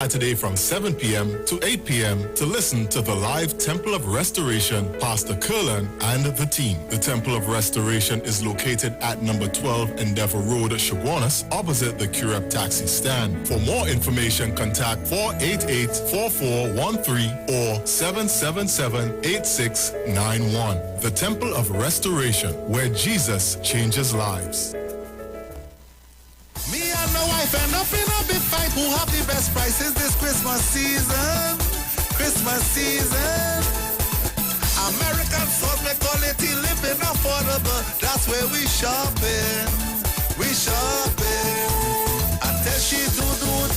Saturday from 7 p.m. to 8 p.m. to listen to the live Temple of Restoration, Pastor Curlan and the team. The Temple of Restoration is located at number 12 Endeavor Road, Chaguanas, opposite the Curep taxi stand. For more information, contact 488-4413 or 777-8691. The Temple of Restoration, where Jesus changes lives. Me and my wife end up in a big fight. Who have the best prices this Christmas season? Christmas season. American stores make quality living affordable. That's where we shopping. We shopping. I tell she do,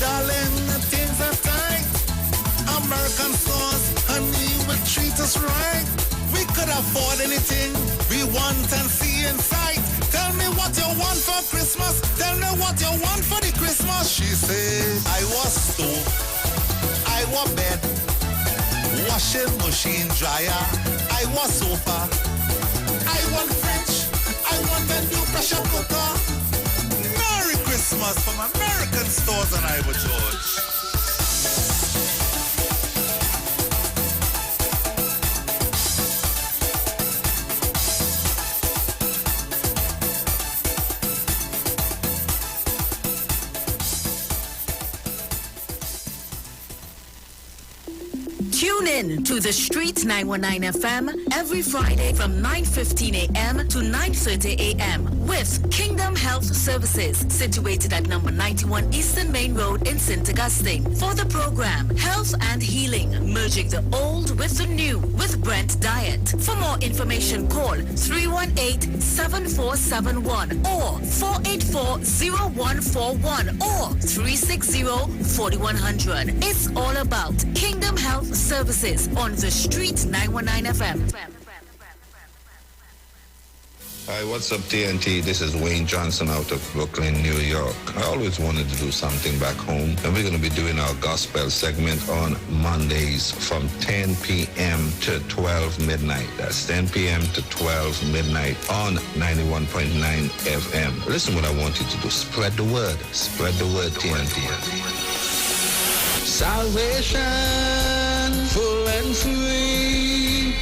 darling, things are tight. American stores, honey, will treat us right. We could afford anything we want and see in sight. Tell me what you want for Christmas. Tell me what you want for the Christmas. She says, I was stove, I was bed, washing machine dryer, I was sofa, I want fridge, I want a new pressure cooker. Merry Christmas from American Stores and Iwer George. Tune in to The Street 919 FM every Friday from 9:15 a.m. to 9:30 a.m. with Kingdom Health Services, situated at number 91 Eastern Main Road in St. Augustine. For the program, Health and Healing, merging the old with the new with Brent Diet. For more information, call 318-7471 or 484-0141 or 360-4100. It's all about Kingdom Health Services on The Street 919 FM. Hi, what's up, TNT? This is Wayne Johnson out of Brooklyn, New York. I always wanted to do something back home, and we're going to be doing our gospel segment on Mondays from 10 p.m. to 12 midnight. That's 10 p.m. to 12 midnight on 91.9 FM. Listen what I want you to do. Spread the word. Spread the word, TNT. Salvation, full and free.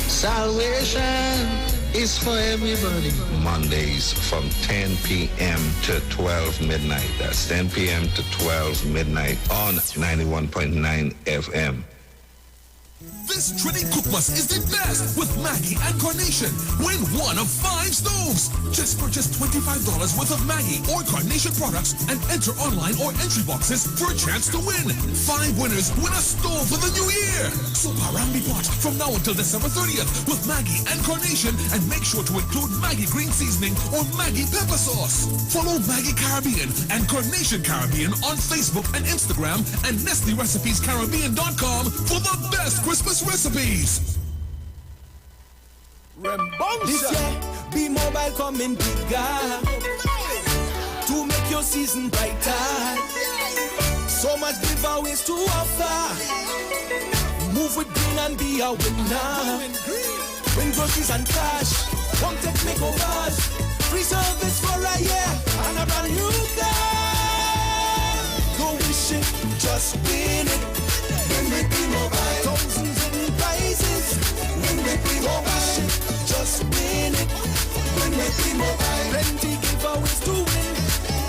Salvation is for everybody. Mondays from 10 p.m. to 12 midnight. That's 10 p.m. to 12 midnight on 91.9 FM. This Trinity Cookmas is the best with Maggie and Carnation. Win one of 5 stoves. Just purchase $25 worth of Maggie or Carnation products and enter online or entry boxes for a chance to win. 5 winners win a stove for the new year. So Parambi pot from now until December 30th with Maggie and Carnation, and make sure to include Maggie green seasoning or Maggie pepper sauce. Follow Maggie Caribbean and Carnation Caribbean on Facebook and Instagram, and NestleRecipesCaribbean.com for the best Christmas recipes. This year, be mobile coming bigger to make your season brighter. So much giveaways to offer. Move with green and be a winner. Win groceries and cash. One tech makeovers. Free service for a year and a brand new car. Go wishing, just win it. Win with B-Mobile. Thousands in prizes. Win with B-Mobile. Just win it. Win with B-Mobile. Plenty giveaways to win.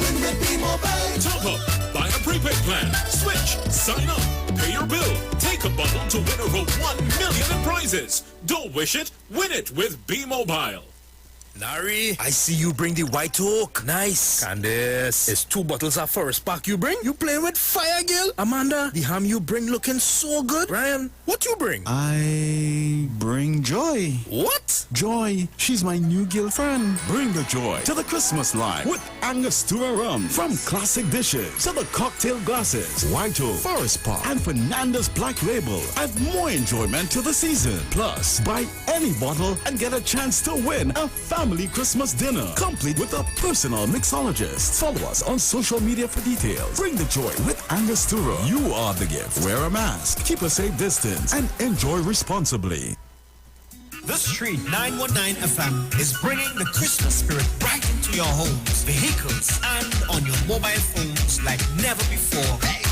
Win with B-Mobile. Top up, buy a prepaid plan, switch, sign up, pay your bill, take a bundle to win over 1 million in prizes. Don't wish it, win it with B-Mobile. Larry, I see you bring the white oak. Nice. Candice, it's 2 bottles of first pack you bring? You playing with fire, girl? Amanda, the ham you bring looking so good. Brian, what you bring? I bring joy. What? Joy. She's my new girlfriend. Bring the joy to the Christmas line with Angostura rum. From classic dishes to the cocktail glasses, White Oak, Forest Park, and Fernanda's Black Label. Add more enjoyment to the season. Plus, buy any bottle and get a chance to win a family Christmas dinner, complete with a personal mixologist. Follow us on social media for details. Bring the joy with Angostura. You are the gift. Wear a mask, keep a safe distance, and enjoy responsibly. The Street 919 FM is bringing the Christmas spirit right into your homes, vehicles, and on your mobile phones like never before. Hey,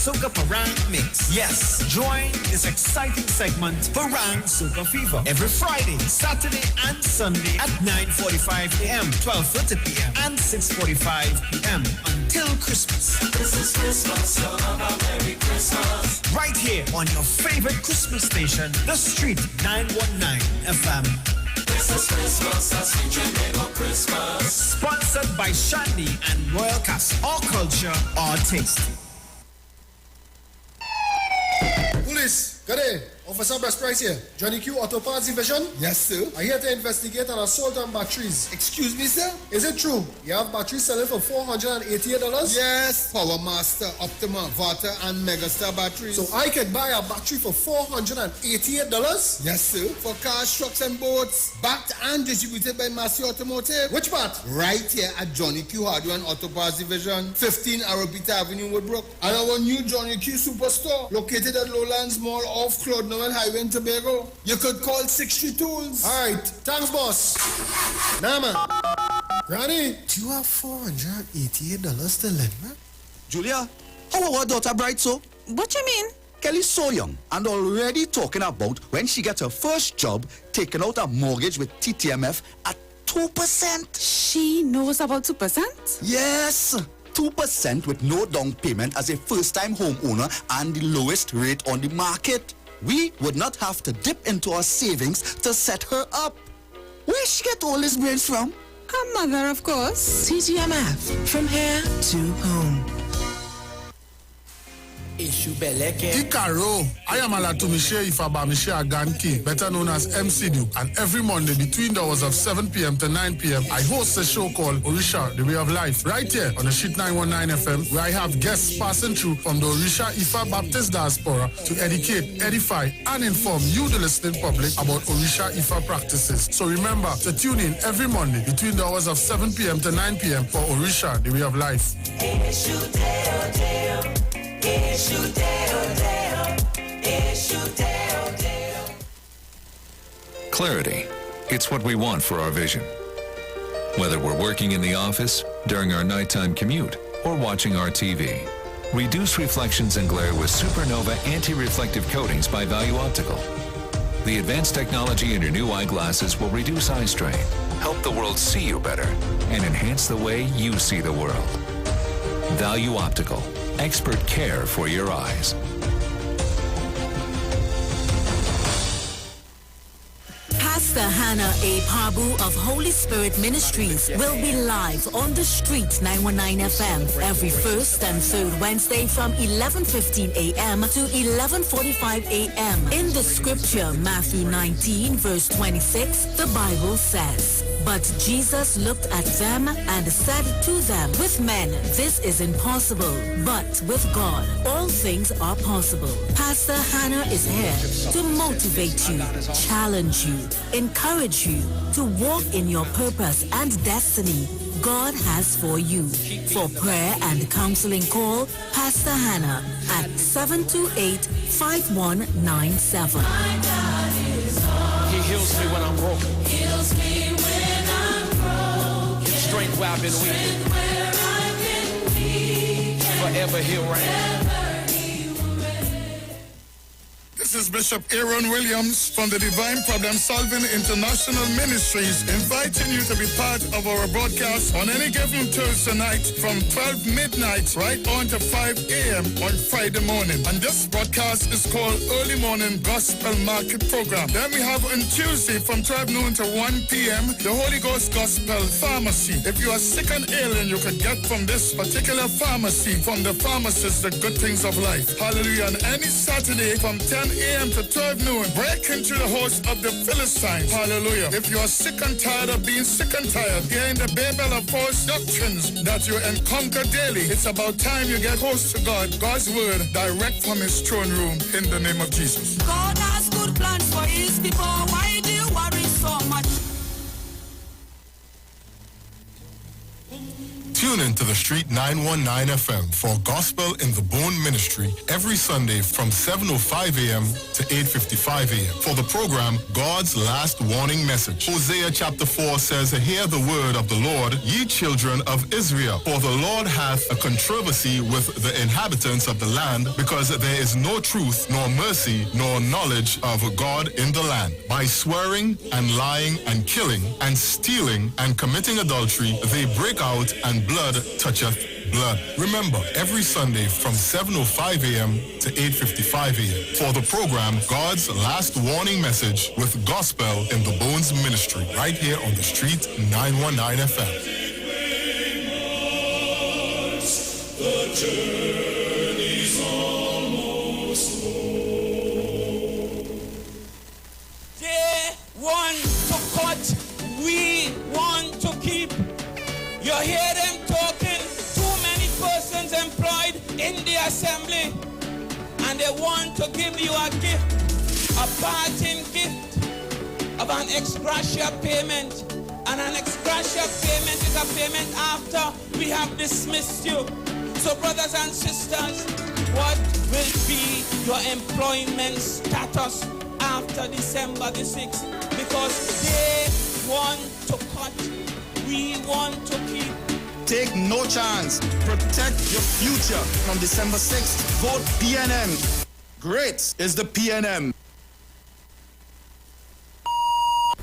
Soca Parang Mix. Yes, join this exciting segment, Parang Soca Fever, every Friday, Saturday, and Sunday at 9:45 a.m., 12:30 p.m., and 6:45 p.m. until Christmas. This is Christmas, so have a Merry Christmas. Right here on your favorite Christmas station, The Street 919 FM. This is Christmas, as we dream of Christmas. Sponsored by Shandy and Royal Cast. Our culture, our taste. Police, good day. Officer Best Price here. Johnny Q Auto Parts Division. Yes, sir. I'm here to investigate an assault on batteries. Excuse me, sir? Is it true you have batteries selling for $488? Yes. Power Master, Optima, Vata, and Megastar batteries. So I can buy a battery for $488? Yes, sir. For cars, trucks, and boats. Backed and distributed by Massey Automotive. Which part? Right here at Johnny Q Hardware and Auto Parts Division, 15 Arrowbita Avenue, Woodbrook. And our new Johnny Q Superstore, located at Lowlands Mall off Claude Noel Highway in Tobago. You could call 63 Tools. All right. Thanks, boss. Nah, man. Granny, Do you have $488 to lend, man? Julia, how our daughter bright so? What you mean? Kelly's so young and already talking about when she gets her first job, taking out a mortgage with TTMF at 2%. She knows about 2%? Yes, 2% with no down payment as a first-time homeowner and the lowest rate on the market. We would not have to dip into our savings to set her up. Where she get all these brains from? Her mother, of course. TTMF, from here to home. Ikaro, I am Alatumishe Ifabamishe Aganki, better known as MC Duke, and every Monday between the hours of 7 p.m. to 9 p.m. I host a show called Orisha, The Way of Life, right here on the Sheet 919 FM, where I have guests passing through from the Orisha Ifa Baptist Diaspora to educate, edify, and inform you, the listening public, about Orisha Ifa practices. So remember to tune in every Monday between the hours of 7 p.m. to 9 p.m. for Orisha, The Way of Life. Clarity. It's what we want for our vision. Whether we're working in the office, during our nighttime commute, or watching our TV. Reduce reflections and glare with Supernova anti-reflective coatings by Value Optical. The advanced technology in your new eyeglasses will reduce eye strain, help the world see you better, and enhance the way you see the world. Value Optical. Expert care for your eyes. Pastor Hannah A. Pabu of Holy Spirit Ministries will be live on the Street 919 FM every first and third Wednesday from 11:15 a.m. to 11:45 a.m. In the scripture, Matthew 19 verse 26, the Bible says, "But Jesus looked at them and said to them, with men this is impossible, but with God all things are possible." Pastor Hannah is here to motivate you, challenge you, encourage you to walk in your purpose and destiny God has for you. For prayer and counseling, call Pastor Hannah at 728-5197. He heals me when I'm broken. Strength where I've been weak. Forever he'll reign. This is Bishop Aaron Williams from the Divine Problem Solving International Ministries, inviting you to be part of our broadcast on any given Thursday night from 12 midnight right on to 5 a.m. on Friday morning. And this broadcast is called Early Morning Gospel Market Program. Then we have on Tuesday from 12 noon to 1 p.m. the Holy Ghost Gospel Pharmacy. If you are sick and ailing, you can get from this particular pharmacy, from the pharmacist, the good things of life. Hallelujah. And any Saturday from 10 a.m. to 12 noon, break into the host of the Philistines. Hallelujah. If you are sick and tired of being sick and tired, hearing the babel of false doctrines that you encounter daily, it's about time you get close to God, God's word, direct from his throne room, in the name of Jesus. God has good plans for his people. Why do you worry so much? Tune Tune in to the Street 919 FM for Gospel in the Bone Ministry every Sunday from 7:05 a.m. to 8:55 a.m. For the program, God's Last Warning Message. Hosea chapter 4 says, Hear the word of the Lord, ye children of Israel. For the Lord hath a controversy with the inhabitants of the land, because there is no truth, nor mercy, nor knowledge of God in the land. By swearing and lying and killing and stealing and committing adultery, they break out, and blood toucheth blood. Remember, every Sunday from 7:05 a.m. to 8:55 a.m. for the program God's Last Warning Message with Gospel in the Bones Ministry, right here on the Street 919 FM. The journey's almost home. They want to cut, we want to keep. You hear them talking, too many persons employed in the assembly, and they want to give you a gift, a parting gift of an ex gratia payment. And an ex gratia payment is a payment after we have dismissed you. So brothers and sisters, what will be your employment status after December the 6th? Because they want to cut, we want to keep. Take no chance. Protect your future. On December 6th, vote PNM. Great is the PNM.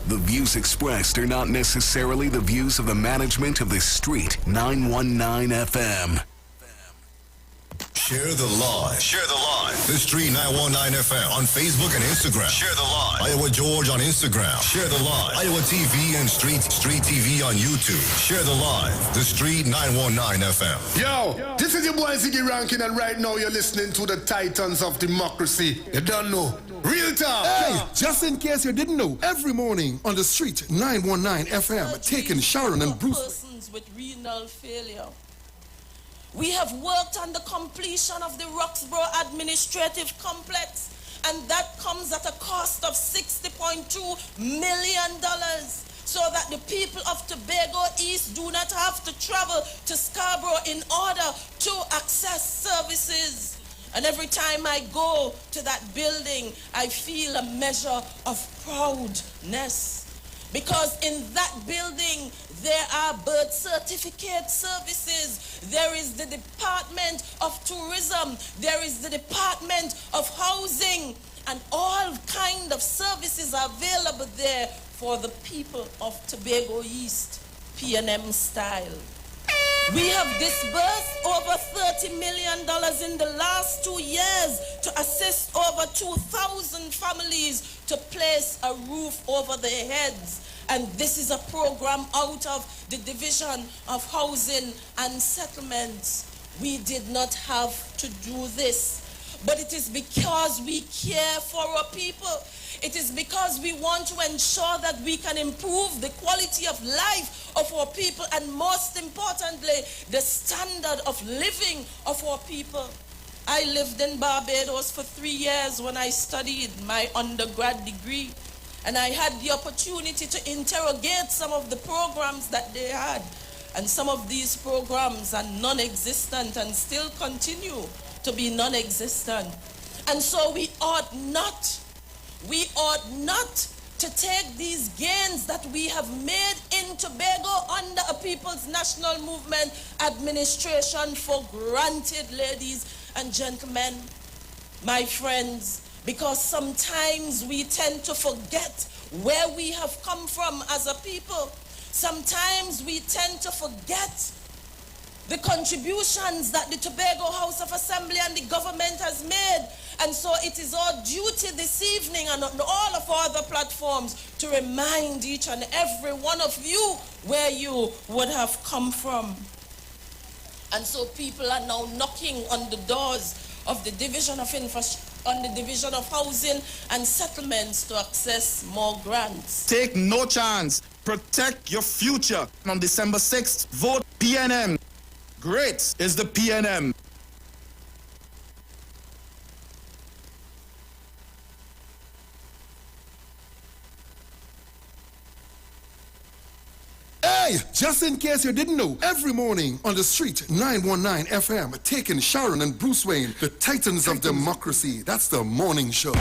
The views expressed are not necessarily the views of the management of the Street 919 FM. Share the live. Share the live. The Street 919 FM on Facebook and Instagram. Share the live. Iowa George on Instagram. Share the live. Iowa TV and Street TV on YouTube. Share the live. The Street 919 FM. Yo, this is your boy Ziggy Rankin, and right now you're listening to the Titans of Democracy. You don't know. Real talk. Hey, just in case you didn't know, every morning on the Street 919 FM, taking Sharon and Bruce. Persons with renal failure. We have worked on the completion of the Roxborough Administrative Complex, and that comes at a cost of $60.2 million, so that the people of Tobago East do not have to travel to Scarborough in order to access services. And every time I go to that building, I feel a measure of proudness. Because in that building, there are birth certificate services. There is the Department of Tourism. There is the Department of Housing. And all kind of services are available there for the people of Tobago East, PNM style. We have disbursed over $30 million in the last 2 years to assist over 2,000 families to place a roof over their heads. And this is a program out of the Division of Housing and Settlements. We did not have to do this, but it is because we care for our people. It is because we want to ensure that we can improve the quality of life of our people, and most importantly, the standard of living of our people. I lived in Barbados for 3 years when I studied my undergrad degree, and I had the opportunity to interrogate some of the programs that they had. And some of these programs are non-existent and still continue to be non-existent. And so we ought not to take these gains that we have made in Tobago under a People's National Movement administration for granted, ladies and gentlemen, my friends, because sometimes we tend to forget where we have come from as a people. Sometimes we tend to forget the contributions that the Tobago House of Assembly and the government has made. And so it is our duty this evening and on all of our other platforms to remind each and every one of you where you would have come from. And so people are now knocking on the doors of the Division of Division of Housing and Settlements to access more grants. Take no chance. Protect your future. On December 6th, vote PNM. Great is the PNM. Hey, Hey, just in case you didn't know, every morning on the street, 919 FM, taking Sharon and Bruce Wayne, the titans of democracy. That's the morning show.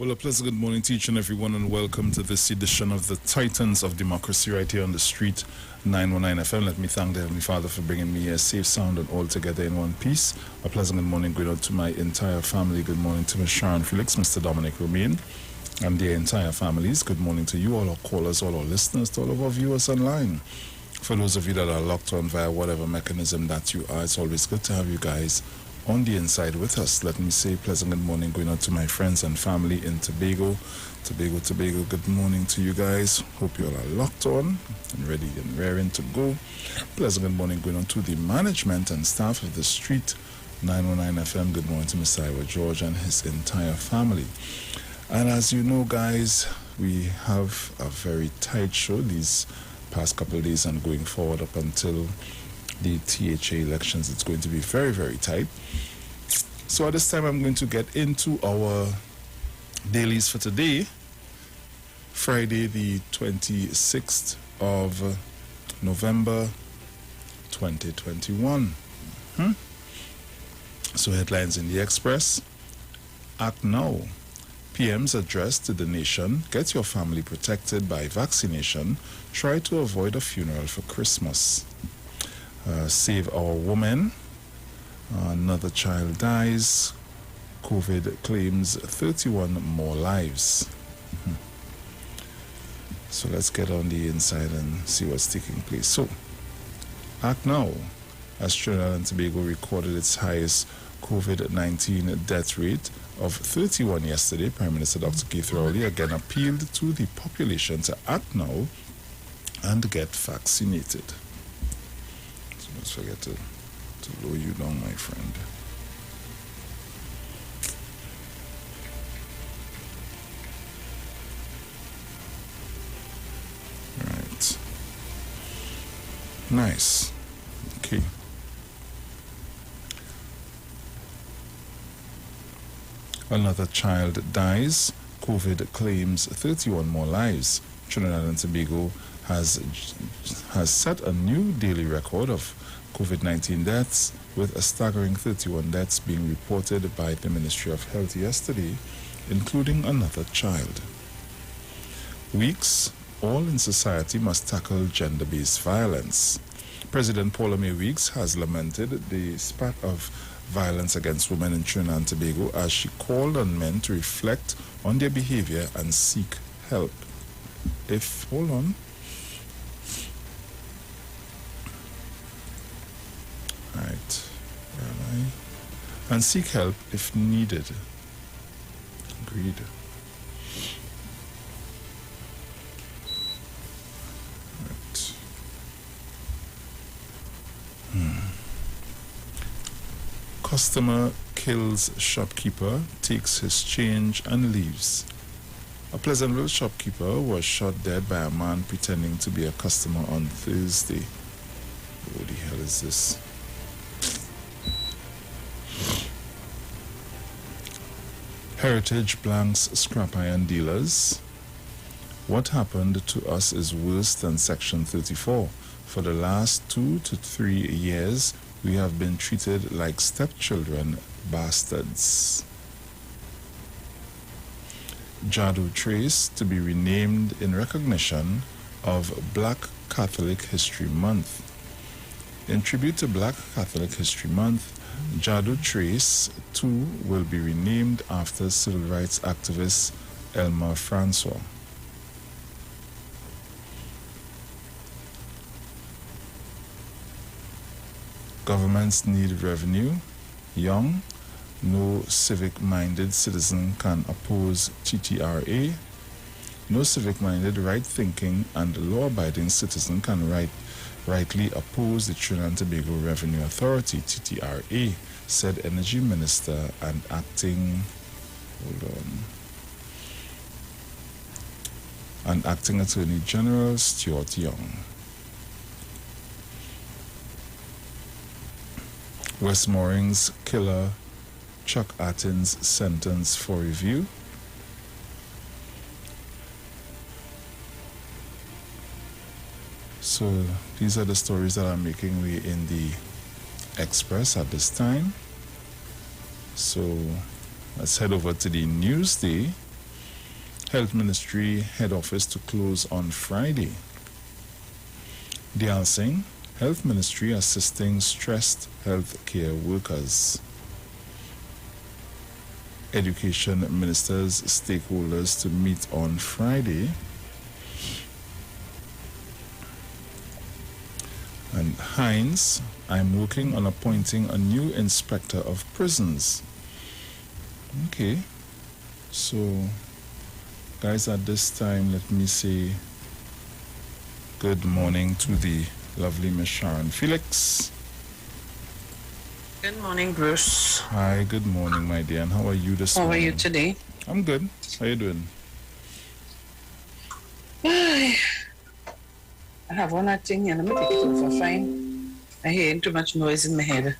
Well, a pleasant good morning to each and everyone, and welcome to this edition of the Titans of Democracy right here on the street, 919 FM. Let me thank the Heavenly Father for bringing me here safe, sound, and all together in one piece. A pleasant good morning going out to my entire family. Good morning to Ms. Sharon Felix, Mr. Dominic Romain, and their entire families. Good morning to you, all our callers, all our listeners, to all of our viewers online. For those of you that are locked on via whatever mechanism that you are, it's always good to have you guys on the inside with us. Let me say pleasant good morning going out to my friends and family in Tobago. Tobago, good morning to you guys. Hope you all are locked on and ready and raring to go. Pleasant good morning going on to the management and staff of the street 919 FM. Good morning to Mr. Iwer George and his entire family. And as you know, guys, we have a very tight show these past couple of days and going forward up until the THA elections. It's going to be very, very tight. So at this time, I'm going to get into our dailies for today, Friday, the 26th of November, 2021. So headlines in the Express. Act now. PM's address to the nation: get your family protected by vaccination. Try to avoid a funeral for Christmas. Save our women. Another child dies. COVID claims 31 more lives. So let's get on the inside and see what's taking place. So, act now. As Trinidad and Tobago recorded its highest COVID-19 death rate of 31 yesterday, Prime Minister Dr. Keith Rowley again appealed to the population to act now and get vaccinated. So let's forget to lower you down, my friend. Right. Nice. Okay. Another child dies. COVID claims 31 more lives. Trinidad and Tobago has set a new daily record of COVID-19 deaths, with a staggering 31 deaths being reported by the Ministry of Health yesterday, including another child. Weeks, all in society must tackle gender-based violence. President Paula May Weeks has lamented the spat of violence against women in Trinidad and Tobago as she called on men to reflect on their behavior and seek help. Hold on. Right. And seek help if needed. Agreed. Right. Customer kills shopkeeper, takes his change and leaves. A Pleasantville shopkeeper was shot dead by a man pretending to be a customer on Thursday. What the hell is this? Heritage blanks scrap iron dealers. What happened to us is worse than Section 34. For the last 2 to 3 years, we have been treated like stepchildren, bastards. Jadu Trace to be renamed in recognition of Black Catholic History Month. In tribute to Black Catholic History Month, Jadu Trace, too, will be renamed after civil rights activist Elmer Francois. Governments need revenue, Young. No civic-minded citizen can oppose TTRA. No civic-minded, right-thinking, and law-abiding citizen can rightly oppose the Trinidad and Tobago Revenue Authority, TTRA, said Energy Minister and Acting Attorney General Stuart Young. West Mooring's killer Chuck Atkins sentence for review. So these are the stories that are making way in the Express at this time. So let's head over to the Newsday. Health Ministry head office to close on Friday. Dial Singh, Health Ministry assisting stressed healthcare workers. Education ministers, stakeholders to meet on Friday. And Hines, I'm working on appointing a new inspector of prisons. Okay, so guys, at this time, let me say good morning to the lovely Miss Sharon Felix. Good morning, Bruce. Hi, good morning, my dear. And how are you this morning? How are you today? I'm good. How are you doing? I have one thing and I'm going to take it over fine. I hear too much noise in my head.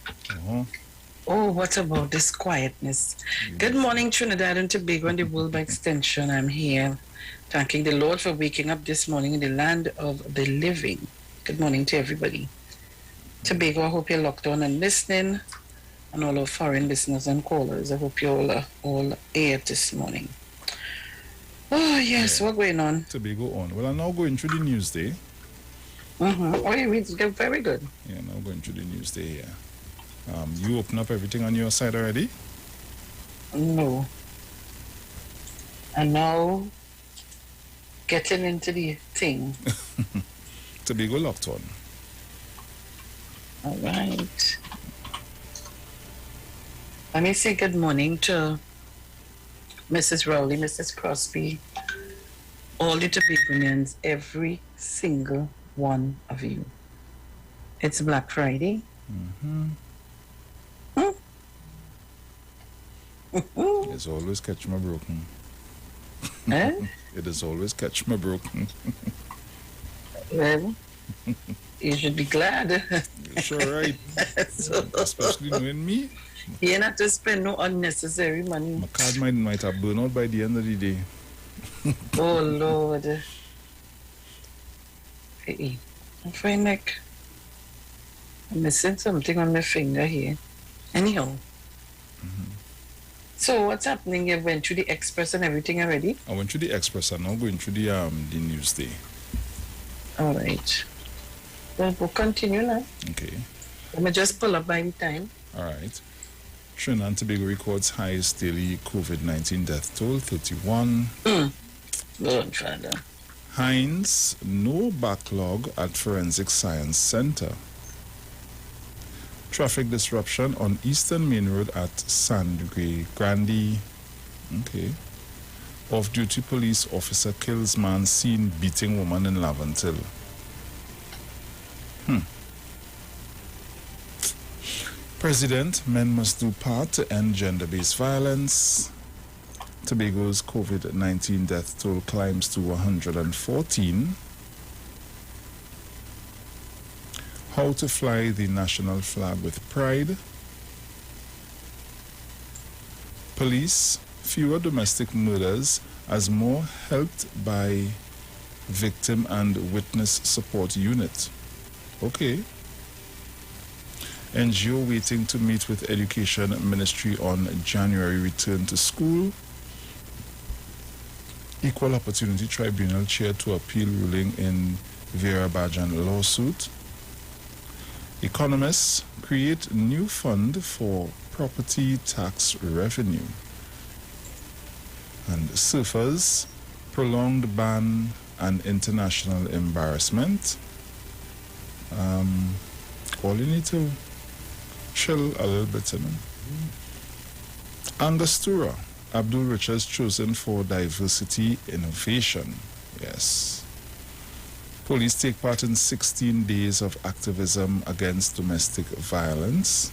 Oh, what about this quietness? Good morning, Trinidad and Tobago and the world by extension. I'm here thanking the Lord for waking up this morning in the land of the living. Good morning to everybody. Tobago, I hope you're locked on and listening, and all our foreign listeners and callers. I hope you're all aired this morning. Oh, yes, what's going on? Tobago on. Well, I'm now going through the Newsday. Oh, you're very good. Yeah, now going through the Newsday here. You open up everything on your side already? No. And now, getting into the thing. Tobago locked on. All right. Let me say good morning to Mrs. Rowley, Mrs. Crosby, all the Tobagonians, every single one of you. It's Black Friday. It's always catch me broken. It is always catch me broken. Well, you should be glad. Sure, right. Especially knowing me. You not to spend no unnecessary money. My card might have burned out by the end of the day. Oh, Lord. Hey, I find like I'm missing something on my finger here. Anyhow. So what's happening? You went through the Express and everything already? I went through the Express and now going through the Newsday. All right. Well, we'll continue now. Okay. Let me just pull up by the time. All right. Trinidad and Tobago records highest daily COVID-19 death toll, 31. Lord, Father. Hines, no backlog at Forensic Science Center. Traffic disruption on Eastern Main Road at Sandway Grande. Okay. Off-duty police officer kills man seen beating woman in Lavantil. President, men must do part to end gender-based violence. Tobago's COVID-19 death toll climbs to 114. How to fly the national flag with pride. Police, fewer domestic murders as more helped by victim and witness support unit. Okay. NGO waiting to meet with Education Ministry on January return to school. Equal Opportunity Tribunal chair to appeal ruling in Vera Bajan lawsuit. Economists create new fund for property tax revenue. And surfers, prolonged ban and international embarrassment. All you need to chill a little bit, you know. Angostura, Abdul Richards chosen for diversity innovation. Yes. Police take part in 16 days of activism against domestic violence.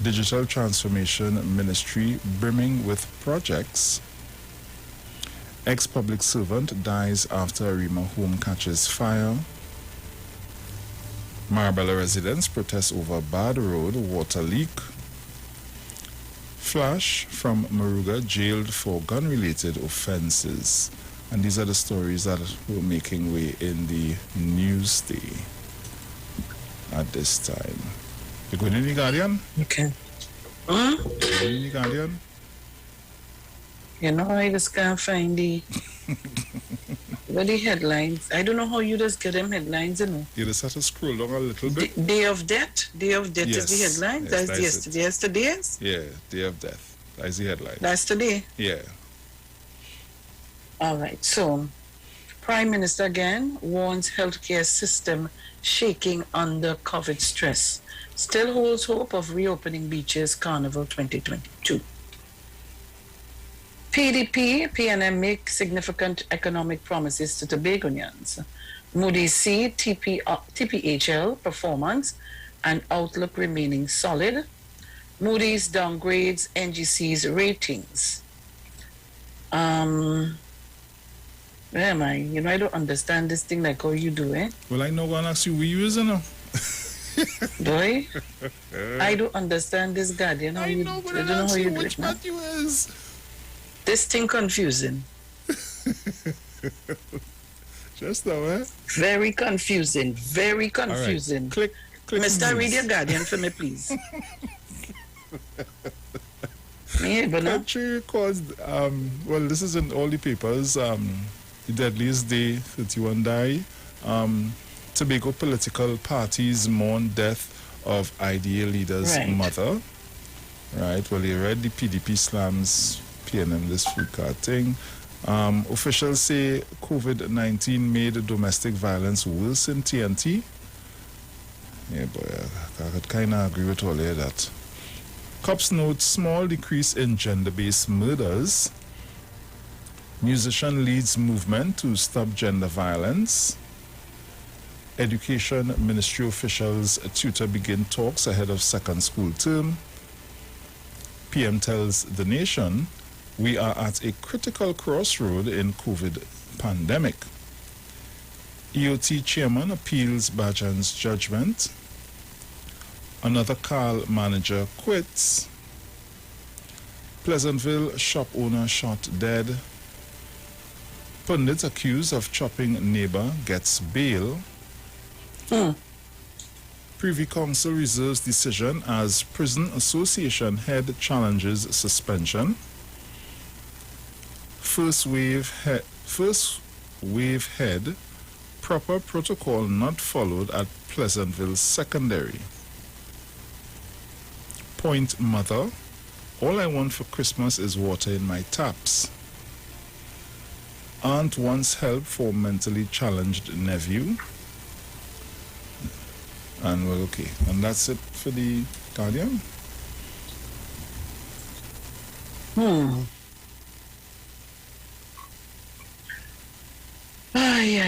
Digital Transformation Ministry brimming with projects. Ex-public servant dies after Arima home catches fire. Marabella residents protest over bad road water leak. Flash from Maruga jailed for gun-related offenses. And these are the stories that were making way in the news day at this time. You going in the Guardian? Okay. You going in the Guardian? You know, I just can't find the headlines. I don't know how you just get them headlines, you know. You just have to scroll down a little bit. Day of Death? Day of Death Yes. is the headlines? Yes, That's yesterday's? Yeah, Day of Death. That's the headline. That's today? Yeah. All right, so Prime Minister again warns healthcare system shaking under COVID stress. Still holds hope of reopening beaches Carnival 2022. PDP, PNM make significant economic promises to Tobagonians. Moody's see TPHL performance and outlook remaining solid. Moody's downgrades NGC's ratings. Where am I? You know, I don't understand this thing like how you do, eh? Well, I know one ask you we use it now. Do I? I don't understand this Guardian. I don't know how you do it now. You is. This thing confusing. Just now, eh? Very confusing. Very confusing. Right. Click Mr. news. Read your Guardian for me, please. Country caused, well, this is in all the papers. The deadliest day, 31 die. Tobago political parties mourn death of IDA leader's mother. Right, well, you read the PDP slams PNM this food card thing. Officials say COVID-19 made domestic violence worse in TNT. Yeah, boy, I could kind of agree with all of that. Cops note small decrease in gender-based murders. Musician leads movement to stop gender violence. Education Ministry officials tutor begin talks ahead of second school term. PM tells the nation, we are at a critical crossroad in COVID pandemic. EOT chairman appeals Bajan's judgment. Another car manager quits. Pleasantville shop owner shot dead. Pundit accused of chopping neighbor gets bail. Privy Council reserves decision as Prison Association head challenges suspension. First wave head, proper protocol not followed at Pleasantville Secondary. Point mother, all I want for Christmas is water in my taps. Aunt wants help for mentally challenged nephew. And well, okay. And that's it for the Guardian. Ay.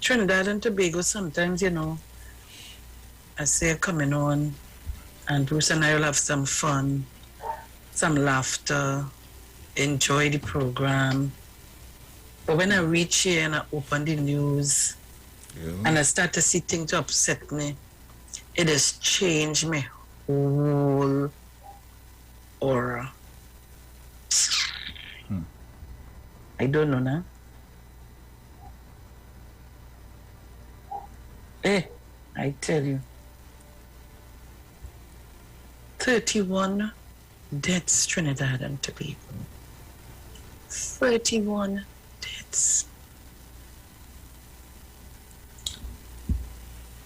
Trinidad and Tobago, sometimes, you know, I say coming on, and Bruce and I will have some fun, some laughter, enjoy the program. But when I reach here and I open the news, and I start to see things to upset me, it has changed my whole aura. I don't know now. I tell you. 31 deaths, Trinidad and Tobago. 31 deaths.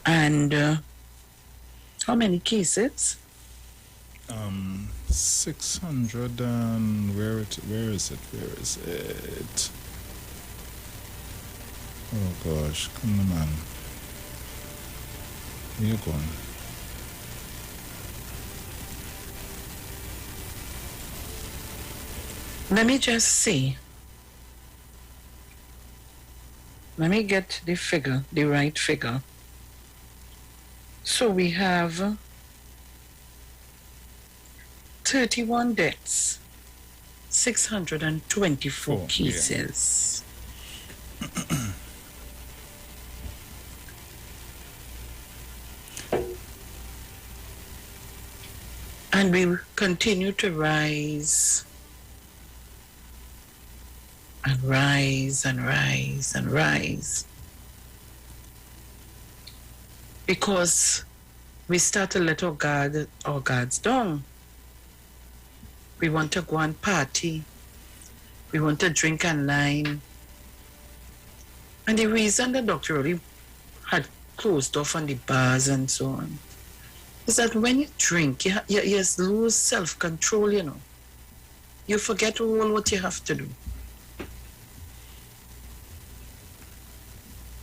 And how many cases? 600 and where is it? Oh gosh, come on, man. You're gone. Let me just see. Let me get the figure, the right figure. So we have 31 deaths, 624 cases. And we continue to rise and rise and rise and rise. Because we start to let our guards down. We want to go and party. We want to drink and line. And the reason the doctor already had closed off on the bars and so on is that when you drink, you lose self-control, you know. You forget all what you have to do.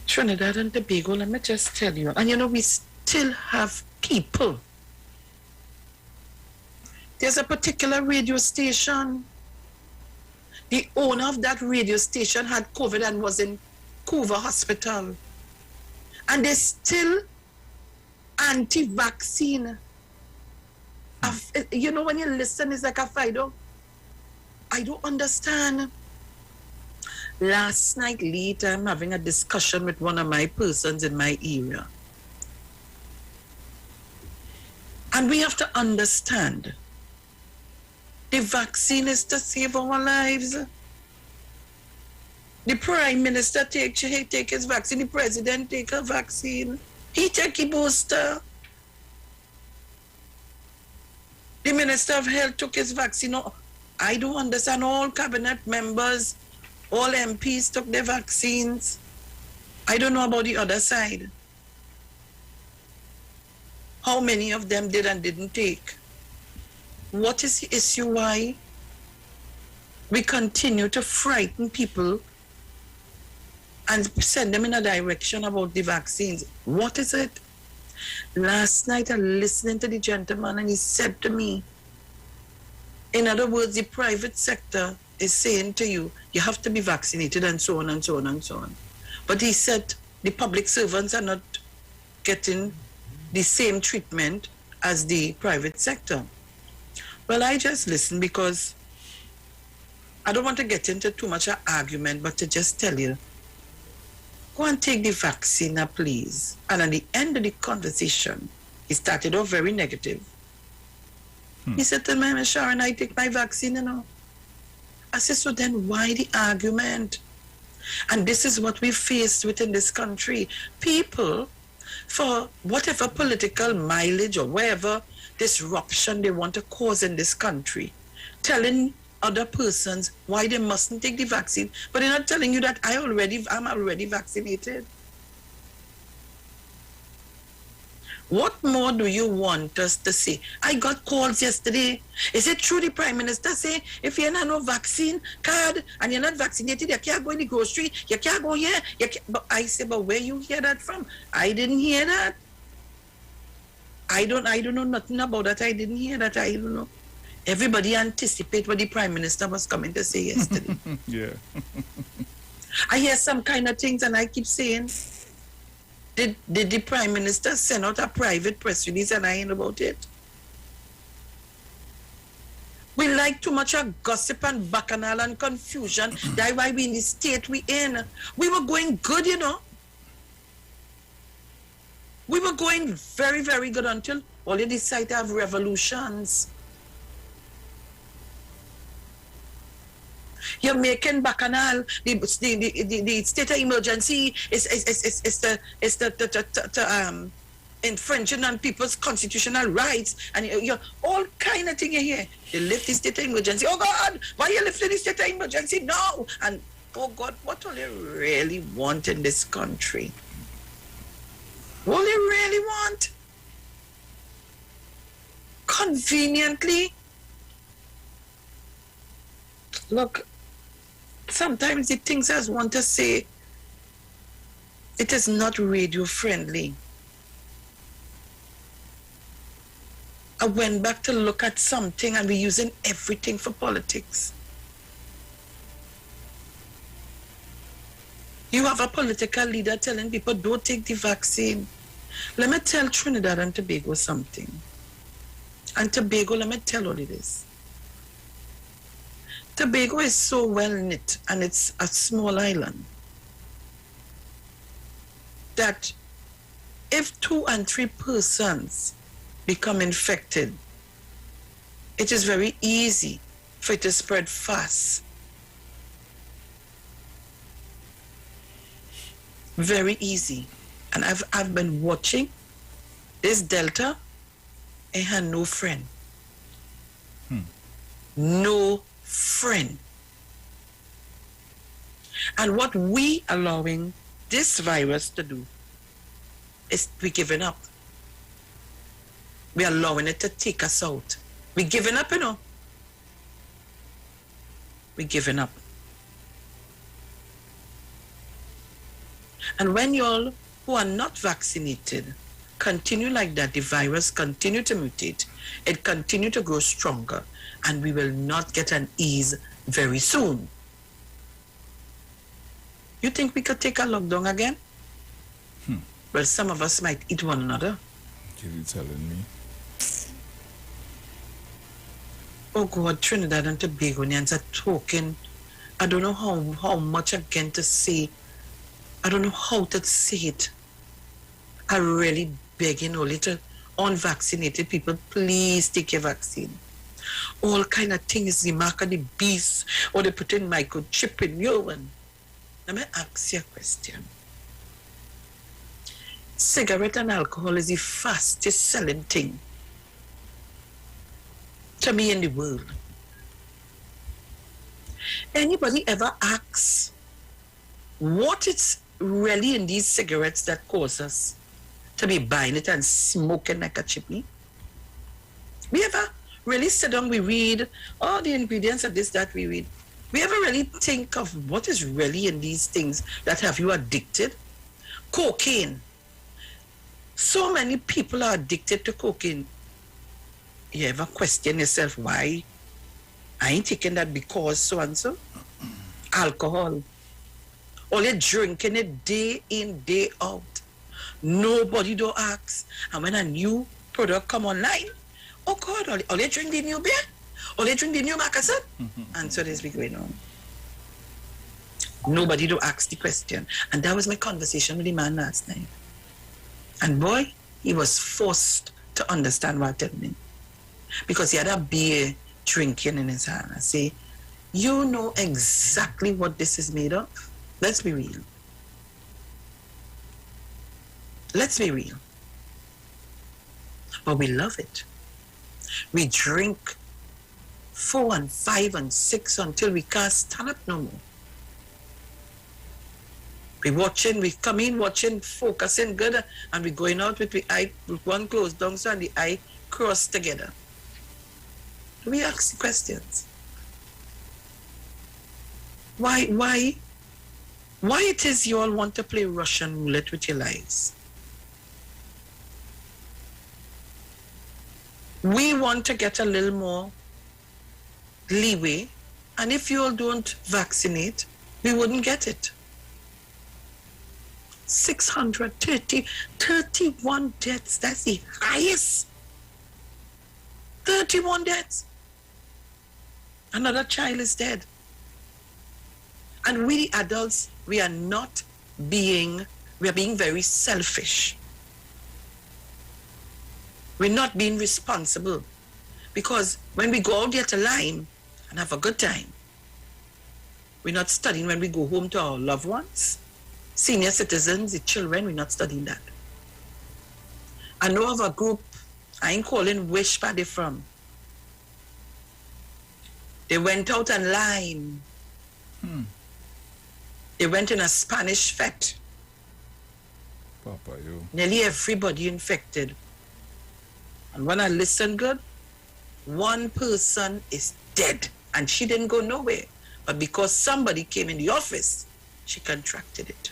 Trinidad and Tobago, let me just tell you, and you know, we still have people. There's a particular radio station. The owner of that radio station had COVID and was in Couva Hospital. And they still anti-vaccine. You know, when you listen, it's like a fido. I don't understand. Last night late, I'm having a discussion with one of my persons in my area. And we have to understand, the vaccine is to save our lives. The Prime Minister take his vaccine, the President take a vaccine. He take a booster. The Minister of Health took his vaccine. I don't understand. All cabinet members, all MPs took their vaccines. I don't know about the other side. How many of them did and didn't take? What is the issue why we continue to frighten people and send them in a direction about the vaccines? What is it? Last night I listened to the gentleman and he said to me, in other words, the private sector is saying to you, you have to be vaccinated and so on and so on and so on. But he said the public servants are not getting the same treatment as the private sector. Well, I just listen because I don't want to get into too much of argument, but to just tell you, go and take the vaccine now, please. And at the end of the conversation, he started off very negative. He said to me, Sharon, I take my vaccine, you know. I said, so then why the argument? And this is what we faced with in this country. People, for whatever political mileage or whatever disruption they want to cause in this country, telling other persons why they mustn't take the vaccine, but they're not telling you that I'm already vaccinated. What more do you want us to say? I got calls yesterday. Is it true the Prime Minister say if you're not no vaccine card and you're not vaccinated, you can't go in the grocery, you can't go here? But I say, but where you hear that from? I didn't hear that. I don't know nothing about that. I didn't hear that. I don't know. Everybody anticipate what the Prime Minister was coming to say yesterday. Yeah. I hear some kind of things and I keep saying, did the Prime Minister send out a private press release and I ain't about it? We like too much of gossip and bacchanal and confusion. That's why we in the state we in. We were going good, you know. We were going very, very good until all of decide to have revolutions. You're making bacchanal. The state of emergency is infringing on people's constitutional rights, and you're all kind of thing you hear. They lift the state of emergency. Oh God, why you lifting the state of emergency? No. And oh God, what do you really want in this country? What do you really want? Conveniently, look, sometimes the things I want to say, it is not radio friendly. I went back to look at something and we're using everything for politics. You have a political leader telling people don't take the vaccine. Let me tell Trinidad and Tobago something. And Tobago, let me tell all of this. Tobago is so well knit and it's a small island that if 2 and 3 persons become infected, it is very easy for it to spread fast. Very easy. And I've been watching this Delta. It had no friend. No friend. And what we allowing this virus to do is we giving up. We allowing it to take us out. We giving up, you know. We giving up. And when y'all who are not vaccinated continue like that, the virus continue to mutate, it continue to grow stronger, and we will not get an ease very soon. You think we could take a lockdown again? Well, some of us might eat one another. You telling me? Oh God, Trinidad and Tobagonians are talking. I don't know how much again to say. I don't know how to say it. I really begging all little unvaccinated people, please take your vaccine. All kind of things, the mark of the beast, or they put in microchip in you. And let me ask you a question. Cigarette and alcohol is the fastest selling thing to me in the world. Anybody ever asks what it's really in these cigarettes that cause us to be buying it and smoking like a chimney? We ever really sit down, we read all the ingredients of this, that we read. We ever really think of what is really in these things that have you addicted? Cocaine. So many people are addicted to cocaine. You ever question yourself why? I ain't taking that because so and so. Alcohol. Only drinking it day in, day out. Nobody do ask. And when a new product come online, oh God, only drink the new beer? Only drink the new magazine? And so this be going on. Nobody do ask the question. And that was my conversation with the man last night. And boy, he was forced to understand what it meant. Because he had a beer drinking in his hand. I say, you know exactly what this is made of? Let's be real. Let's be real. But we love it. We drink 4 and 5 and 6 until we can't stand up no more. We come in watching, focusing good, and we going out with the eye, with one closed down so and the eye crossed together. We ask questions. Why it is you all want to play Russian roulette with your lives? We want to get a little more leeway, and if you all don't vaccinate, we wouldn't get it. 631 deaths, that's the highest. 31 deaths. Another child is dead. And we adults, we are being very selfish. We're not being responsible. Because when we go out there to line and have a good time, we're not studying when we go home to our loved ones. Senior citizens, the children, we're not studying that. I know of a group, I ain't calling which part they're from. They went out and line. They went in a Spanish fete. Papa, you. Nearly everybody infected. And when I listen good, one person is dead. And she didn't go nowhere. But because somebody came in the office, she contracted it.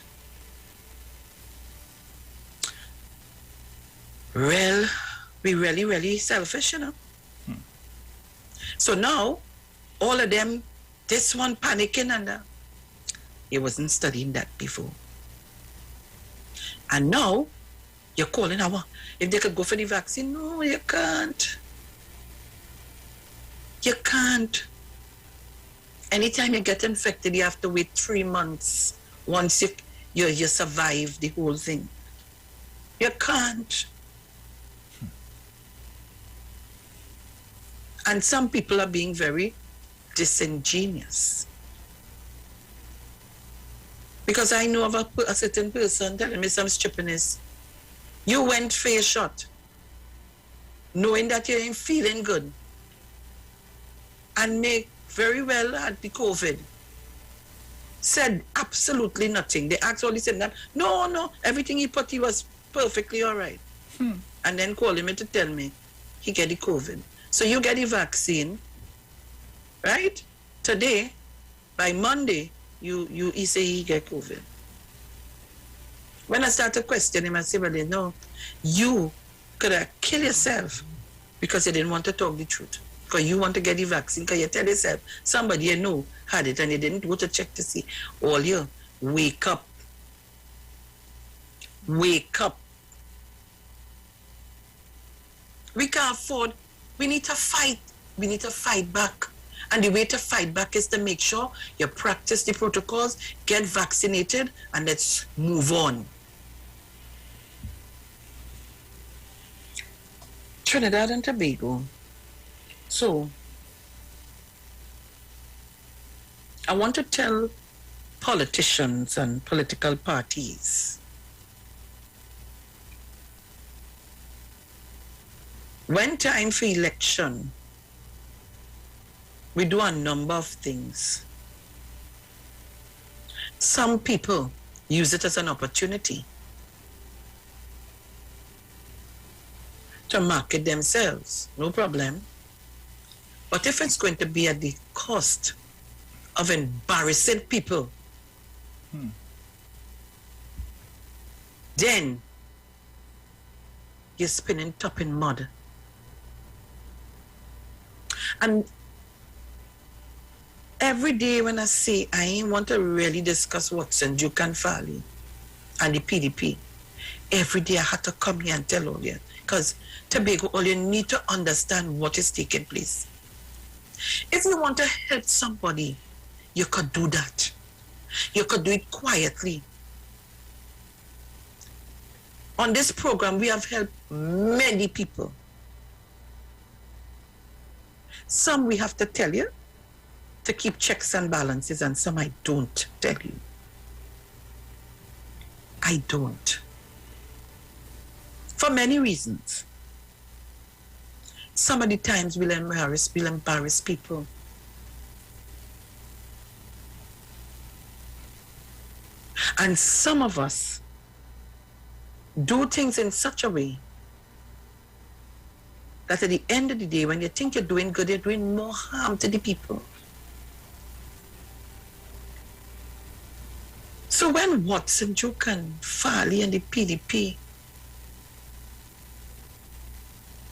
Well, we really, really selfish, you know. So now, all of them, this one panicking and You wasn't studying that before. And now, you're calling if they could go for the vaccine. No, you can't. You can't. Anytime you get infected, you have to wait 3 months once you survive the whole thing. You can't. And some people are being very disingenuous. Because I know of a certain person telling me some stupidness. You went for a shot, knowing that you ain't feeling good, and may very well had the COVID. Said absolutely nothing. They actually said that, no, everything he put, he was perfectly all right. And then calling me to tell me he get the COVID. So you get the vaccine, right? Today, by Monday, he say he get COVID. When I started questioning him, I said, well, no, you could have killed yourself because you didn't want to talk the truth. Because you want to get the vaccine, because you tell yourself, somebody you know had it and you didn't go to check to see. All you, wake up. Wake up. We can't afford, we need to fight. We need to fight back. And the way to fight back is to make sure you practice the protocols, get vaccinated, and let's move on. Trinidad and Tobago. So, I want to tell politicians and political parties, when time for election, we do a number of things. Some people use it as an opportunity to market themselves, no problem. But if it's going to be at the cost of embarrassing people, then you're spinning top in mud. And every day when I say I ain't want to really discuss Watson, Duke and Farley and the PDP, every day I had to come here and tell all you. Because Tobago, all you need to understand what is taking place. If you want to help somebody, you could do that. You could do it quietly. On this program, we have helped many people. Some we have to tell you to keep checks and balances, and some I don't tell you. I don't. For many reasons. Some of the times we'll embarrass people. And some of us do things in such a way that at the end of the day, when you think you're doing good, you're doing more harm to the people. So when Watson, Duke and Farley and the PDP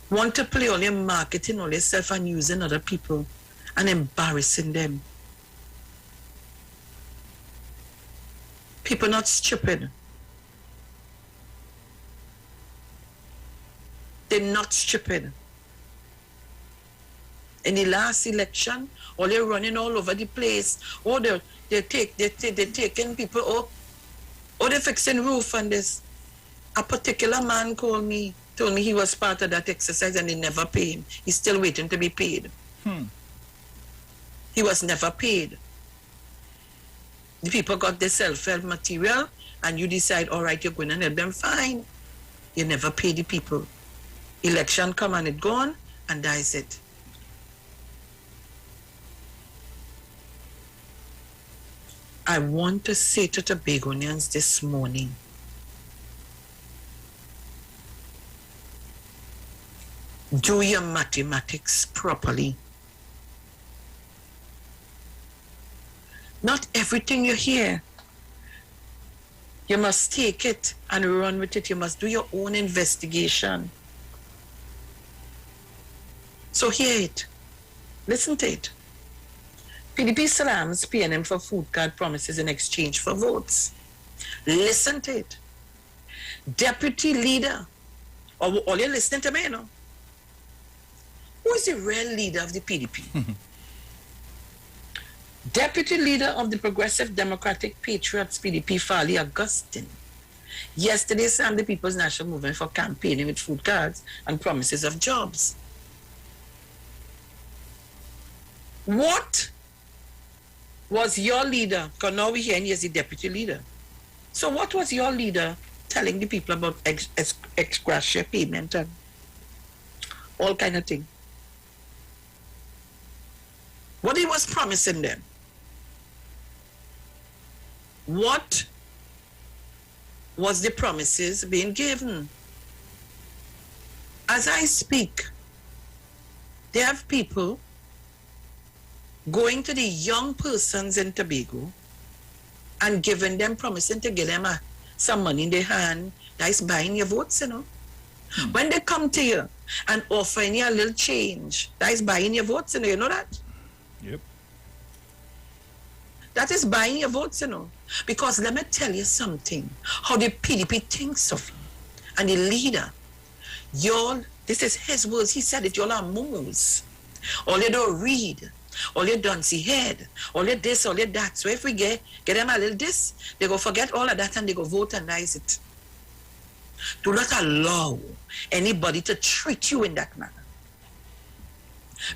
want to play all your marketing, all yourself, and using other people and embarrassing them, people not stupid. They're not stupid. In the last election, all they're running all over the place. Oh, they're taking people. Oh, they're fixing roof and this. A particular man told me he was part of that exercise and they never paid him. He's still waiting to be paid. He was never paid. The people got their self-help material and you decide, all right, you're going to help them, fine. You never pay the people. Election come and it gone, and that's it. I want to say to Tobagonians this morning, do your mathematics properly. Not everything you hear, you must take it and run with it. You must do your own investigation. So hear it. Listen to it. PDP salams PNM for food card promises in exchange for votes. Listen to it. Deputy leader, or all you're listening to me, you know? Who is the real leader of the PDP? Deputy leader of the Progressive Democratic Patriots PDP, Farley Augustine, yesterday slammed the People's National Movement for campaigning with food cards and promises of jobs. What was your leader? Because now we're hearing he is the deputy leader. So what was your leader telling the people about ex gratia payment and all kind of thing? What he was promising them? What was the promises being given? As I speak, they have people going to the young persons in Tobago and giving them, promising to give them some money in their hand. That's buying your votes, you know. When they come to you and offering you a little change, that's buying your votes, you know that? Yep. That is buying your votes, you know. Because let me tell you something, how the PDP thinks of you and the leader. Y'all, this is his words, he said it, y'all are moors. All you don't read, all you don't see head, all you this, all you that. So if we get them a little this, they go forget all of that and they go vote and nice it. Do not allow anybody to treat you in that manner.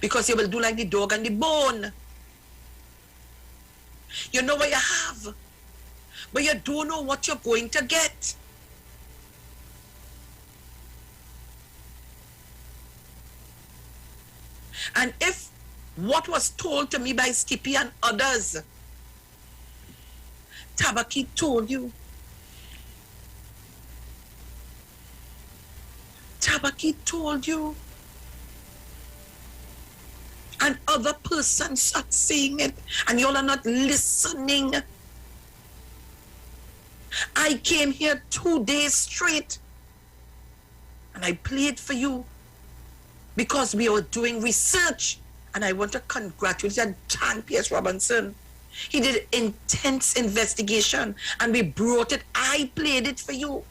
Because you will do like the dog and the bone. You know what you have, but you don't know what you're going to get. And if what was told to me by Skippy and others, Tabaki told you, Tabaki told you, and other persons are saying it, and y'all are not listening. I came here 2 days straight, and I played for you because we were doing research, and I want to congratulate and thank P.S. Robinson. He did intense investigation, and we brought it. I played it for you.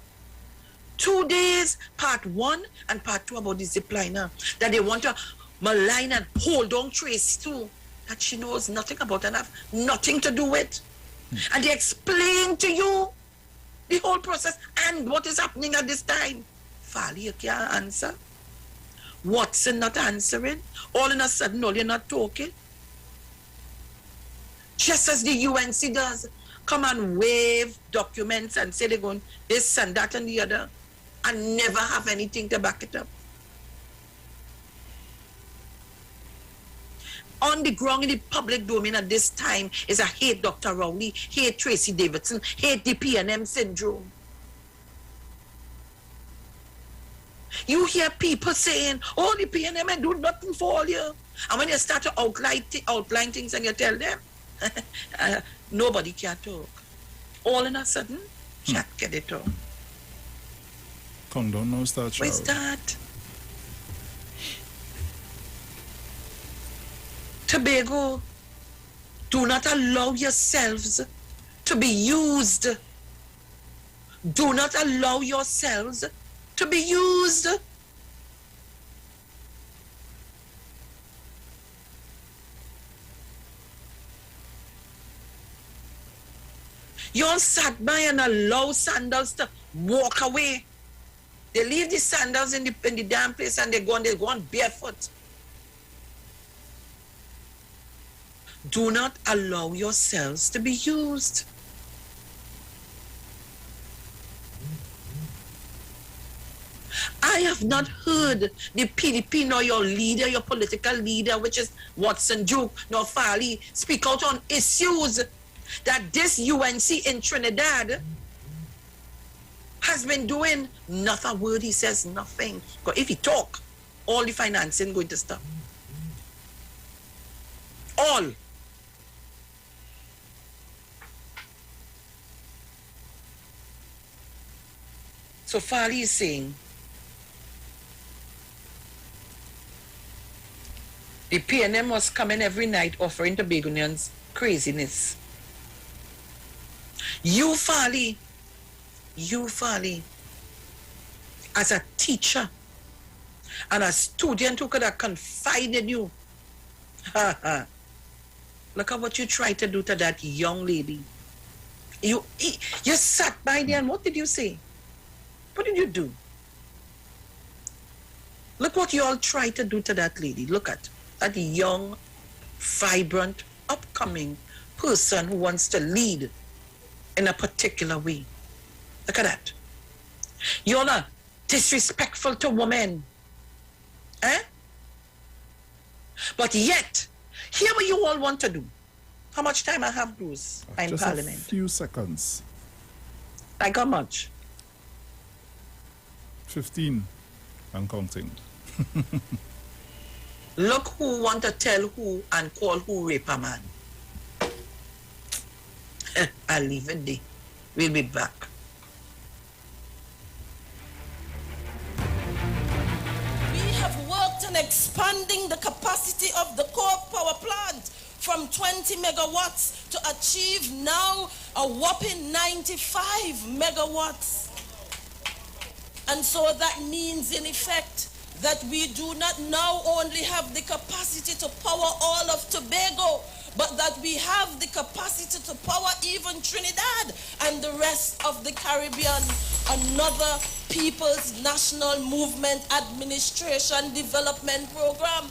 2 days, part 1 and part 2 about the zipliner, that they want to malign and hold on Tracy too, that she knows nothing about and have nothing to do with. And they explain to you the whole process and what is happening at this time. Farley, you can't answer. Watson not answering. All in a sudden, all you're not talking. Just as the UNC does, come and wave documents and say they're going this and that and the other, and never have anything to back it up. On the ground in the public domain at this time is a hate Dr. Rowley, hate Tracy Davidson, hate the PNM syndrome. You hear people saying, oh, the PNM ain't do nothing for you. And when you start to outline things and you tell them, nobody can talk. All in a sudden, can't get it all. Come down now, start. Where's that? Tobago, do not allow yourselves to be used. Do not allow yourselves to be used. You all sat by and allow sandals to walk away. They leave the sandals in the damn place and they go on barefoot. Do not allow yourselves to be used. I have not heard the PDP nor your leader, your political leader, which is Watson Duke, nor Farley, speak out on issues that this UNC in Trinidad has been doing. Not a word, he says nothing. Because if he talk, all the financing going to stop. All. So Farley is saying, The PNM was coming every night offering Tobagonians craziness. You, Farley, as a teacher and a student who could have confided in you. Look at what you tried to do to that young lady. You sat by there and what did you say? What did you do? Look what you all tried to do to that lady. Look at that young, vibrant, upcoming person who wants to lead in a particular way. Look at that. You're not disrespectful to women. Eh? But yet, here what you all want to do. How much time I have, Bruce? I'm in Just Parliament. a few seconds. Like how much? 15 and counting. Look who want to tell who and call who rape a man. I'll leave it there. We'll be back. We have worked on expanding the capacity of the core power plant from 20 megawatts to achieve now a whopping 95 megawatts. And so that means, in effect, that we do not now only have the capacity to power all of Tobago, but that we have the capacity to power even Trinidad and the rest of the Caribbean. Another People's National Movement Administration Development Program.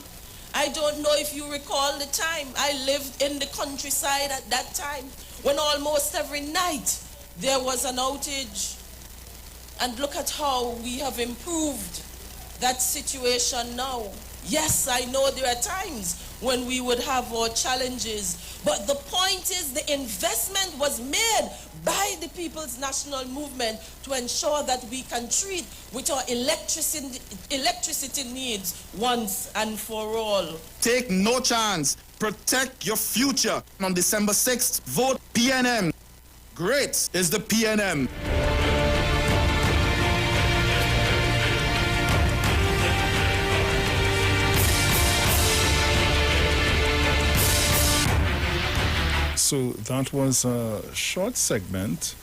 I don't know if you recall the time. I lived in the countryside at that time when almost every night there was an outage. And look at how we have improved that situation now. Yes, I know there are times when we would have our challenges, but the point is the investment was made by the People's National Movement to ensure that we can treat with our electricity needs once and for all. Take no chance. Protect your future. On December 6th, vote PNM. Great is the PNM. So that was a short segment.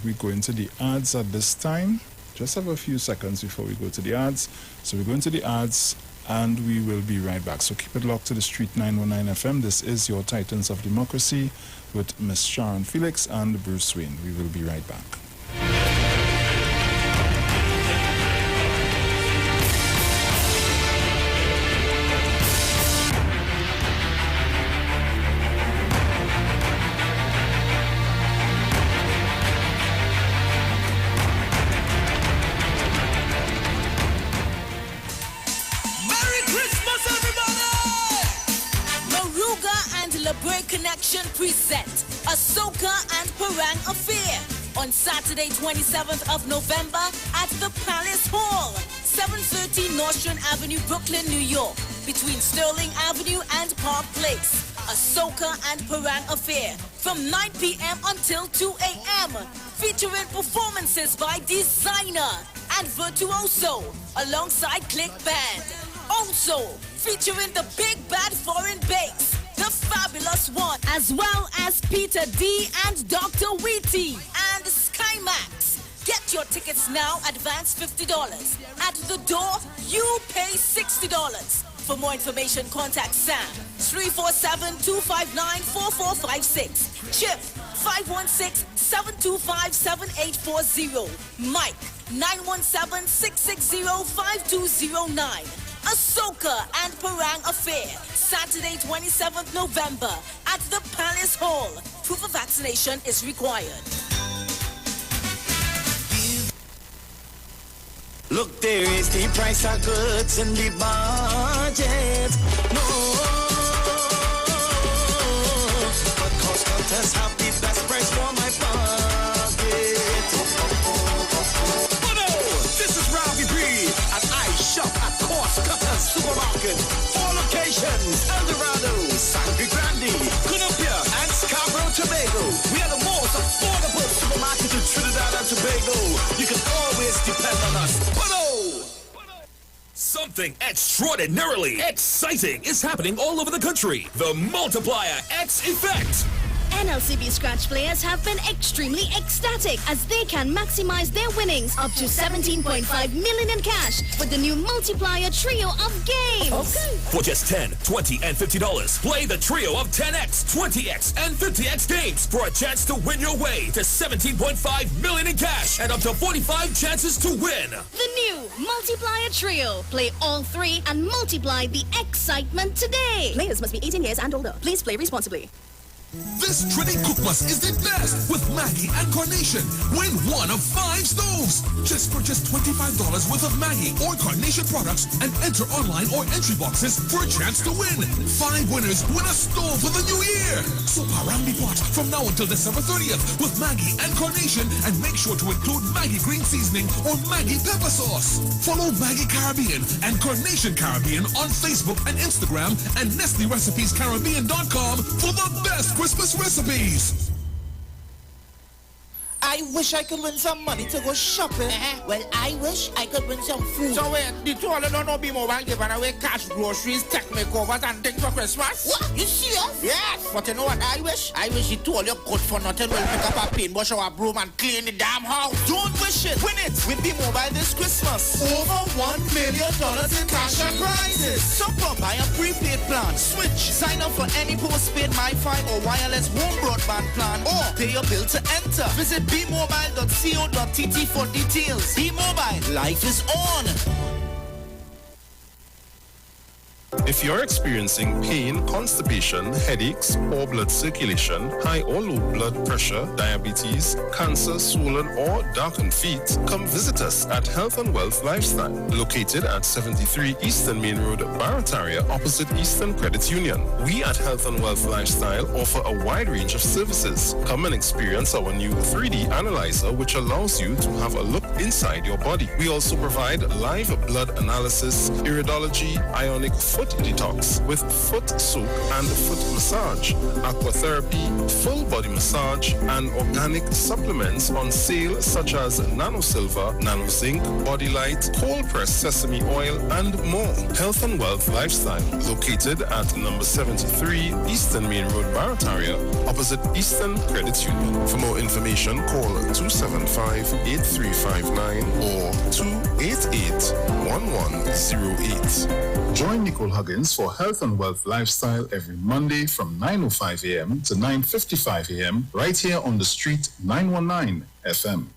We go into the ads at this time. Just have a few seconds before we go to the ads. So we go into the ads and we will be right back. So keep it locked to the Street 919 FM. This is your Titans of Democracy with Miss Sharon Felix and Bruce Wayne. We will be right back. Connection present a Soca and Parang Affair on Saturday 27th of November at the Palace Hall, 730 Nostrand Avenue, Brooklyn, New York, between Sterling Avenue and Park Place. A Soca and Parang Affair from 9 p.m. until 2 a.m. featuring performances by Designer and Virtuoso alongside Click Band. Also featuring the Big Bad Foreign Bass, The Fabulous One, as well as Peter D and Dr. Wheaty and Skymax. Get your tickets now, advance $50. At the door, you pay $60. For more information, contact Sam, 347-259-4456. Chip, 516-725-7840. Mike, 917-660-5209. A Soca and Parang Affair, Saturday 27th November at the Palace Hall. Proof of vaccination is required. Look, there is the price of goods in the budget. No, but cost counters have the best price for my pocket. This is Robbie B, and I shop at Cost Cutters Supermarket. All locations: Eldorado, Sangre Grande, Columbia, and Scarborough, Tobago. We are the most affordable supermarket in Trinidad and Tobago. You can always depend on us. Something extraordinarily exciting is happening all over the country. The Multiplier X Effect. NLCB Scratch players have been extremely ecstatic as they can maximize their winnings up to 17.5 million in cash with the new Multiplier Trio of Games. Okay. For just $10, $20, and $50, play the trio of 10X, 20X, and 50X games for a chance to win your way to 17.5 million in cash and up to 45 chances to win. The new Multiplier Trio. Play all three and multiply the excitement today. Players must be 18 years and older. Please play responsibly. This Trinity Cookmas is the best with Maggie and Carnation. Win one of 5 stoves. Just purchase $25 worth of Maggie or Carnation products and enter online or entry boxes for a chance to win. 5 winners win a stove for the new year. So parang pot from now until December 30th with Maggie and Carnation, and make sure to include Maggie green seasoning or Maggie pepper sauce. Follow Maggie Caribbean and Carnation Caribbean on Facebook and Instagram and NestleRecipesCaribbean.com for the best Christmas recipes. I wish I could win some money to go shopping. Well, I wish I could win some food. So wait, the two of them don't know be mobile giving away cash, groceries, tech makeovers, and things for Christmas? What? You serious? Yes. But you know what I wish? I wish the two of you good for nothing will pick up a paintbrush or a broom and clean the damn house. Don't wish it. Win it with B-Mobile this Christmas. Over $1 million in cash and prizes. So come buy a prepaid plan. Switch. Sign up for any postpaid MiFi or wireless home broadband plan or pay your bill to enter. Visit bmobile.co.tt for details. B-Mobile. Life is on. If you're experiencing pain, constipation, headaches, poor blood circulation, high or low blood pressure, diabetes, cancer, swollen or darkened feet, come visit us at Health and Wealth Lifestyle, located at 73 Eastern Main Road, Barataria, opposite Eastern Credit Union. We at Health and Wealth Lifestyle offer a wide range of services. Come and experience our new 3D analyzer, which allows you to have a look inside your body. We also provide live blood analysis, iridology, ionic foot detox with foot soak and foot massage, aquatherapy, full body massage, and organic supplements on sale such as Nano Silver, Nano Zinc, Body Light, cold pressed sesame oil, and more. Health and Wealth Lifestyle, located at number 73 Eastern Main Road, Barataria, opposite Eastern Credit Union. For more information, call 275-8359 or 288-1108. Join Nicole Huggins for Health and Wealth Lifestyle every Monday from 9:05 a.m. to 9:55 a.m. right here on the street 919 FM.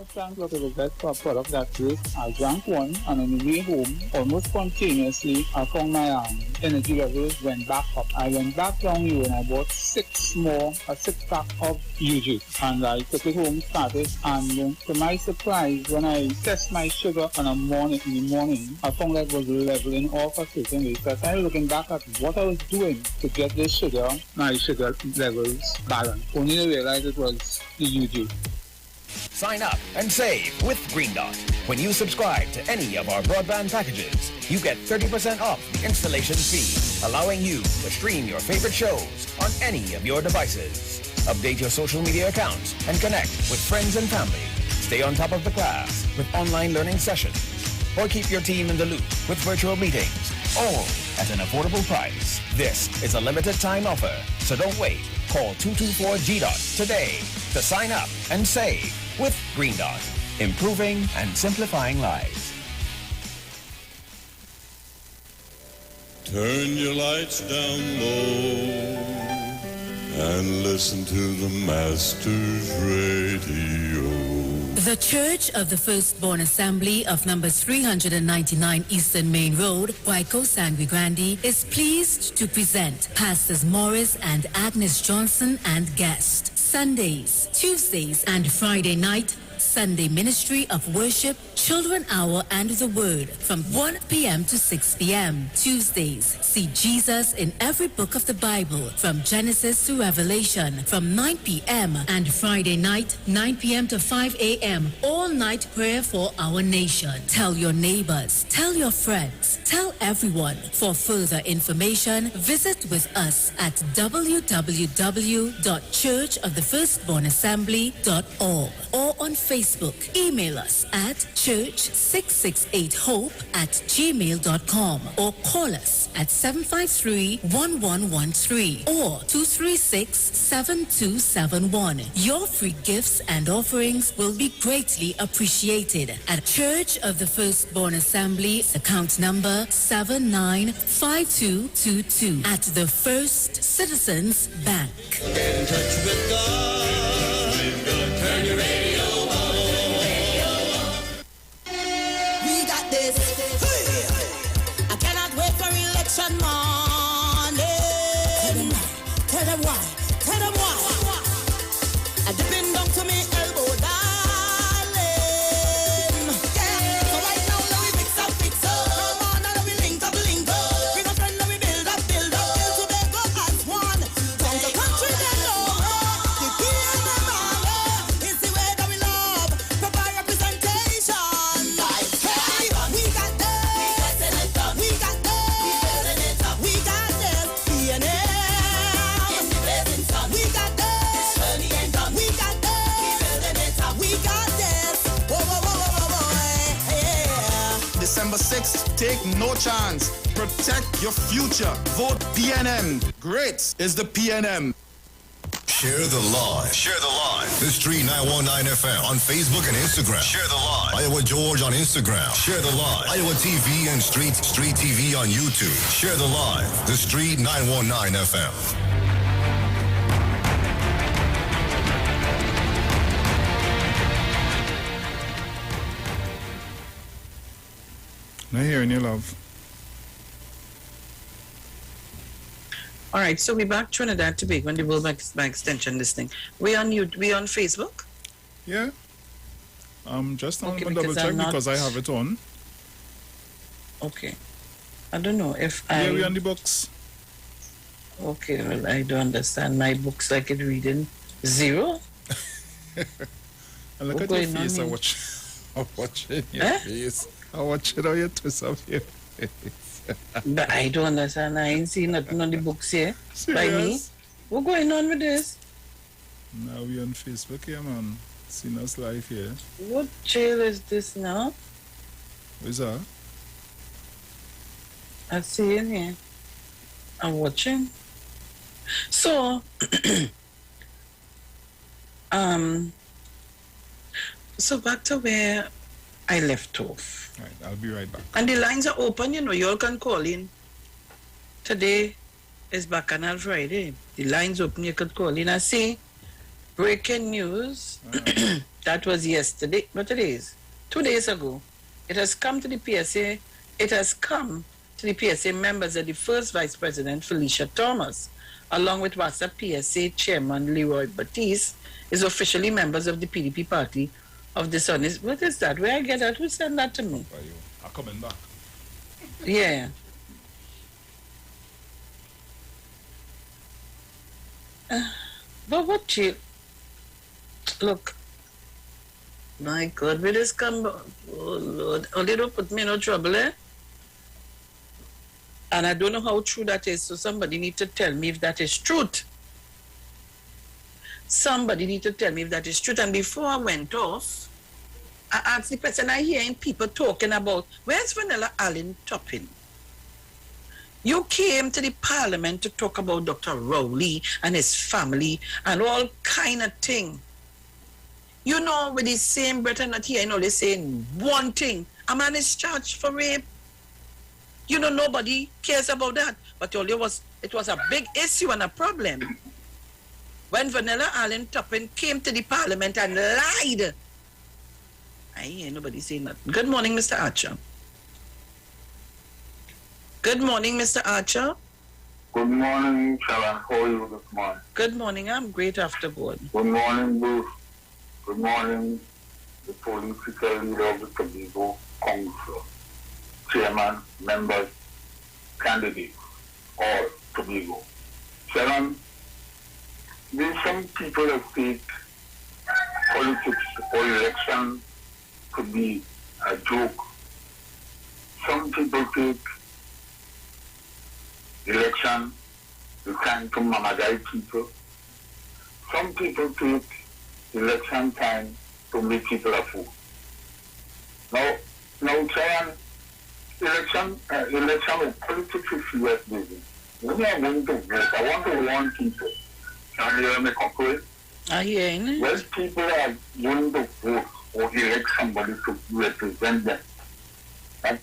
Thank you to the best product that week. I drank one, and on the way home, almost spontaneously, I found my energy levels went back up. I went back down here and I bought a 6-pack of UG, and I took it home, started, and to my surprise, when I test my sugar in the morning, I found that it was leveling off a certain way. So I started looking back at what I was doing to get this sugar, my sugar levels balanced. Only to realize it was the UG. Sign up and save with Green Dot. When you subscribe to any of our broadband packages, you get 30% off the installation fee, allowing you to stream your favorite shows on any of your devices. Update your social media accounts and connect with friends and family. Stay on top of the class with online learning sessions, or keep your team in the loop with virtual meetings, all at an affordable price. This is a limited time offer, so don't wait. Call 224-GDOT today to sign up and save with Green Dot, improving and simplifying lives. Turn your lights down low and listen to the Master's Radio. The Church of the Firstborn Assembly of numbers 399 Eastern Main Road, Waiko Sangre Grande, is pleased to present Pastors Morris and Agnes Johnson and guests. Sundays, Tuesdays, and Friday night, Sunday Ministry of Worship, Children Hour, and the Word from 1 p.m. to 6 p.m. Tuesdays, see Jesus in every book of the Bible from Genesis to Revelation from 9 p.m. and Friday night, 9 p.m. to 5 a.m. all night prayer for our nation. Tell your neighbors, tell your friends, tell everyone. For further information, visit with us at www.churchofthefirstbornassembly.org or on Facebook Facebook. Email us at church668hope@gmail.com or call us at 753-1113 or 236-7271. Your free gifts and offerings will be greatly appreciated at Church of the Firstborn Assembly, account number 795222 at the First Citizens Bank. Get in touch with God. Turn your radio on. We got this. I cannot wait for election morning. Tell them why. Tell them why. I depend down to me elbow, darling. Yeah. So right now, let me fix up. Come on, now let me link up. Bring a friend, let me build up. Till Tobago as one. From the country they love, the PNM is the way that we love. Proper representation. Hey, we got this. We got this. We got this. PNM. We got this. We got this. We got this. Whoa, whoa, whoa, whoa, whoa, yeah. December 6th, take no chance. Protect your future. Vote PNM. Great is the PNM. Share the live. Share the live. The Street 919 FM on Facebook and Instagram. Share the live. Iowa George on Instagram. Share the live. Iowa TV and Street TV on YouTube. Share the live. The Street 919 FM. Not hearing you, love. All right, so we're back Trinidad Tobago and the World by extension listening. We on Facebook? Yeah. Just Okay, double because check I'm not- because I have it on. Okay. I don't know if Yeah, we on the box. Okay, well, I don't understand. My book's like it reading 0. And look What's at your going on face. here? I'm watching your Eh? face. I'm watching how you twist up your face. But I don't understand. I ain't seen nothing on the books here. By me. Serious? What's going on with this? Now we on Facebook here, man. Seeing us live here. What jail is this now? Where's that? I see in here. I'm watching. So, so back to where I left off. All right, I'll be right back. And the lines are open, you know, you all can call in. Today is Bacchanal Friday. The lines open, you could call in. I see breaking news. That was yesterday, but it is 2 days ago. It has come to the PSA. It has come to the PSA members that the first Vice President, Felicia Thomas, along with WASA PSA Chairman Leroy Batiste, is officially members of the PDP party of dishonest. What is that? Where I get that? Who sent that to me? I'm coming back. Yeah. But what you look? My God, where this come? Oh Lord, only don't put me in no trouble, eh? And I don't know how true that is. So somebody need to tell me if that is truth. Somebody need to tell me if that is truth. And before I went off, I asked the person, I hearing people talking about, where's Vanilla Allen Toppin? You came to the parliament to talk about Dr. Rowley and his family and all kind of thing. You know, with the same breath and not here, you know, they're saying one thing. A man is charged for rape. You know, nobody cares about that. But it was a big issue and a problem. When Vanilla Allen Toppin came to the parliament and lied. I hear nobody saying that. Good morning, Mr. Archer. Good morning, Mr. Archer. Good morning, Sharon. How are you this morning? Good morning. I'm great after God. Good morning, Bruce. Good morning, the political leader of the Tobago Council, chairman, members, candidates, all Tobago. Sharon, there's some people that think politics or election could be a joke. Some people think election is time to mamadize people. Some people think election time to make people a fool. Now, Chairman, election of politics is serious business. When you are going to vote, I want to warn people. Can you hear me correctly? When people are going to vote or elect somebody to represent them, that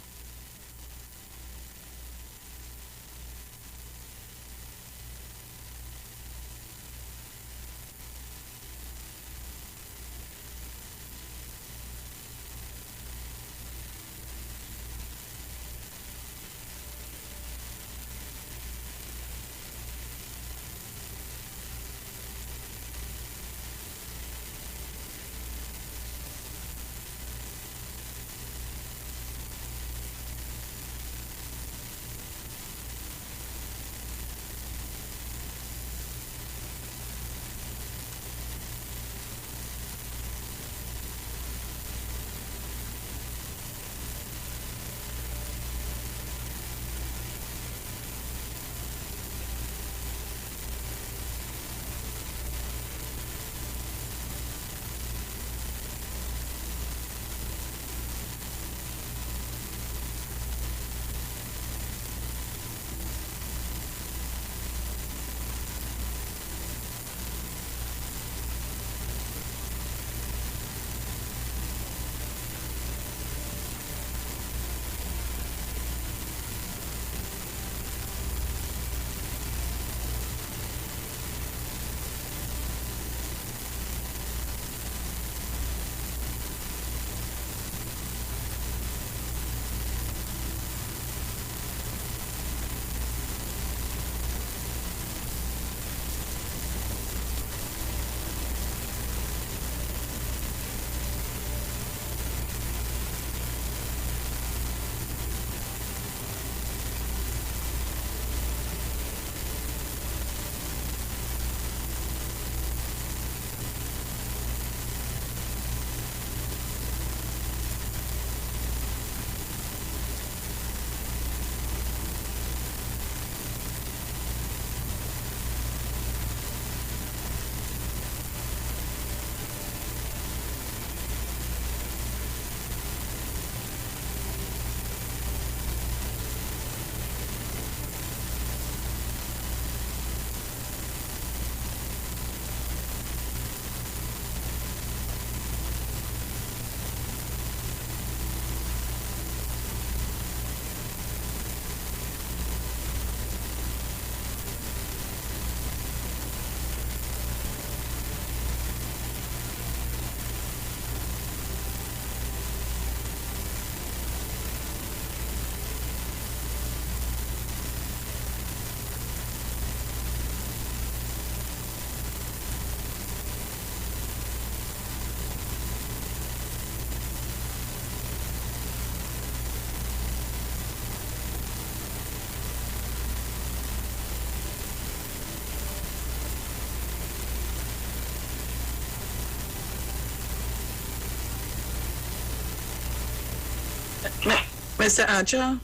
Mr. Archer?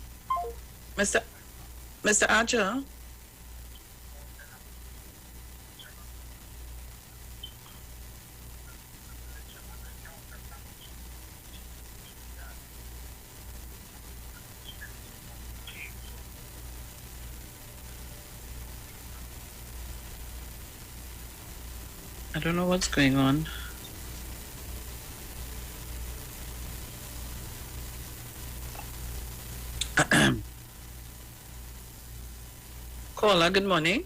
Mr. Archer? I don't know what's going on. Caller, good morning.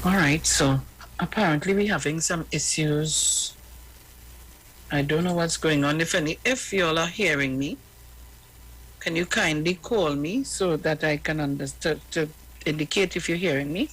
All right, so apparently we're having some issues. I don't know what's going on. If y'all are hearing me, can you kindly call me so that I can understand to indicate if you're hearing me?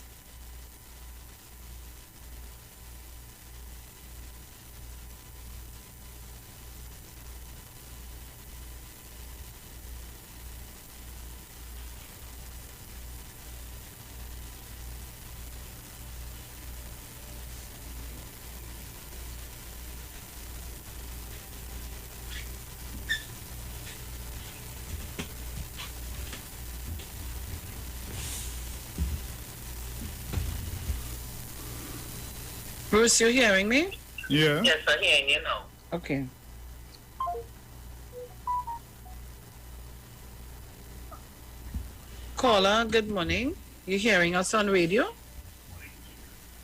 Bruce, you hearing me? Yeah. Yes, I'm hearing you now. Okay. Caller, good morning. You hearing us on radio?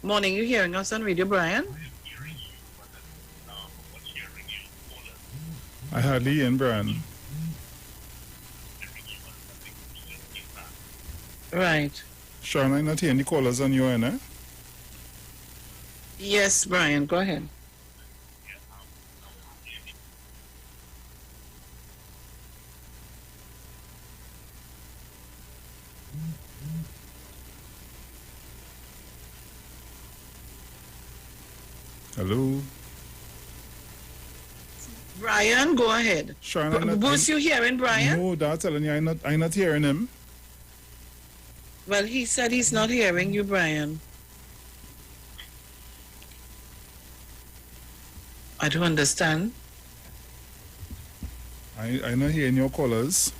Morning, you hearing us on radio, Brian? I hardly hear Brian. Right. Sharon, I'm not hearing the callers on your end, eh? Yes, Brian, go ahead. Hello? Brian, go ahead. Sharon, Was you hearing Brian? No, that's telling you, I'm not hearing him. Well, he said he's not hearing you, Brian. I don't understand. I'm not hearing your callers.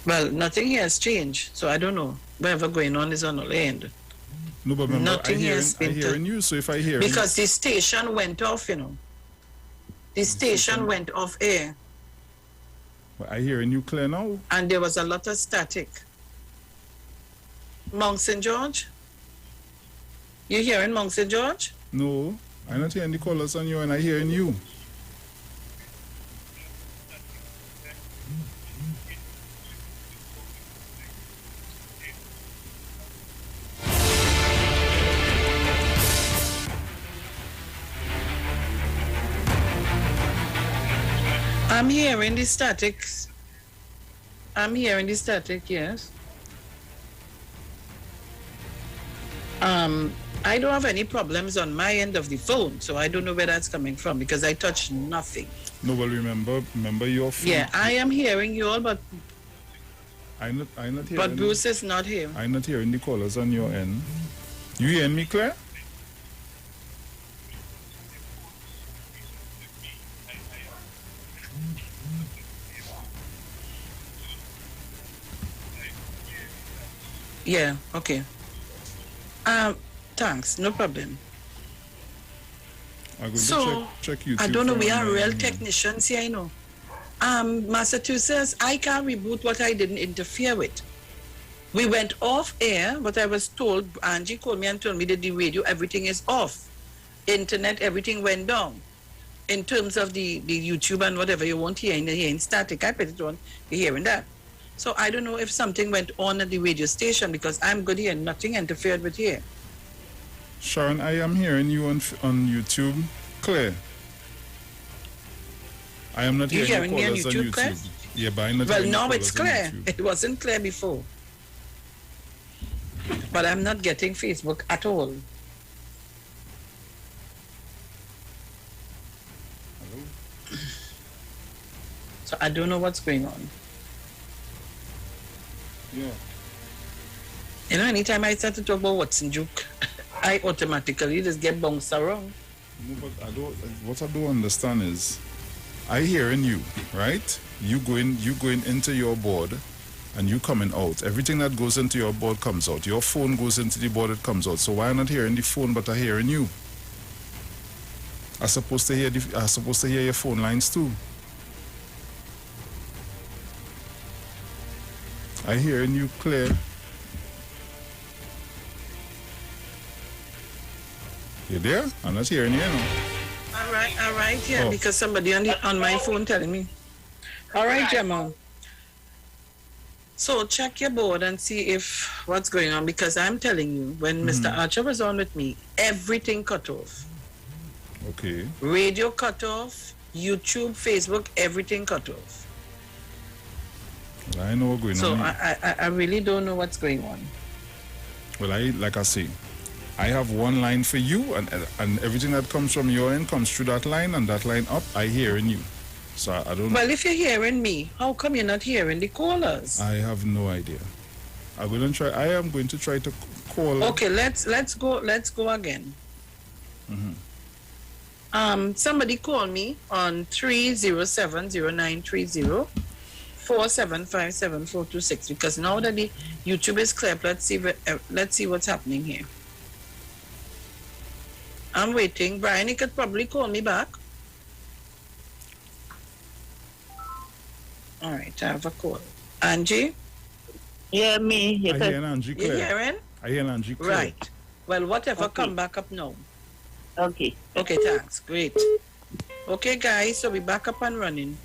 Well, nothing here has changed, so I don't know. Whatever going on is on the end. No, but remember, Nothing has been I'm hearing you, so if I hear because the station went off, you know. The station went off air. But I'm hearing you clear now. And there was a lot of static. Mount St. George? You hearing Mount St. George? No, I'm not hearing the callers on you, and I'm hearing you. I'm hearing the static. I'm hearing the static, yes. I don't have any problems on my end of the phone, so I don't know where that's coming from because I touched nothing. No, but remember your phone. Yeah, I am hearing you all, but I'm not hearing. But Bruce is not here. I'm not hearing the callers on your end. You hearing me, Claire? Yeah, okay. Thanks, no problem. I'm going So, to check YouTube. I don't know, we are real email. technicians here, I know. Massachusetts, I can't reboot what I didn't interfere with. We went off air, but I was told, Angie called me and told me that the radio, everything is off. Internet, everything went down. In terms of the YouTube and whatever you want here in static, I put it on, you're hearing that. So I don't know if something went on at the radio station because I'm good here, nothing interfered with here. Sharon, I am hearing you on YouTube, Claire. I am not You hearing hearing your me on callers on YouTube, Claire? YouTube. Yeah, but I'm not Well, hearing now your it's callers on clear. YouTube. It wasn't clear before. But I'm not getting Facebook at all. So I don't know what's going on. Yeah. You know, anytime I start to talk about Watson Juke, I automatically just get bounced around. No, but what I don't understand is, I hearing you, right? You going into your board, and you coming out. Everything that goes into your board comes out. Your phone goes into the board, it comes out. So why not hearing the phone, but I hearing you? I'm supposed to hear your phone lines too. I hearing you clear. You there? I'm not hearing you now. All right, yeah, Oh. because somebody on my phone telling me. All right, Gemma. So check your board and see if what's going on, because I'm telling you, when Mr. Archer was on with me, everything cut off. Okay. Radio cut off, YouTube, Facebook, everything cut off. Well, I know what's going So on. I really don't know what's going on. Well, like I say, I have one line for you, and everything that comes from your end comes through that line, and that line up, I hearing you. So I don't know. Well, if you're hearing me, how come you're not hearing the callers? I have no idea. I am going to try to call. Okay, let's go again. Somebody call me on 307-0930 4757-426, because now that the YouTube is clear, let's see what's happening here. I'm waiting. Brian, you could probably call me back. All right, I have a call. Angie? Yeah, me. I hear Angie clear. You hearing? I hear Angie clear. Right. Well, whatever, Okay. come back up now. Okay. Okay, thanks. Great. Okay, guys, so we're back up and running.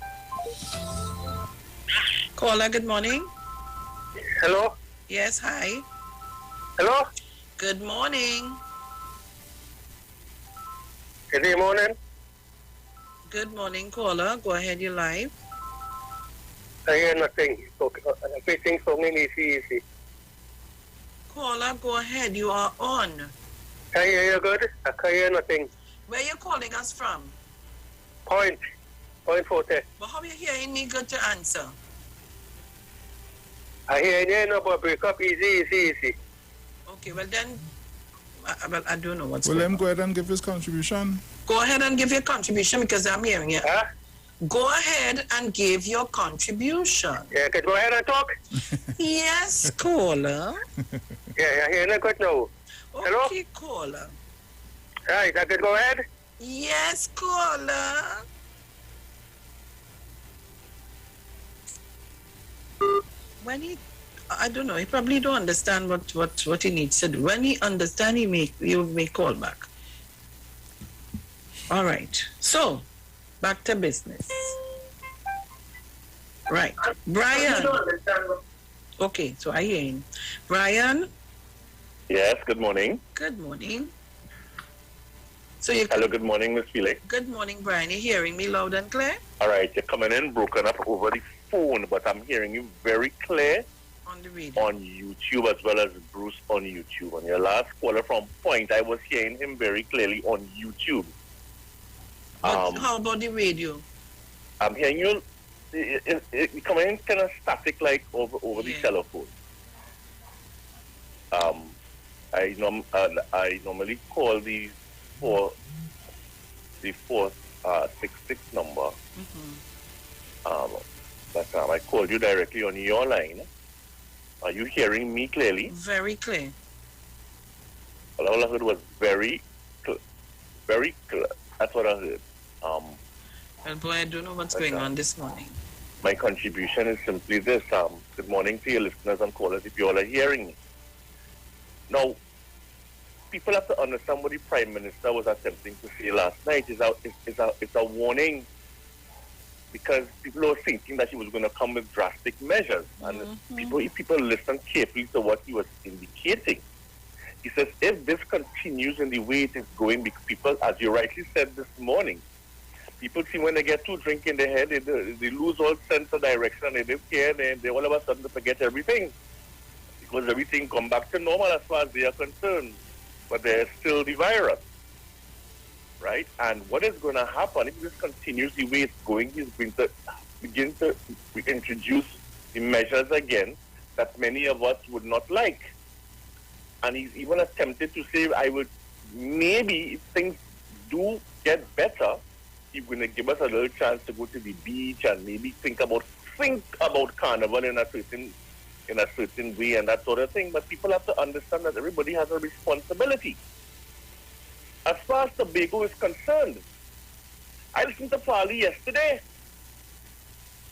Caller, good morning. Hello? Yes, hi. Hello? Good morning. Good morning. Good morning, caller. Go ahead, you're live. I hear nothing. Okay. Everything's only easy. Caller, go ahead. You are on. I hear you good. I can hear nothing. Where you calling us from? Point 40. But how you hearing me good to answer? I hear you know, but break up easy. Okay, well then, I don't know what's Well, going let him on. go ahead and give his contribution. Go ahead and give your contribution, because I'm hearing you. Huh? Go ahead and give your contribution. Yeah, can go ahead and talk? Yes, caller. Yeah, I hear you good now. Hello? Okay, caller. Right, I can go ahead? Yes, caller. When I don't know, he probably don't understand what he needs to do. When he understand, you may call back. All right. So, back to business. Right. Brian. Okay, so I hear him. Brian. Yes, good morning. Good morning. Hello, good morning, Miss Felix. Good morning, Brian. You hearing me loud and clear? All right, you're coming in broken up over the phone, but I'm hearing you very clear on the radio, on YouTube, as well as Bruce on YouTube. On your last caller from Point, I was hearing him very clearly on YouTube. How about the radio? I'm hearing you. It coming in kind of static, like over the telephone. I normally call the 466 number. But I called you directly on your line. Are you hearing me clearly? Very clear. Well, all I heard was very clear. That's what I heard. Well, boy, I don't know what's going on this morning. My contribution is simply this. Good morning to your listeners and callers, if you all are hearing me. Now, people have to understand what the Prime Minister was attempting to say last night. It's a warning, because people are thinking that he was going to come with drastic measures. And if people listen carefully to what he was indicating, he says, if this continues in the way it is going, because people, as you rightly said this morning, people see when they get too drink in their head, they lose all sense of direction, they don't care, they all of a sudden forget everything, because everything come back to normal as far as they are concerned. But there's still the virus, right? And what is going to happen if this continues the way it's going? He's going to begin to introduce the measures again that many of us would not like. And he's even attempted to say, maybe if things do get better, he's going to give us a little chance to go to the beach and maybe think about carnival in a certain way and that sort of thing. But people have to understand that everybody has a responsibility. As far as Tobago is concerned, I listened to Farley yesterday.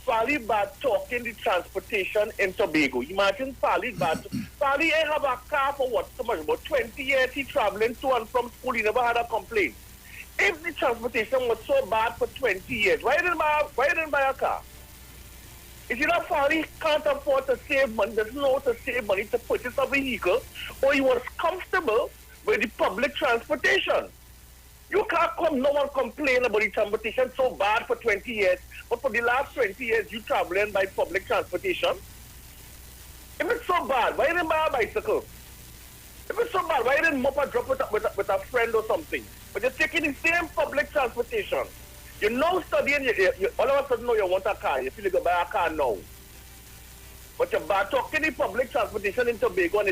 Farley bad talking the transportation in Tobago. Imagine Farley bad. Farley ain't have a car for what so much? About 20 years he traveling to and from school. He never had a complaint. If the transportation was so bad for 20 years, why didn't buy a car? If you not Fali can't afford to save money, doesn't know how to save money to purchase a vehicle, or he was comfortable with the public transportation. You can't come, no one complain about the transportation so bad for 20 years, but for the last 20 years you traveling by public transportation. If it's so bad, why didn't buy a bicycle? If it's so bad, why didn't mop a drop with a friend or something? But you're taking the same public transportation. You're now studying, you all of a sudden know you want a car, you feel like you buy a car now. But you're talking the public transportation in Tobago and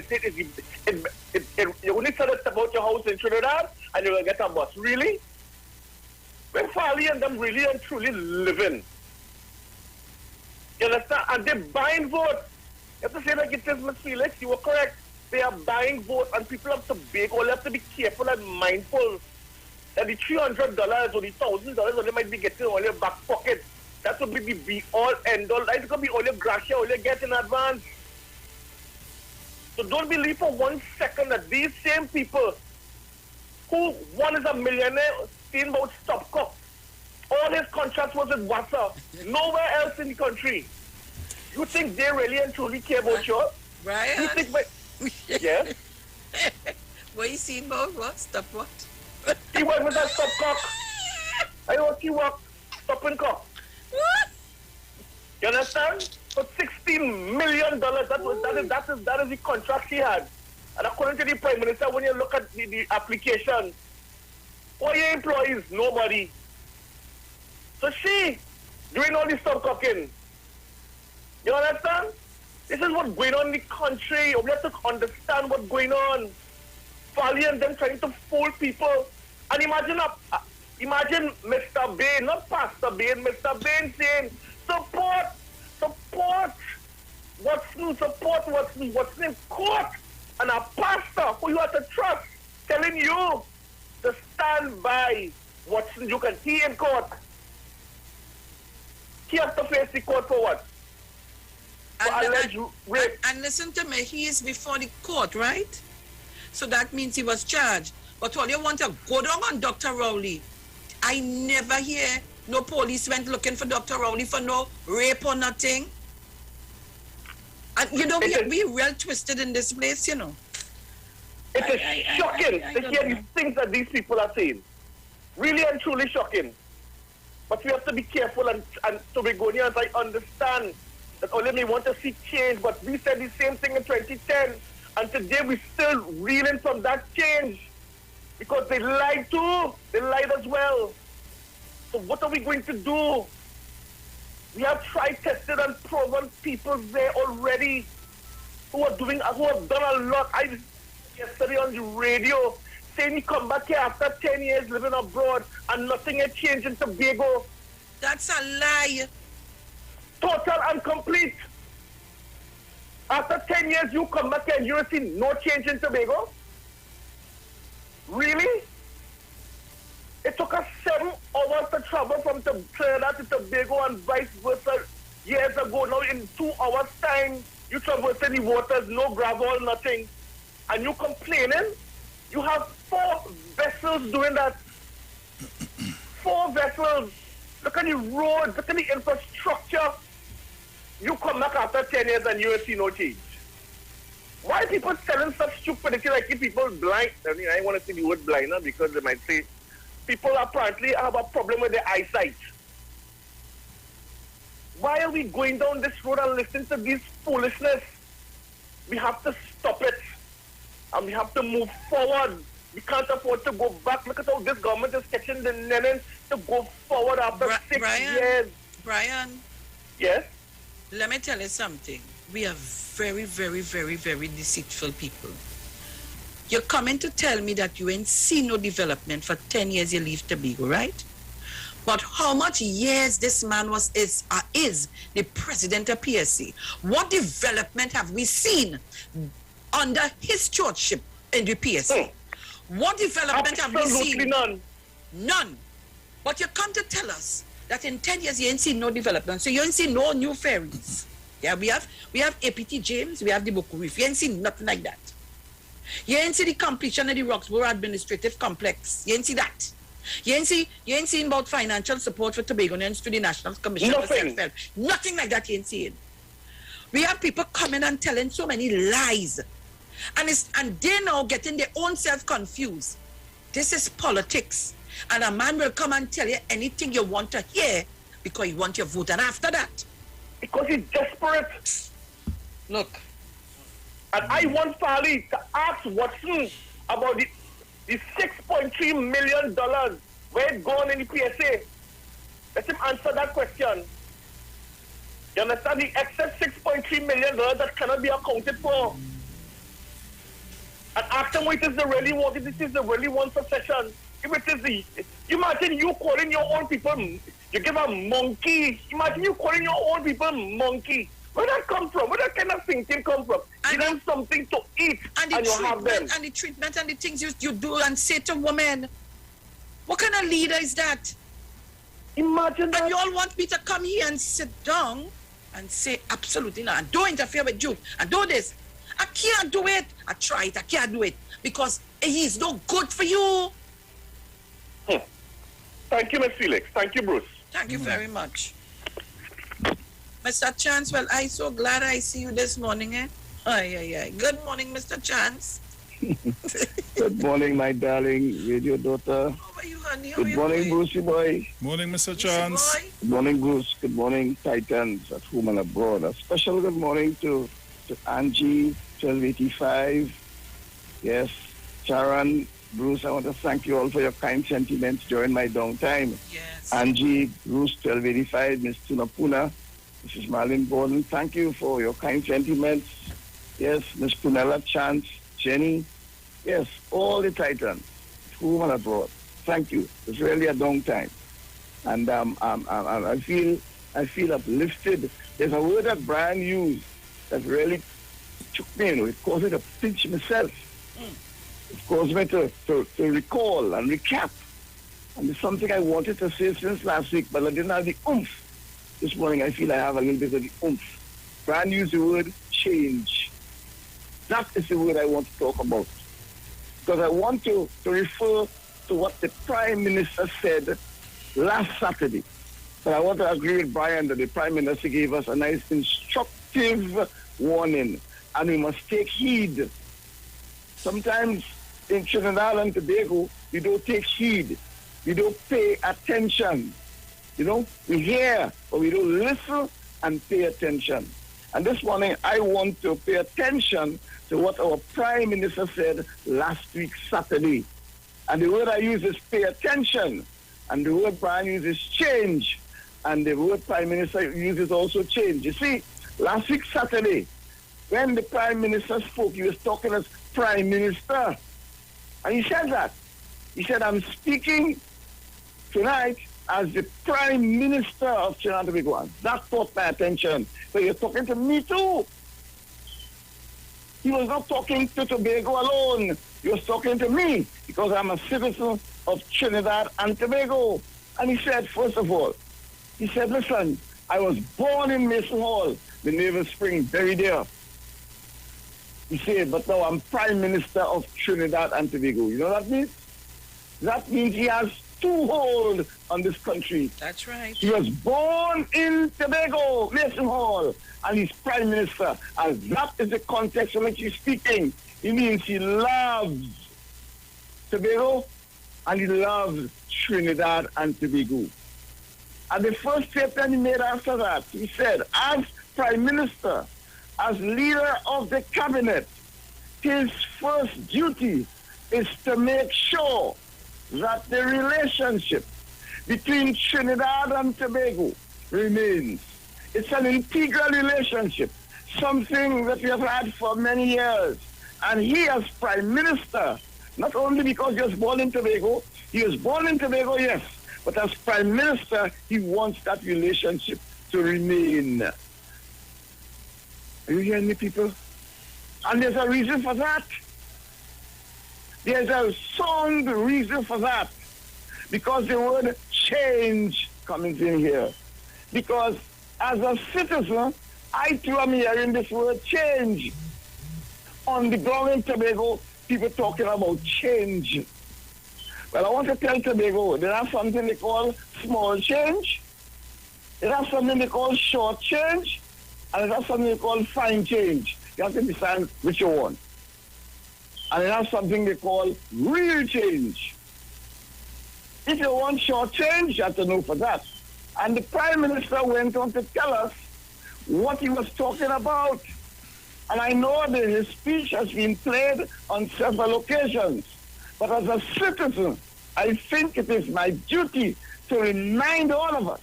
you only tell us about your house in Trinidad and you're going to get a bus. Really? When Fali and them really and truly living. You understand? And they're buying votes. You have to say like it is, Ms. Felix, you were correct. They are buying votes and people of Tobago have to be careful and mindful that the $300 or the $1,000 or they might be getting on your back pocket. That would be the be-all, end-all. That's going to be all your gratia, all you get in advance. So don't believe for 1 second that these same people who one is a millionaire saying about Stopcock, all his contracts was with Wassa, nowhere else in the country. You think they really and truly care about you? Brian? You think yeah? What you see about what? Stop what? He went with that Stopcock. I know he walked Stop and Cock. What? You understand? For $16 million, that is the contract he had. And according to the Prime Minister, when you look at the application, all your employees, nobody. So she doing all this stuff cooking. You understand? This is what's going on in the country. We have to understand what's going on. Fali and them trying to fool people. And imagine Mr. Bain, not Pastor Bain, Mr. Bain saying, support what's in court. And a pastor who you have to trust telling you to stand by Watson. You can see in court. He has to face the court for what? For alleged rape. And listen to me, he is before the court, right? So that means he was charged. But all you want to go down on Dr. Rowley. I never hear no police went looking for Dr. Rowley for no rape or nothing. And you know, we real twisted in this place, you know. It is shocking to hear these things that these people are saying. Really and truly shocking. But we have to be careful and Tobagonians, I understand that only may want to see change, but we said the same thing in 2010. And today we're still reeling from that change. Because they lied too. They lied as well. So what are we going to do? We have tried, tested, and proven people there already who have done a lot. I yesterday on the radio saying he come back here after 10 years living abroad and nothing had changed in Tobago. That's a lie. Total and complete. After 10 years you come back here and you see no change in Tobago? Really? It took us 7 hours to travel from Trinidad to Tobago and vice versa years ago. Now in 2 hours time, you traverse the waters, no gravel, nothing. And you complaining? You have 4 vessels doing that. 4 vessels. Look at the roads, look at the infrastructure. You come back after 10 years and you will see no change. Why are people selling such stupidity like if people blind? I mean, I want to say the word blinder because they might say people apparently have a problem with their eyesight. Why are we going down this road and listening to this foolishness? We have to stop it. And we have to move forward. We can't afford to go back. Look at how this government is catching the nennen to go forward after 6 years. Brian. Yes? Let me tell you something. We are very, very, very, very deceitful people. You're coming to tell me that you ain't seen no development for 10 years you leave Tobago, right? But how much years this man is the president of PSC? What development have we seen under his stewardship in the PSC? What development have we seen? Absolutely none. None. But you come to tell us that in 10 years you ain't seen no development. So you ain't seen no new ferries. Yeah, we have APT James, we have the Boku Reef. You ain't seen nothing like that. You ain't see the completion of the Roxborough Administrative Complex. You ain't see that. You ain't seen about financial support for Tobagonians to the National Commission for Self-Help. Nothing like that you ain't seen. We have people coming and telling so many lies. And they're now getting their own self confused. This is politics. And a man will come and tell you anything you want to hear because you want your vote. And after that, because he's desperate. Look. And I want Farley to ask Watson about the $6.3 million where it gone in the PSA. Let him answer that question. You understand the excess $6.3 million that cannot be accounted for? And ask them what it is they really want. If this is the really want succession. If it is the... You imagine you calling your own people... You give a monkey. Imagine you calling your own people monkey. Where that come from? Where that kind of thinking come from? Give them something to eat and you have them. And the treatment and the things you do and say to women. What kind of leader is that? Imagine that. And you all want me to come here and sit down and say absolutely not. And don't interfere with you. And do this. I can't do it. I try it. I can't do it. Because he is no good for you. Thank you, Ms. Felix. Thank you, Bruce. Thank you very much. Mr. Chance, well, I'm so glad I see you this morning, eh? Good morning, Mr. Chance. Good morning, my darling radio daughter. How are you, honey? Good morning, Brucey boy. Morning, Mr. Chance. Good morning, Bruce. Good morning, Titans at home and abroad. A special good morning to Angie, 1285. Yes, Sharon, Bruce, I want to thank you all for your kind sentiments during my downtime. Yes. Angie, Bruce, 1285, Miss Tunapuna, Mrs. Marlene Gordon, thank you for your kind sentiments. Yes, Miss Punella Chance, Jenny. Yes, all the Titans, home and abroad. Thank you. It's really a downtime. And I feel uplifted. There's a word that Brian used that really took me, it caused me to pinch myself. It caused me to recall and recap. And it's something I wanted to say since last week, but I didn't have the oomph. This morning I feel I have a little bit of the oomph. Brian used the word change. That is the word I want to talk about. Because I want to refer to what the Prime Minister said last Saturday. But I want to agree with Brian that the Prime Minister gave us a nice instructive warning. And we must take heed. Sometimes in Trinidad and Tobago, we don't take heed. We don't pay attention. You know, we hear, but we don't listen and pay attention. And this morning, I want to pay attention to what our Prime Minister said last week, Saturday. And the word I use is pay attention. And the word Brian uses change. And the word Prime Minister uses also change. You see, last week, Saturday, when the Prime Minister spoke, he was talking as Prime Minister. And he said that. He said, I'm speaking tonight as the Prime Minister of Trinidad and Tobago. That caught my attention. So you're talking to me too. He was not talking to Tobago alone. He was talking to me because I'm a citizen of Trinidad and Tobago. And he said, first of all, he said, listen, I was born in Mason Hall, the Naval Spring, very there. He said, but now I'm Prime Minister of Trinidad and Tobago. You know what that means? That means he has two hold on this country. That's right. He was born in Tobago, Mason Hall, and he's Prime Minister. And that is the context in which he's speaking. He means he loves Tobago and he loves Trinidad and Tobago. And the first statement he made after that, he said, as Prime Minister, as leader of the cabinet, his first duty is to make sure that the relationship between Trinidad and Tobago remains. It's an integral relationship, something that we have had for many years. And he as Prime Minister, not only because he was born in Tobago, yes, but as Prime Minister, he wants that relationship to remain. Are you hearing me, people? And there's a reason for that. There's a sound reason for that. Because the word change comes in here. Because as a citizen, I too am hearing this word change. On the ground in Tobago, people talking about change. Well, I want to tell Tobago, they have something they call small change, they have something they call short change, and they have something they call fine change. You have to decide which you want. And they have something they call real change. If you want short change, you have to know for that. And the Prime Minister went on to tell us what he was talking about. And I know that his speech has been played on several occasions. But as a citizen, I think it is my duty to remind all of us,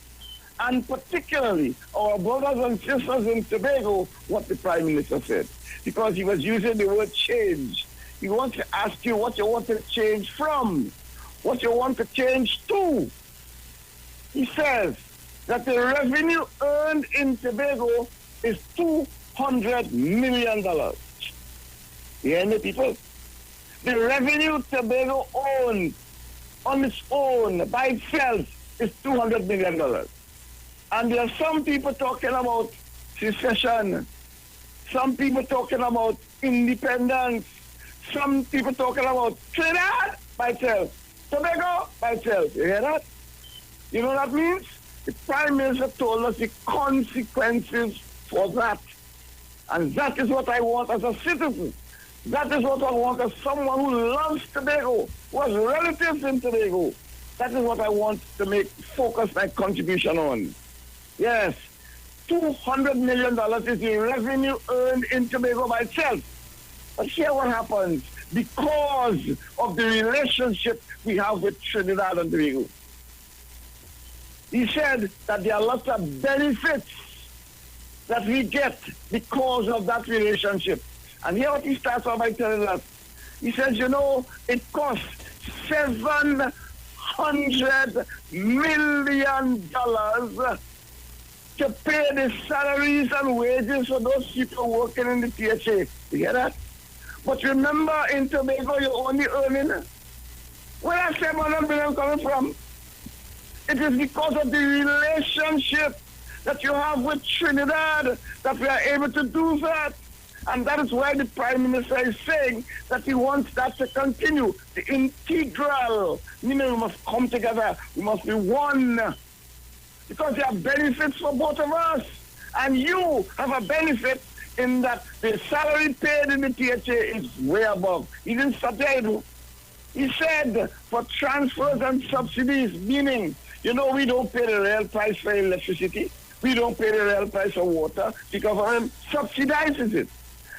and particularly our brothers and sisters in Tobago, what the Prime Minister said. Because he was using the word change. He wants to ask you what you want to change from, what you want to change to. He says that the revenue earned in Tobago is $200 million. You hear me, people? The revenue Tobago owns on its own, by itself, is $200 million. And there are some people talking about secession, some people talking about independence, some people talking about Trinidad by itself, Tobago by itself. You hear that? You know what that means? The Prime Minister told us the consequences for that. And that is what I want as a citizen. That is what I want as someone who loves Tobago, who has relatives in Tobago. That is what I want to focus my contribution on. Yes, $200 million is the revenue earned in Tobago by itself. But here what happens because of the relationship we have with Trinidad and Tobago. He said that there are lots of benefits that we get because of that relationship. And here what he starts off by telling us. He says, you know, it costs $700 million to pay the salaries and wages for those people working in the THA. You hear that? But remember, in Tobago, you're only earning. Where that $700 million coming from? It is because of the relationship that you have with Trinidad that we are able to do that. And that is why the Prime Minister is saying that he wants that to continue. The integral, meaning we must come together, we must be one. Because there are benefits for both of us. And you have a benefit in that the salary paid in the THA is way above. He didn't stop there. He said for transfers and subsidies, meaning, you know, we don't pay the real price for electricity. We don't pay the real price for water. The government subsidizes it.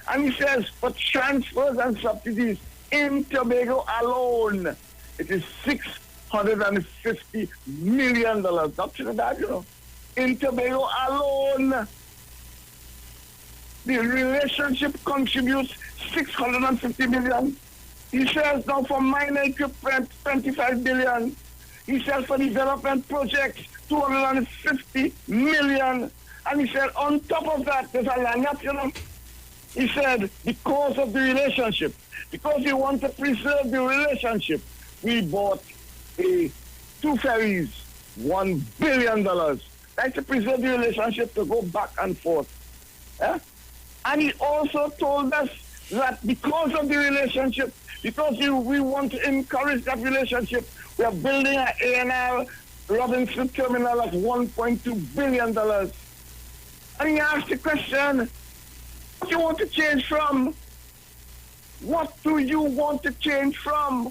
And he says for transfers and subsidies in Tobago alone, it is $650 million. Not Trinidad, you know. In Tobago alone, the relationship contributes $650 million. He says now for minor equipment, $25 billion. He says for development projects, $250 million. And he said on top of that, there's a lanyard, you know. He said because of the relationship, because we want to preserve the relationship, we bought two ferries, $1 billion. That's to preserve the relationship, to go back and forth. Yeah? And he also told us that because of the relationship, because we want to encourage that relationship, we are building an A&R Robinson terminal at $1.2 billion. And he asked the question, what do you want to change from? What do you want to change from?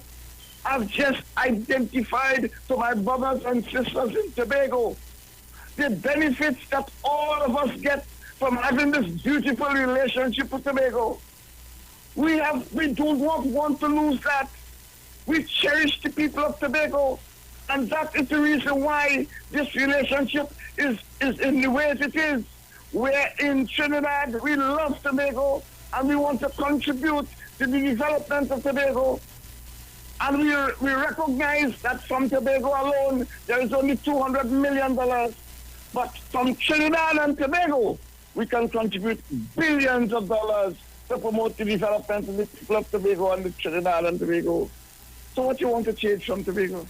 I've just identified to my brothers and sisters in Tobago the benefits that all of us get from having this beautiful relationship with Tobago. We do not want to lose that. We cherish the people of Tobago, and that is the reason why this relationship is in the way it is. We're in Trinidad, we love Tobago, and we want to contribute to the development of Tobago. And we recognize that from Tobago alone, there is only $200 million. But from Trinidad and Tobago, we can contribute billions of dollars to promote the development of the people of Tobago and the Trinidad and Tobago. So what you want to change from Tobago?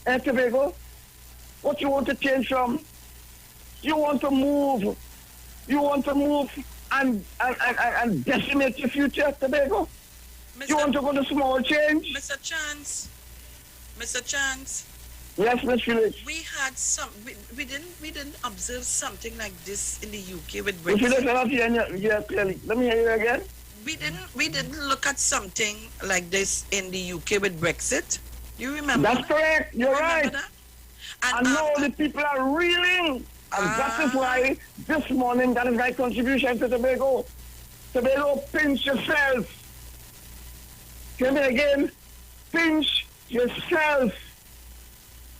Tobago? What you want to change from? You want to move. You want to move and decimate your future, Tobago? You want to go to small change? Mr. Chance. Mr. Chance. Yes, Miss Felix. We had some. We didn't observe something like this in the UK with Miss Felix, Brexit. I don't hear you clearly. Let me hear you again. We didn't look at something like this in the UK with Brexit. You remember? That's correct. You're right. That? And now the people are reeling. And that is why this morning, that is my contribution to Tobago. Tobago, pinch yourself. Hear me again. Pinch yourself.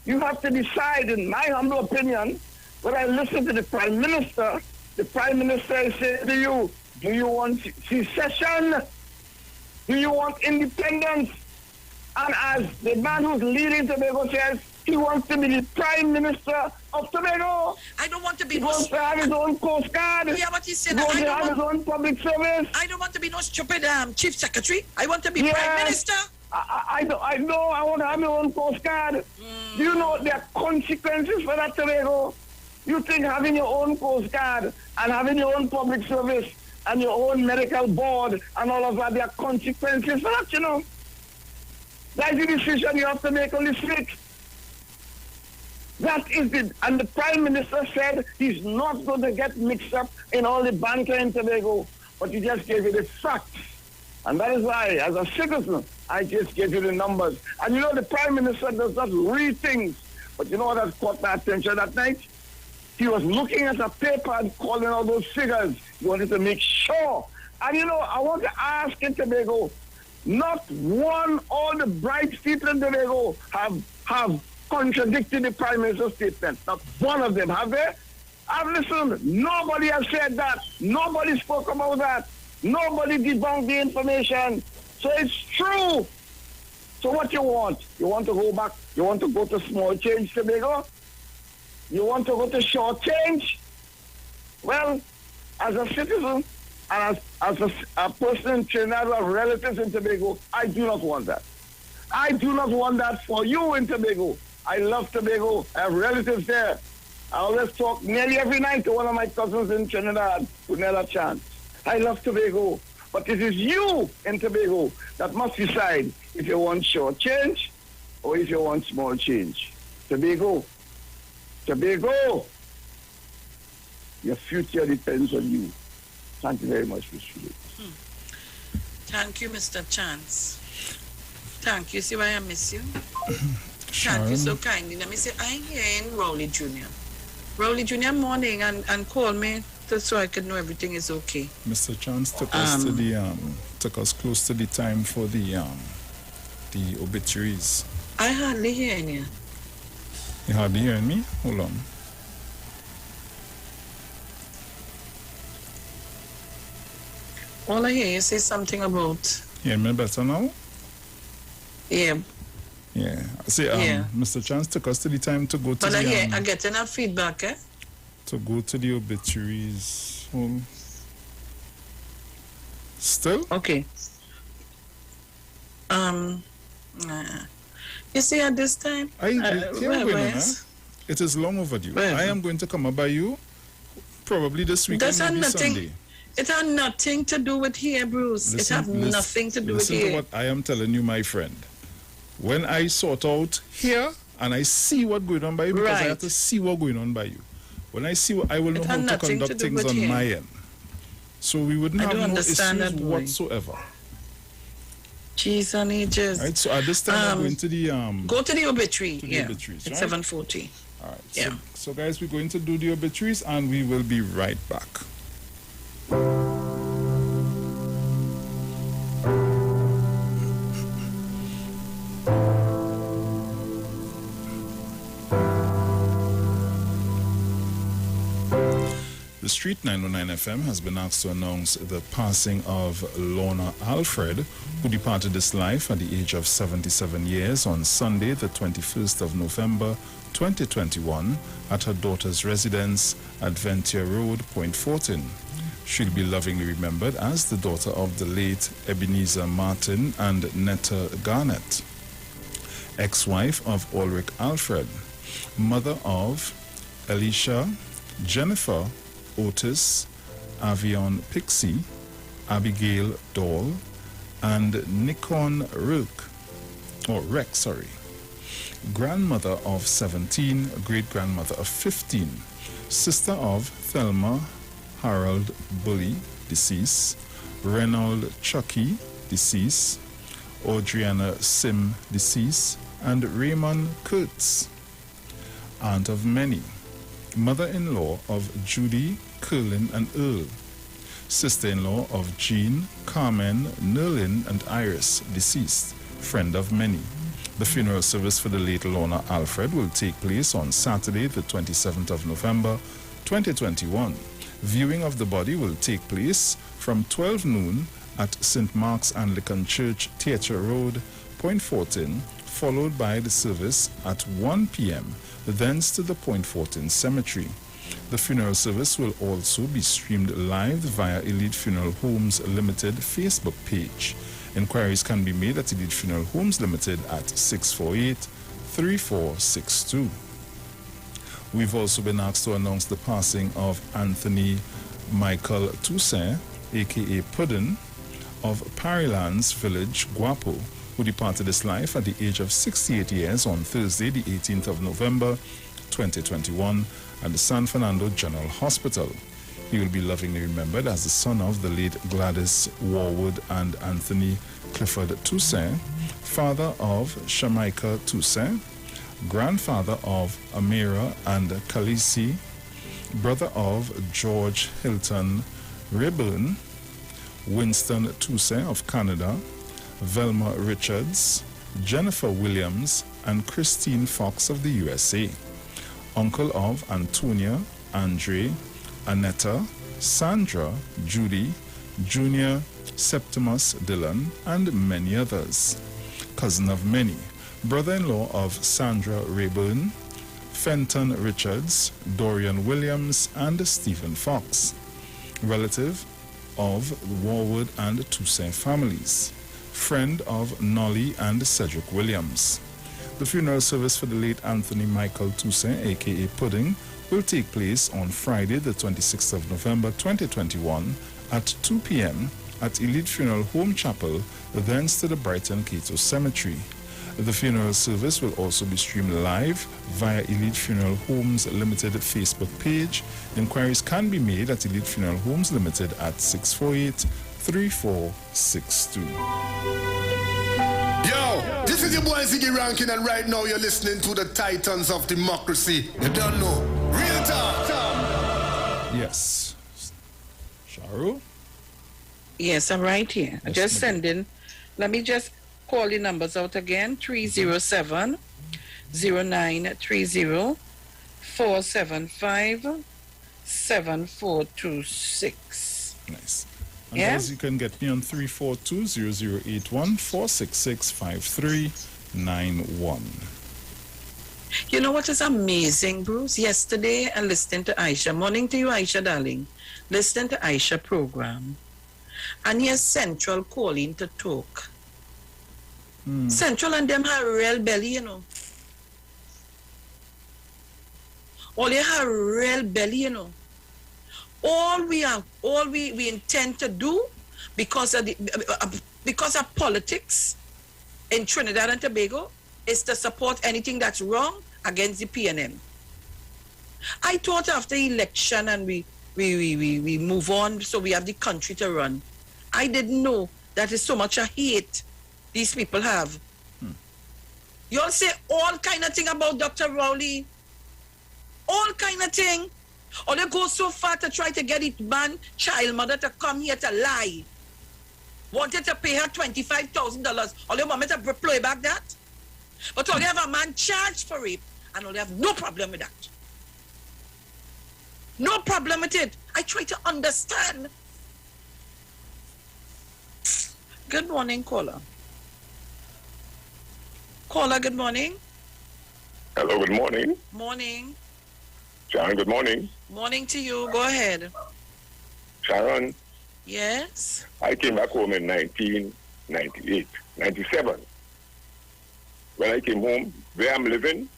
You have to decide, in my humble opinion, when I listen to the Prime Minister is saying to you, do you want secession? Do you want independence? And as the man who's leading Tobago says, he wants to be the Prime Minister of Tobago. I don't want to be. He wants to have his own Coast Guard. Yeah, but he said he wants to have his own public service. I don't want to be no stupid Chief Secretary. I want to be Prime Minister. I know. I want to have my own Coast Guard. Do you know there are consequences for that, Tobago? You think having your own Coast Guard and having your own public service and your own medical board and all of that, there are consequences for that, you know? That's the decision you have to make on this week. That is it. And the Prime Minister said he's not going to get mixed up in all the banter in Tobago, but he just gave you the facts. And that is why, as a citizen, I just gave you the numbers. And you know, the Prime Minister does not read things. But you know what has caught my attention that night? He was looking at a paper and calling out those figures. He wanted to make sure. And you know, I want to ask in Tobago, not one, all the bright people in Tobago have contradicted the Prime Minister's statement. Not one of them, have they? I've listened. Nobody has said that. Nobody spoke about that. Nobody debunked the information. So it's true. So what you want? You want to go back? You want to go to small change, Tobago? You want to go to short change? Well, as a citizen and as a person in Trinidad who have relatives in Tobago, I do not want that. I do not want that for you in Tobago. I love Tobago. I have relatives there. I always talk nearly every night to one of my cousins in Trinidad, Punella Chance. I love Tobago. But it is you in Tobago that must decide if you want short change or if you want small change. Tobago, your future depends on you. Thank you very much, Mr. Felix. Thank you, Mr. Chance. Thank you. See why I miss you? Sharon. Thank you so kindly. Let me say, I'm here in Rowley Jr. Rowley Jr. morning and call me so I could know everything is okay. Mr. Chance took us to the took us close to the time for the obituaries. I hardly hear you. You hardly hearing me? Hold on. All I hear you say something about. Hear me better now? Yeah. Yeah. See, Mr. Chance took us to the time to go to but the... I get enough feedback, eh? To go to the obituaries. Still? Okay. You see, at this time... It is long overdue. I am going to come up by you probably this weekend, maybe Sunday. It had nothing to do with here, Bruce. It had nothing to do with here. Listen to what I am telling you, my friend. When I sort out here and I see what's going on by you, because I have to see what's going on by you. When I see what, I will know how to conduct things on my end. So we wouldn't have no issues whatsoever. Jeez and ages. Right, so at this time we're going to the... Go to the obituary, obituaries, it's right? 7:40. All right, so guys, we're going to do the obituaries and we will be right back. The Street 909 FM has been asked to announce the passing of Lorna Alfred, who departed this life at the age of 77 years on Sunday, the 21st of November, 2021, at her daughter's residence at Ventia Road, Point Fortin. She'll be lovingly remembered as the daughter of the late Ebenezer Martin and Netta Garnett, ex-wife of Ulrich Alfred, mother of Alicia, Jennifer, Otis, Avion Pixie, Abigail Doll, and Nikon Rex, grandmother of 17, great-grandmother of 15, sister of Thelma Harold Bully, deceased, Reynold Chucky, deceased, Audriana Sim, deceased, and Raymond Kurtz, aunt of many, mother-in-law of Judy, Curlin, and Earl, sister-in-law of Jean, Carmen, Nerlin, and Iris, deceased, friend of many. The funeral service for the late Lorna Alfred will take place on Saturday, the 27th of November, 2021. Viewing of the body will take place from 12 noon at St. Mark's Anglican Church, Theatre Road, Point Fortin, followed by the service at 1 p.m., thence to the Point Fortin Cemetery. The funeral service will also be streamed live via Elite Funeral Homes Limited Facebook page. Inquiries can be made at Elite Funeral Homes Limited at 648-3462. We've also been asked to announce the passing of Anthony Michael Toussaint, a.k.a. Puddin, of Parilands Village, Guapo, who departed this life at the age of 68 years on Thursday, the 18th of November, 2021, at the San Fernando General Hospital. He will be lovingly remembered as the son of the late Gladys Warwood and Anthony Clifford Toussaint, father of Shamaika Toussaint, grandfather of Amira and Khaleesi, brother of George Hilton Rayburn, Winston Toussaint of Canada, Velma Richards, Jennifer Williams, and Christine Fox of the USA, uncle of Antonia, Andre, Anetta, Sandra, Judy, Junior, Septimus Dillon, and many others. Cousin of many, brother-in-law of Sandra Rayburn, Fenton Richards, Dorian Williams, and Stephen Fox. Relative of the Warwood and Toussaint families. Friend of Nolly and Cedric Williams. The funeral service for the late Anthony Michael Toussaint, a.k.a. Pudding, will take place on Friday, the 26th of November, 2021, at 2 p.m. at Elite Funeral Home Chapel, thence to the Brighton Cato Cemetery. The funeral service will also be streamed live via Elite Funeral Homes Limited Facebook page. Inquiries can be made at Elite Funeral Homes Limited at 648-3462. Yo, this is your boy Ziggy Rankin, and right now you're listening to the Titans of Democracy. You don't know. Real talk. Yes. Sharu? Yes, I'm right here. Yes, just sending. Let me just call the numbers out again. 307-0930 475-7426. Nice. And Yeah? guys, you can get me on 342-0081 466-5391. You know what is amazing, Bruce? Yesterday, I listened to Aisha. Morning to you, Aisha, darling. Listening to Aisha program. And here's Central calling to talk. Central and them have real belly, you know. All they have real belly, you know. All we intend to do because of politics in Trinidad and Tobago is to support anything that's wrong against the PNM. I thought after election and we move on, so we have the country to run. I didn't know that is so much a hate these people have. You all say all kind of thing about Dr. Rowley. All kind of thing. Or they go so far to try to get it man, child mother to come here to lie. Wanted to pay her $25,000. Or they want me to play back that. But all they have a man charged for it. And all they have no problem with that. No problem with it. I try to understand. Good morning, caller. Caller, good morning. Hello, good morning. Morning. Sharon, good morning. Morning to you. Go ahead. Sharon, Yes. I came back home in 1998, 97. When I came home, where I'm living,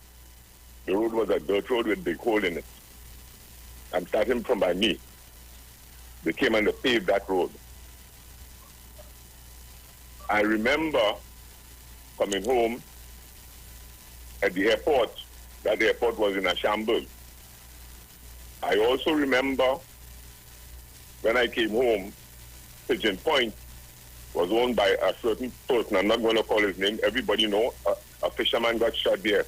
the road was a dirt road with big hole in it. I'm starting from by me. They came and they paved that road. I remember coming home at the airport. That the airport was in a shambles. I also remember when I came home, Pigeon Point was owned by a certain person. I'm not going to call his name. Everybody know a fisherman got shot there.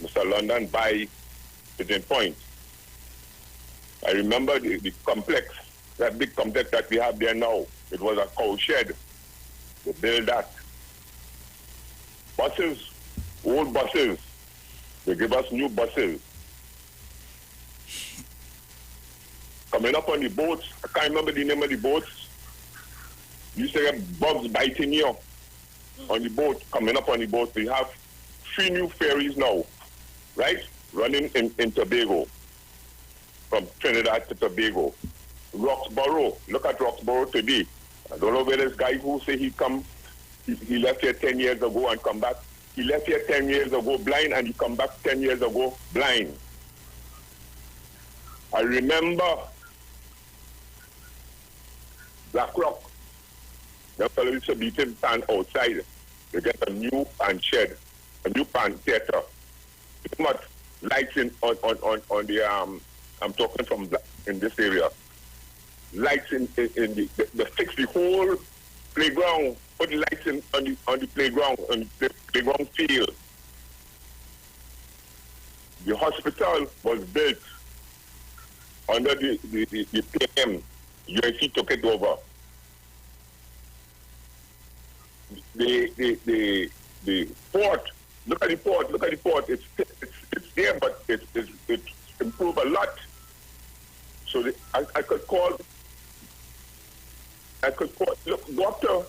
Mr. London by Pigeon Point. I remember the complex, that big complex that we have there now. It was a cow shed. They built that. Buses, old buses. They give us new buses. Coming up on the boats, I can't remember the name of the boats. You used to get bugs biting you on the boat, coming up on the boat. We have 3 new ferries now, right? Running in Tobago, from Trinidad to Tobago. Roxborough, look at Roxborough today. I don't know where this guy who say he left here 10 years ago and come back. He left here 10 years ago blind and he come back 10 years ago blind. I remember Black Rock. The fellow used to beat him pan outside. They get a new pan shed, a new pan theater. Too much lights on the I'm talking from in this area. Lights in the fix the whole playground. Put the lights on the playground, on the playground field. The hospital was built under the PM. UNC took it over. The port. Look at the port. It's there, but it's improved a lot. So I could call. Look, Doctor.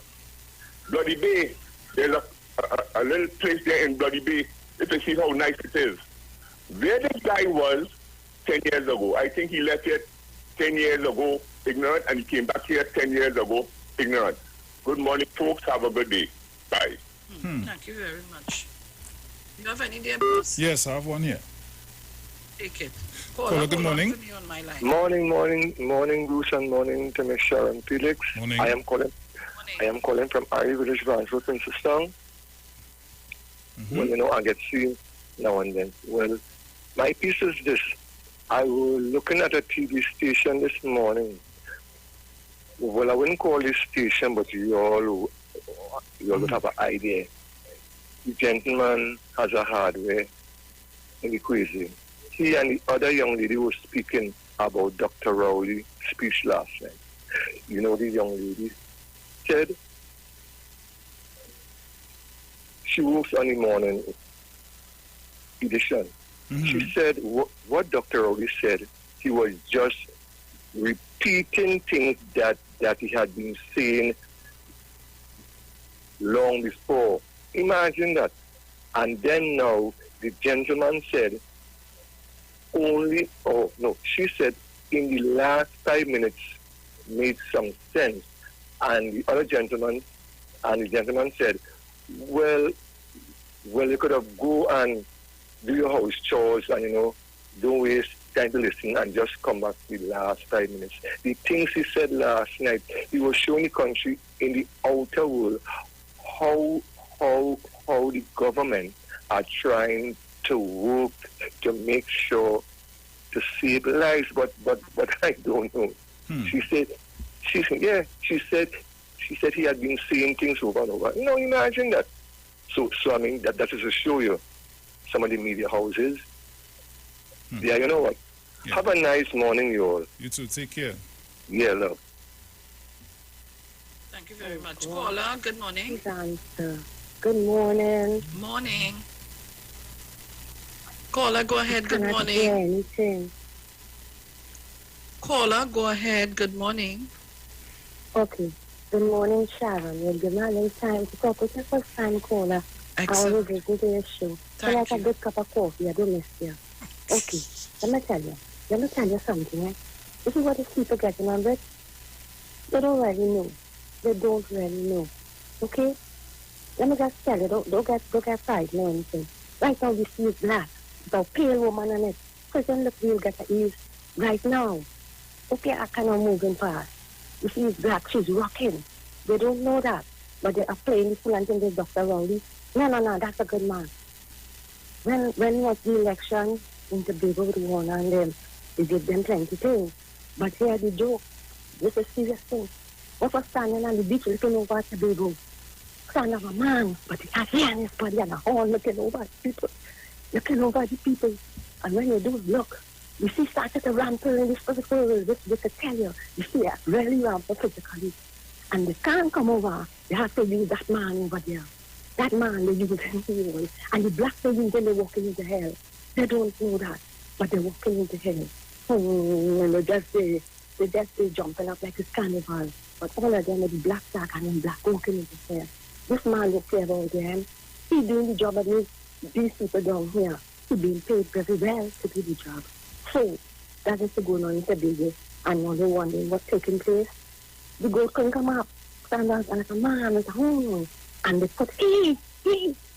Bloody Bay, there's a little place there in Bloody Bay. If you see how nice it is. Where this guy was 10 years ago, I think he left here 10 years ago ignorant and he came back here 10 years ago ignorant. Good morning, folks. Have a good day. Bye. Thank you very much. You have any there, boss? Yes, I have one here. Take it. Caller, good morning. Morning, Bruce, and morning to Miss Sharon Felix. Morning. I am calling from Ari Village, Branch Road, Princetown. Well, I get seen now and then. Well, my piece is this. I was looking at a TV station this morning. Well, I wouldn't call this station, but you all would have an idea. The gentleman has a hardware in the crazy. He and the other young lady were speaking about Dr. Rowley's speech last night. You know, the young lady said she works on the morning edition. She said what Dr. Rowley said, he was just repeating things that he had been saying long before. Imagine that. And then now the gentleman said she said in the last 5 minutes made some sense. And the gentleman said, well, you could have go and do your house chores and, don't waste time to listen and just come back the last 5 minutes. The things he said last night, he was showing the country in the outer world how the government are trying to work to make sure to save lives, but I don't know. She said he had been saying things over and over. Imagine that. So I mean that is to show you some of the media houses. Yeah, you know what? Yeah. Have a nice morning, you all. You too. Take care. Yeah, love. Thank you very much. Caller, good morning. Good morning. Morning. Caller, go ahead. Good morning. Caller, go ahead. Good morning. Okay. Good morning, Sharon. You'll give me a little time to talk with your first time caller. Excellent. I was listening to your show. Thank like a good cup of coffee. I don't miss you. Okay. Let me tell you something, right? This is what these people getting on with. They don't really know. Okay? Let me just tell you, don't get frightened or anything. Right now, we see it black. It's a pale woman on it. Person look real get at ease right now. Okay, I cannot move in fast. You see it's black, she's rocking. They don't know that. But they are playing the fool and think they're Dr. Rowley. No, that's a good man. When was the election in Tobago with Warner and them, they give them plenty things. But here the joke, this is a serious thing. What was standing on the beach looking over at Tobago? Son of a man, but he has hair on his body and a horn looking over at people. Looking over at the people. And when you do look, you see started to rampant in this physical world, which I tell you, you see really rampant physically. And they can't come over. They have to use that man over there. That man they use in the and the black they use when they're walking into hell. They don't know that, but they're walking into hell. And they just jumping up like it's carnival. But all of them are the black tag and then black walking into hell. This man will care about them. He's doing the job of these people down here. He's being paid very well to do the job. So that is going on in Tobago. And now they're wondering what's taking place. The goat couldn't come up, stand up, and like a man with a horn. And they put he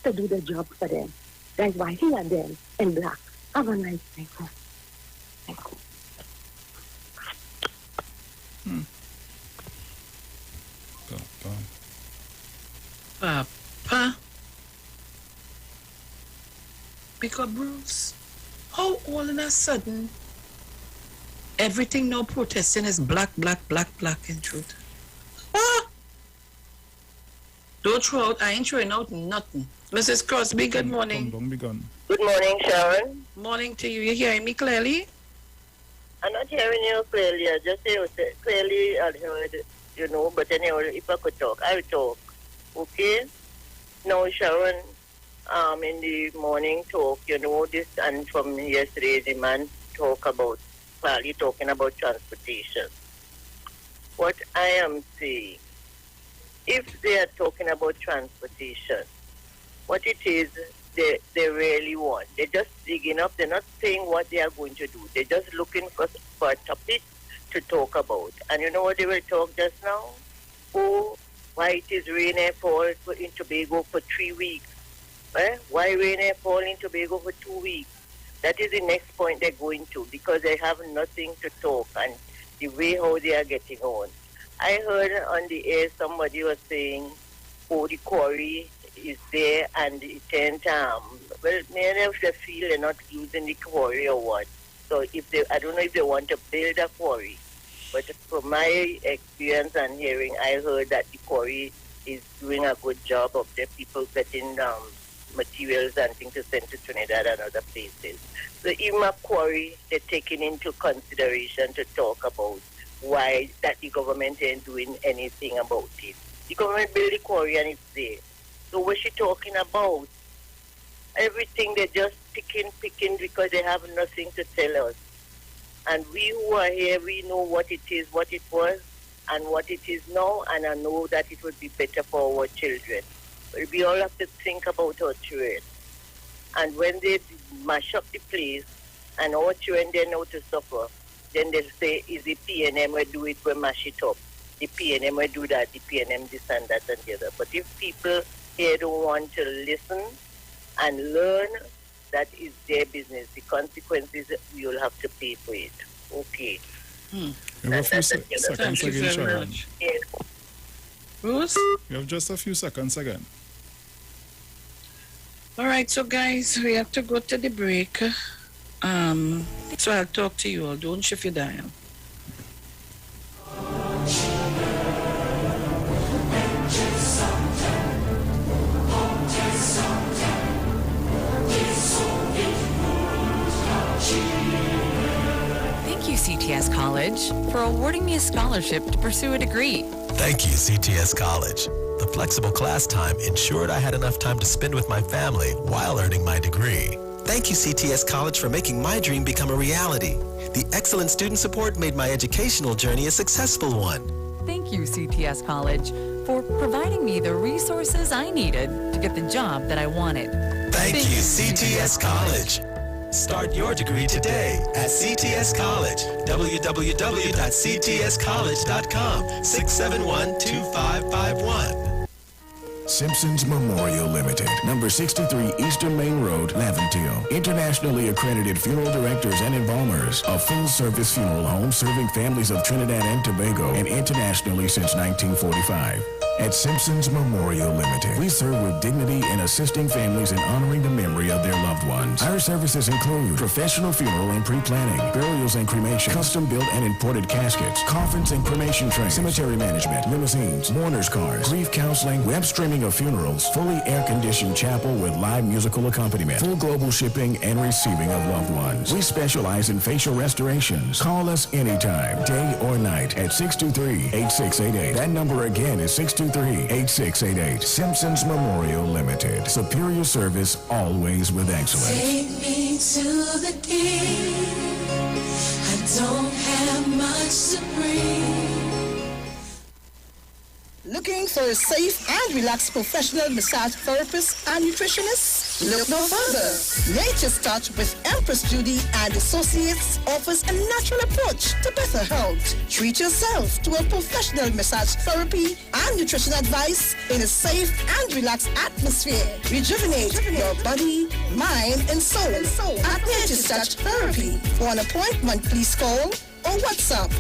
to do the job for them. That's why he and them in black. Have a nice day. Thank you. Papa. Because Bruce, how all of a sudden everything now protesting is black in truth? Don't throw out, I ain't throwing out nothing. Mrs. Crosby, good morning. Don't be gone. Good morning, Sharon. Morning to you. You hearing me clearly? I'm not hearing you clearly. I just hear clearly I heard, but anyway, if I could talk, I'll talk. Okay? Now, Sharon, in the morning talk, this, and from yesterday, the man probably talking about transportation. What I am saying, if they are talking about transportation, what it is they really want, they're just digging up, they're not saying what they are going to do. They're just looking for a topic to talk about. And you know what they will talk just now? Why it is rain and fall in Tobago for 3 weeks. Why rain and fall in Tobago for 2 weeks? That is the next point they're going to, because they have nothing to talk and the way how they are getting on. I heard on the air somebody was saying, the quarry is there and it ain't, many of them feel they're not using the quarry or what. So I don't know if they want to build a quarry. But from my experience and hearing, I heard that the quarry is doing a good job of the people getting materials and things to send to Trinidad and other places. So even a quarry, they're taking into consideration to talk about why that the government ain't doing anything about it. The government built the quarry and it's there. So what's she talking about? Everything they're just picking because they have nothing to tell us. And we who are here, we know what it is, what it was, and what it is now, and I know that it would be better for our children. But we all have to think about our children. And when they mash up the place, and our children then know to suffer, then they'll say, is the PNM will do it, we mash it up. The PNM will do that, the PNM this and that and the other. But if people here don't want to listen and learn, that is their business. The consequences, we will have to pay for it. Okay. You have a few seconds again, Sharon. Yes. Bruce? You have just a few seconds again. All right, so guys, we have to go to the break. So I'll talk to you all. Don't shift your dial. Thank you, CTS College, for awarding me a scholarship to pursue a degree. Thank you, CTS College. The flexible class time ensured I had enough time to spend with my family while earning my degree. Thank you, CTS College, for making my dream become a reality. The excellent student support made my educational journey a successful one. Thank you, CTS College, for providing me the resources I needed to get the job that I wanted. Thank you, CTS College. Start your degree today at CTS College. www.ctscollege.com 671-2551. Simpson's Memorial Limited, number 63 Eastern Main Road, Laventille. Internationally accredited funeral directors and embalmers, a full-service funeral home serving families of Trinidad and Tobago and internationally since 1945. At Simpson's Memorial Limited, we serve with dignity in assisting families in honoring the memory of their loved ones. Our services include professional funeral and pre-planning, burials and cremation, custom-built and imported caskets, coffins and cremation trays, cemetery management, limousines, mourners cars, grief counseling, web streaming of funerals, fully air-conditioned chapel with live musical accompaniment, full global shipping and receiving of loved ones. We specialize in facial restorations. Call us anytime, day or night, at 623-8688. That number again is 623-8688. Simpsons Memorial Limited. Superior service, always with excellence. Take me to the king. I don't have much to bring. Looking for a safe and relaxed professional massage therapist and nutritionist? Look no further. Nature's Touch with Empress Judy and Associates offers a natural approach to better health. Treat yourself to a professional massage therapy and nutrition advice in a safe and relaxed atmosphere. Rejuvenate your body, mind, and soul at Nature's Touch Therapy. For an appointment, please call or WhatsApp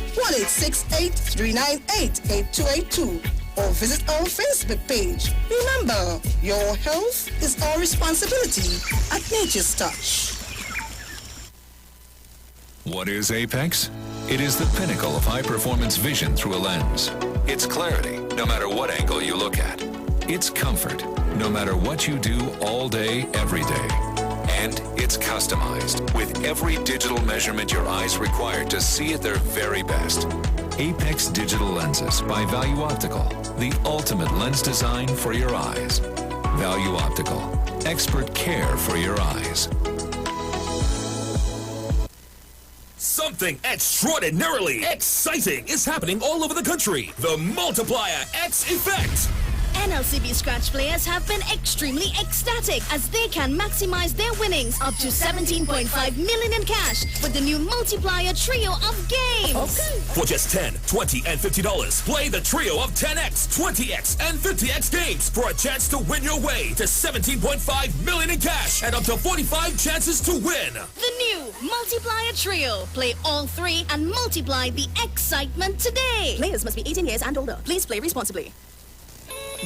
1-868-398-8282. or visit our Facebook page. Remember, your health is our responsibility at Nature's Touch. What is Apex? It is the pinnacle of high-performance vision through a lens. It's clarity, no matter what angle you look at. It's comfort, no matter what you do all day, every day. And it's customized with every digital measurement your eyes require to see at their very best. Apex Digital Lenses by Value Optical, the ultimate lens design for your eyes. Value Optical, expert care for your eyes. Something extraordinarily exciting is happening all over the country. The Multiplier X Effect. NLCB Scratch players have been extremely ecstatic as they can maximize their winnings up to 17.5 million in cash with the new Multiplier Trio of Games. Okay. For just $10, $20, and $50, play the trio of 10X, 20X, and 50X games for a chance to win your way to 17.5 million in cash and up to 45 chances to win. The new Multiplier Trio. Play all three and multiply the excitement today. Players must be 18 years and older. Please play responsibly.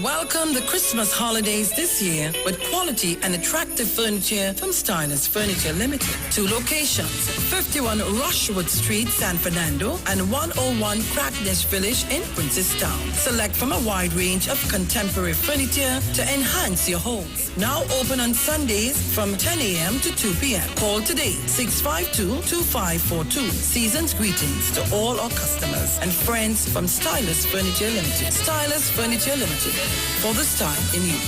Welcome the Christmas holidays this year with quality and attractive furniture from Stylist Furniture Limited. 2 locations, 51 Rushwood Street, San Fernando, and 101 Crackness Village in Princestown. Select from a wide range of contemporary furniture to enhance your homes. Now open on Sundays from 10 a.m. to 2 p.m. Call today, 652-2542. Season's greetings to all our customers and friends from Stylist Furniture Limited. Stylist Furniture Limited. For the style in you.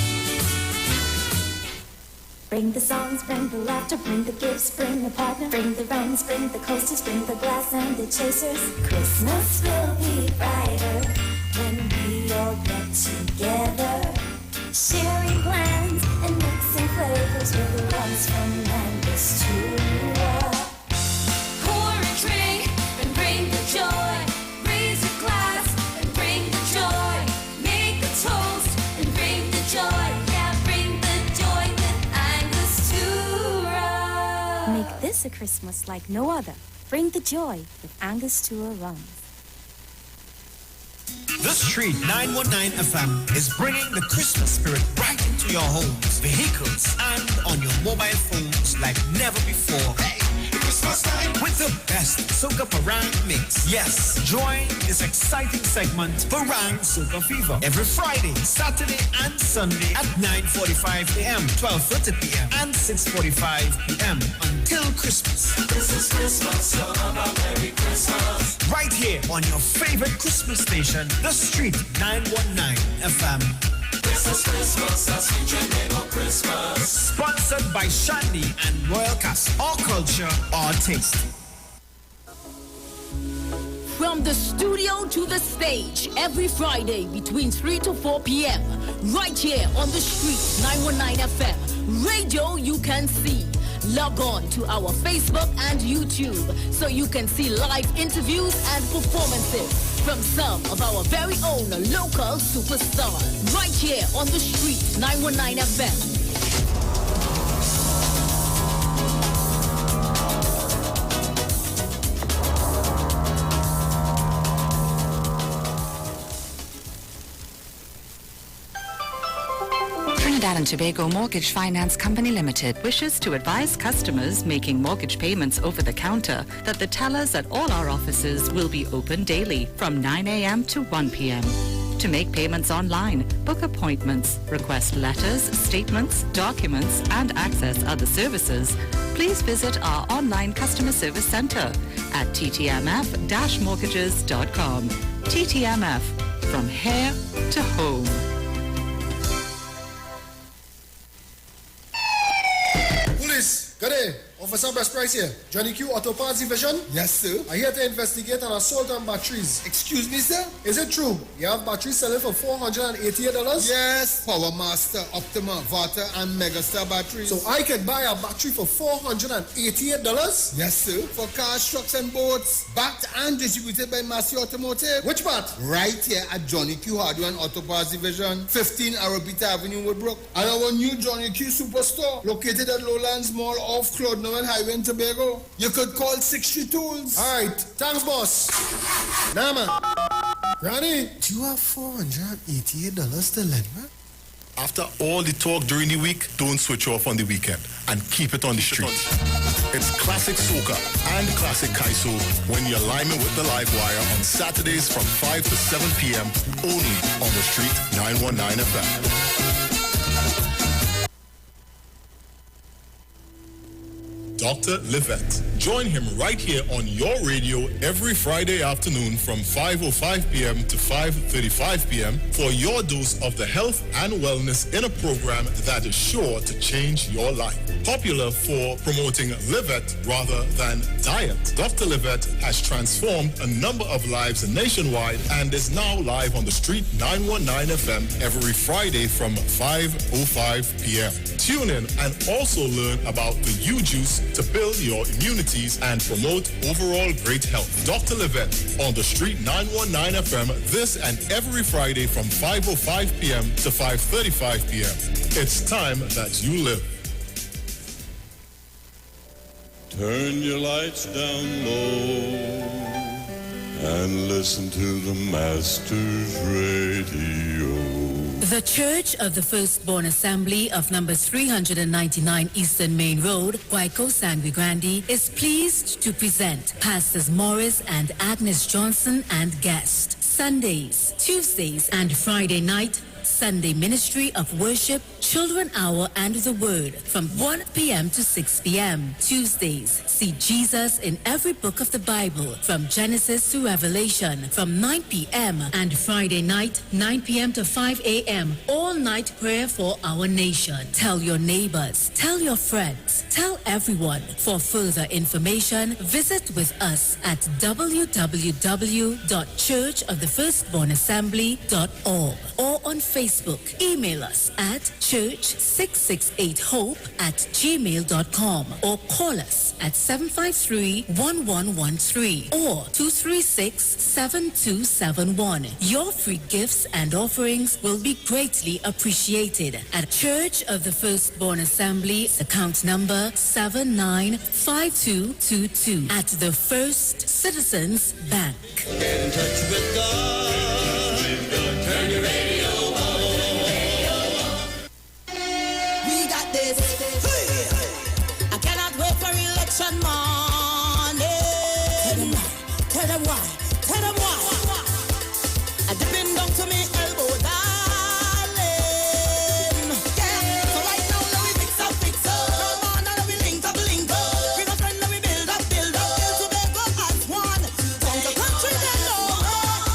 Bring the songs, bring the laughter, bring the gifts, bring the partner, bring the runs, bring the coasters, bring the glass and the chasers. Christmas will be brighter when we all get together. Sharing plans and mixing flavors with the ones from Memphis to pour a drink and bring the joy. Raise a glass and bring the joy. Toast and bring the joy, yeah, bring the joy with Angostura. Make this a Christmas like no other. Bring the joy with Angostura Rums. The Street 919 FM is bringing the Christmas spirit right into your homes, vehicles, and on your mobile phones like never before. Hey, Christmas time with the best Soca Parang mix. Yes, join this exciting segment, Parang Soca Fever, every Friday, Saturday, and Sunday at 9:45 a.m., 12:30 p.m., and 6:45 p.m. until Christmas. This is Christmas, so about Merry Christmas. Right here on your favorite Christmas station, The Street 919 FM. This is Christmas, as we dream of Christmas. Sponsored by Shandy and Royal Cast. Our culture, our taste. From the studio to the stage, every Friday between 3 to 4 p.m. Right here on The Street 919 FM. Radio you can see. Log on to our Facebook and YouTube so you can see live interviews and performances. from some of our very own local superstars. Right here on the street, 919 FM. Trinidad and Tobago Mortgage Finance Company Limited wishes to advise customers making mortgage payments over the counter that the tellers at all our offices will be open daily from 9 a.m. to 1 p.m. To make payments online, book appointments, request letters, statements, documents, and access other services, please visit our online customer service center at ttmf-mortgages.com. TTMF, from here to home. Police, good day. Officer Best Price here. Johnny Q Auto Parts Division? Yes, sir. I'm here to investigate an assault on batteries. Excuse me, sir? Is it true? You have batteries selling for $488? Yes. Power Master, Optima, Vata, and Megastar batteries. So I can buy a battery for $488? Yes, sir. For cars, trucks, and boats. Backed and distributed by Massey Automotive. Which part? Right here at Johnny Q Hardware and Auto Parts Division, 15 Arabita Avenue, Woodbrook. And our new Johnny Q Superstore, located at Lowlands Mall off Claude Highway in Tobago. You could call 60 Tools. All right. Thanks, boss. Nah, man. Granny, do you have $488 to lend, man? After all the talk during the week, don't switch off on the weekend and keep it on the street. It's classic soca and classic kaiso when you're liming with the live wire on Saturdays from 5 to 7 p.m. only on the street 919 FM. Dr. Livette. Join him right here on your radio every Friday afternoon from 5:05 p.m. to 5:35 p.m. for your dose of the health and wellness in a program that is sure to change your life. Popular for promoting Livette rather than diet, Dr. Livette has transformed a number of lives nationwide and is now live on the street 919 FM every Friday from 5:05 p.m. Tune in and also learn about the U-Juice to build your immunities and promote overall great health. Dr. Livette on the street 919 FM this and every Friday from 5:05 p.m. to 5:35 p.m. It's time that you live. Turn your lights down low and listen to the Master's Radio. The Church of the Firstborn Assembly of number 399 Eastern Main Road, Waiko Sangre Grande, is pleased to present Pastors Morris and Agnes Johnson and guest. Sundays, Tuesdays, and Friday night, Sunday Ministry of Worship, Children Hour and the Word from 1 p.m. to 6 p.m. Tuesdays, see Jesus in every book of the Bible from Genesis to Revelation from 9 p.m. and Friday night, 9 p.m. to 5 a.m. All night prayer for our nation. Tell your neighbors, tell your friends, tell everyone. For further information, visit with us at www.churchofthefirstbornassembly.org or on Facebook. Email us at church668hope@gmail.com or call us at 753-1113 or 236-7271. Your free gifts and offerings will be greatly appreciated at Church of the Firstborn Assembly, account number 795222 at the First Citizens Bank. Get in touch with God. Turn your radio on. We got this. I cannot wait for election morning. Tell them why. Tell them why. I depend down to me elbow, darling. Yeah. So right now, let me fix up. Come on, now let me link up. Bring a friend, let me build up. Till Tobago as one. From the country they know.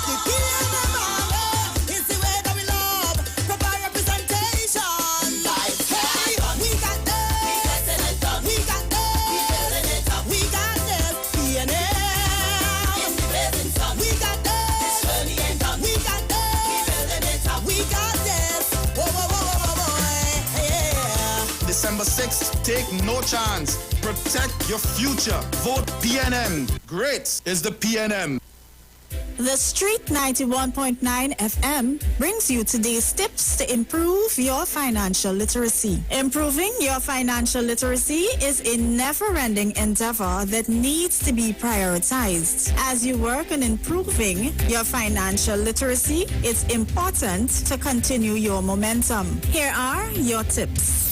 The key and the mother is the way that we love. Provide representation. Like, hey, we got this. We got this. We got this. PNL. We got this. We got this. We got this. Whoa, whoa, whoa, whoa, whoa, yeah. December 6th, take no chance. Protect your future. Vote PNM. Great is the PNM. The Street 91.9 FM brings you today's tips to improve your financial literacy. Improving your financial literacy is a never-ending endeavor that needs to be prioritized. As you work on improving your financial literacy, it's important to continue your momentum. Here are your tips.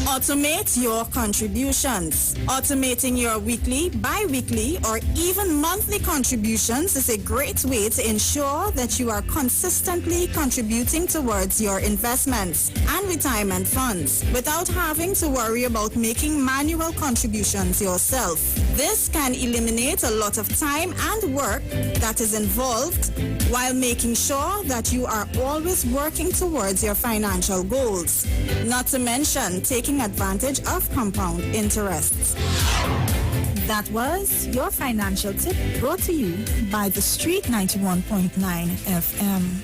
Automate your contributions. Automating your weekly, bi-weekly, or even monthly contributions is a great way to ensure that you are consistently contributing towards your investments and retirement funds without having to worry about making manual contributions yourself. This can eliminate a lot of time and work that is involved while making sure that you are always working towards your financial goals. Not to mention taking advantage of compound interests. That was your financial tip brought to you by the Street 91.9 FM.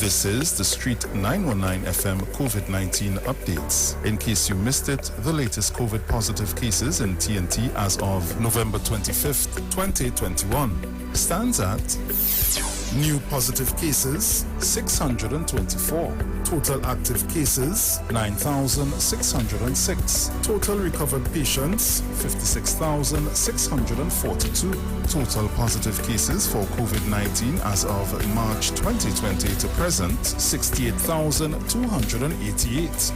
This is the Street 919 FM COVID-19 updates. In case you missed it, the latest COVID positive cases in TNT as of November 25th, 2021 stands at new positive cases 624, total active cases 9,606, total recovered patients 56,642, total positive cases for COVID-19 as of March 2020 to present 68,288.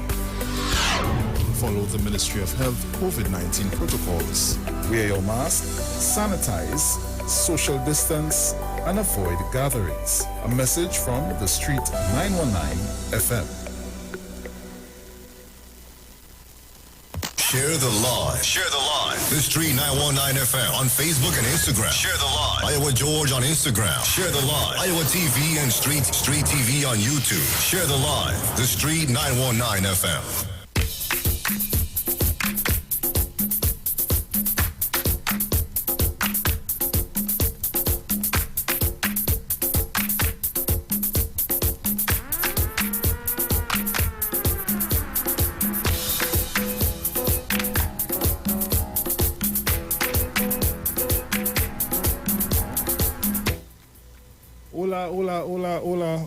Follow the Ministry of Health COVID-19 protocols. Wear your mask, sanitize, social distance, and avoid gatherings. A message from the Street 919 FM. Share the live. Share the live. The Street 919 FM on Facebook and Instagram. Share the live. Iowa George on Instagram. Share the live. Iowa TV and Street TV on YouTube. Share the live. The Street 919 FM.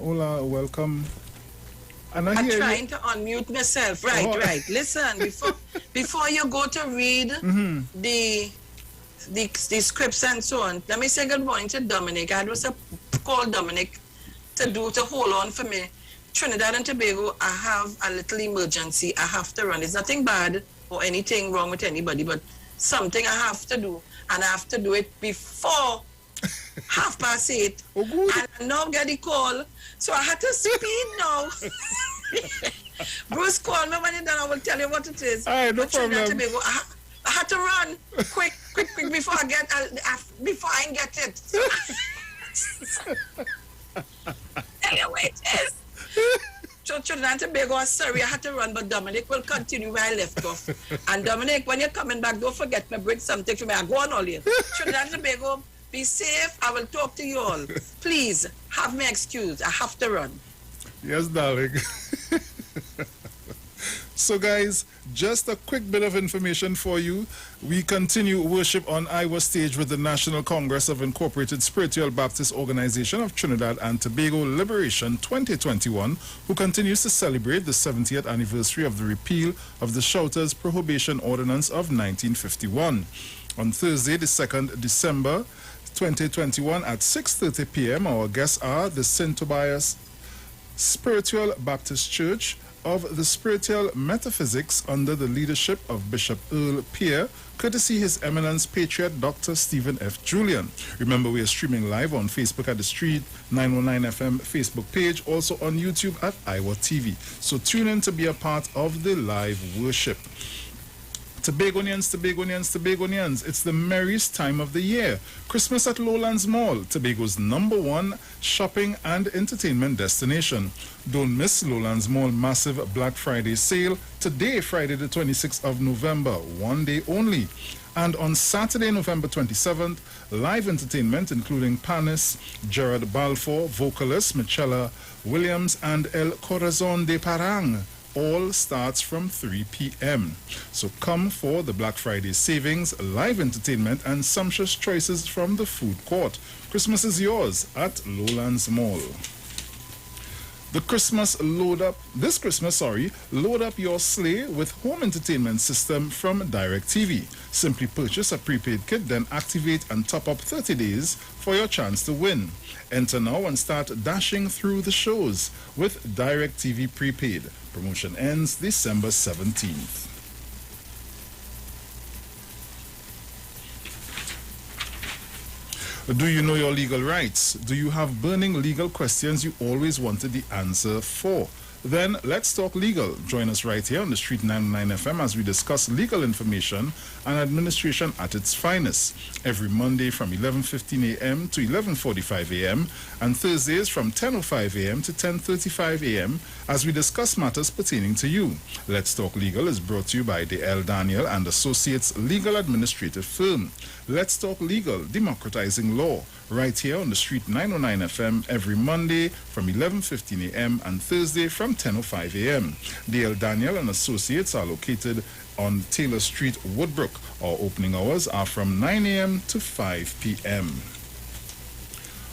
Hola, welcome. I'm trying to unmute myself. Right. Listen, before you go to read the scripts and so on, let me say good morning to Dominic. I was call Dominic to hold on for me. Trinidad and Tobago, I have a little emergency. I have to run. There's nothing bad or anything wrong with anybody, but something I have to do, and I have to do it before 8:30. And I now get the call, so I had to speed now. Bruce, call me when you're done. I will tell you what it is. All right, no problem. Tobago, I had to run quick before I get it. Anyway, it is. So Trinidad and Tobago, sorry, I had to run, but Dominic will continue where I left off. And Dominic, when you're coming back, don't forget me, bring something for me. I go on all here. Trinidad and Tobago, be safe. I will talk to you all. Please, have me excused. I have to run. Yes, darling. So, guys, just a quick bit of information for you. We continue worship on Iwer stage with the National Congress of Incorporated Spiritual Baptist Organization of Trinidad and Tobago Liberation 2021, who continues to celebrate the 70th anniversary of the repeal of the Shouters Prohibition Ordinance of 1951. On Thursday, the 2nd December 2021 at 6:30 p.m., our guests are the St. Tobias Spiritual Baptist Church of the Spiritual Metaphysics under the leadership of Bishop Earl Pierre, courtesy His Eminence Patriot Dr. Stephen F. Julian. Remember, we are streaming live on Facebook at the Street 919 FM Facebook page, also on YouTube at Iwer TV. So tune in to be a part of the live worship. Tobagonians, it's the merriest time of the year. Christmas at Lowlands Mall, Tobago's #1 shopping and entertainment destination. Don't miss Lowlands Mall massive Black Friday sale today, Friday the 26th of November, one day only. And on Saturday, November 27th, live entertainment including Panis, Gerard Balfour, vocalist Michela Williams, and El Corazon de Parang all starts from 3 p.m. So come for the Black Friday savings, live entertainment, and sumptuous choices from the food court. Christmas is yours at Lowlands Mall. This Christmas, load up your sleigh with home entertainment system from DirecTV. Simply purchase a prepaid kit, then activate and top up 30 days for your chance to win. Enter now and start dashing through the shows with DirecTV Prepaid. Promotion ends December 17th. Do you know your legal rights? Do you have burning legal questions you always wanted the answer for? Then let's talk legal. Join us right here on the Street 99 FM as we discuss legal information and administration at its finest. Every Monday from 11:15 a.m. to 11:45 a.m. and Thursdays from 10:05 a.m. to 10:35 a.m. as we discuss matters pertaining to you. Let's Talk Legal is brought to you by the L. Daniel and Associates Legal Administrative Firm. Let's Talk Legal, democratizing law, right here on the Street 909 FM every Monday from 11:15 a.m. and Thursday from 10:05 a.m. D.L. Daniel and Associates are located on Taylor Street, Woodbrook. Our opening hours are from 9 a.m. to 5 p.m.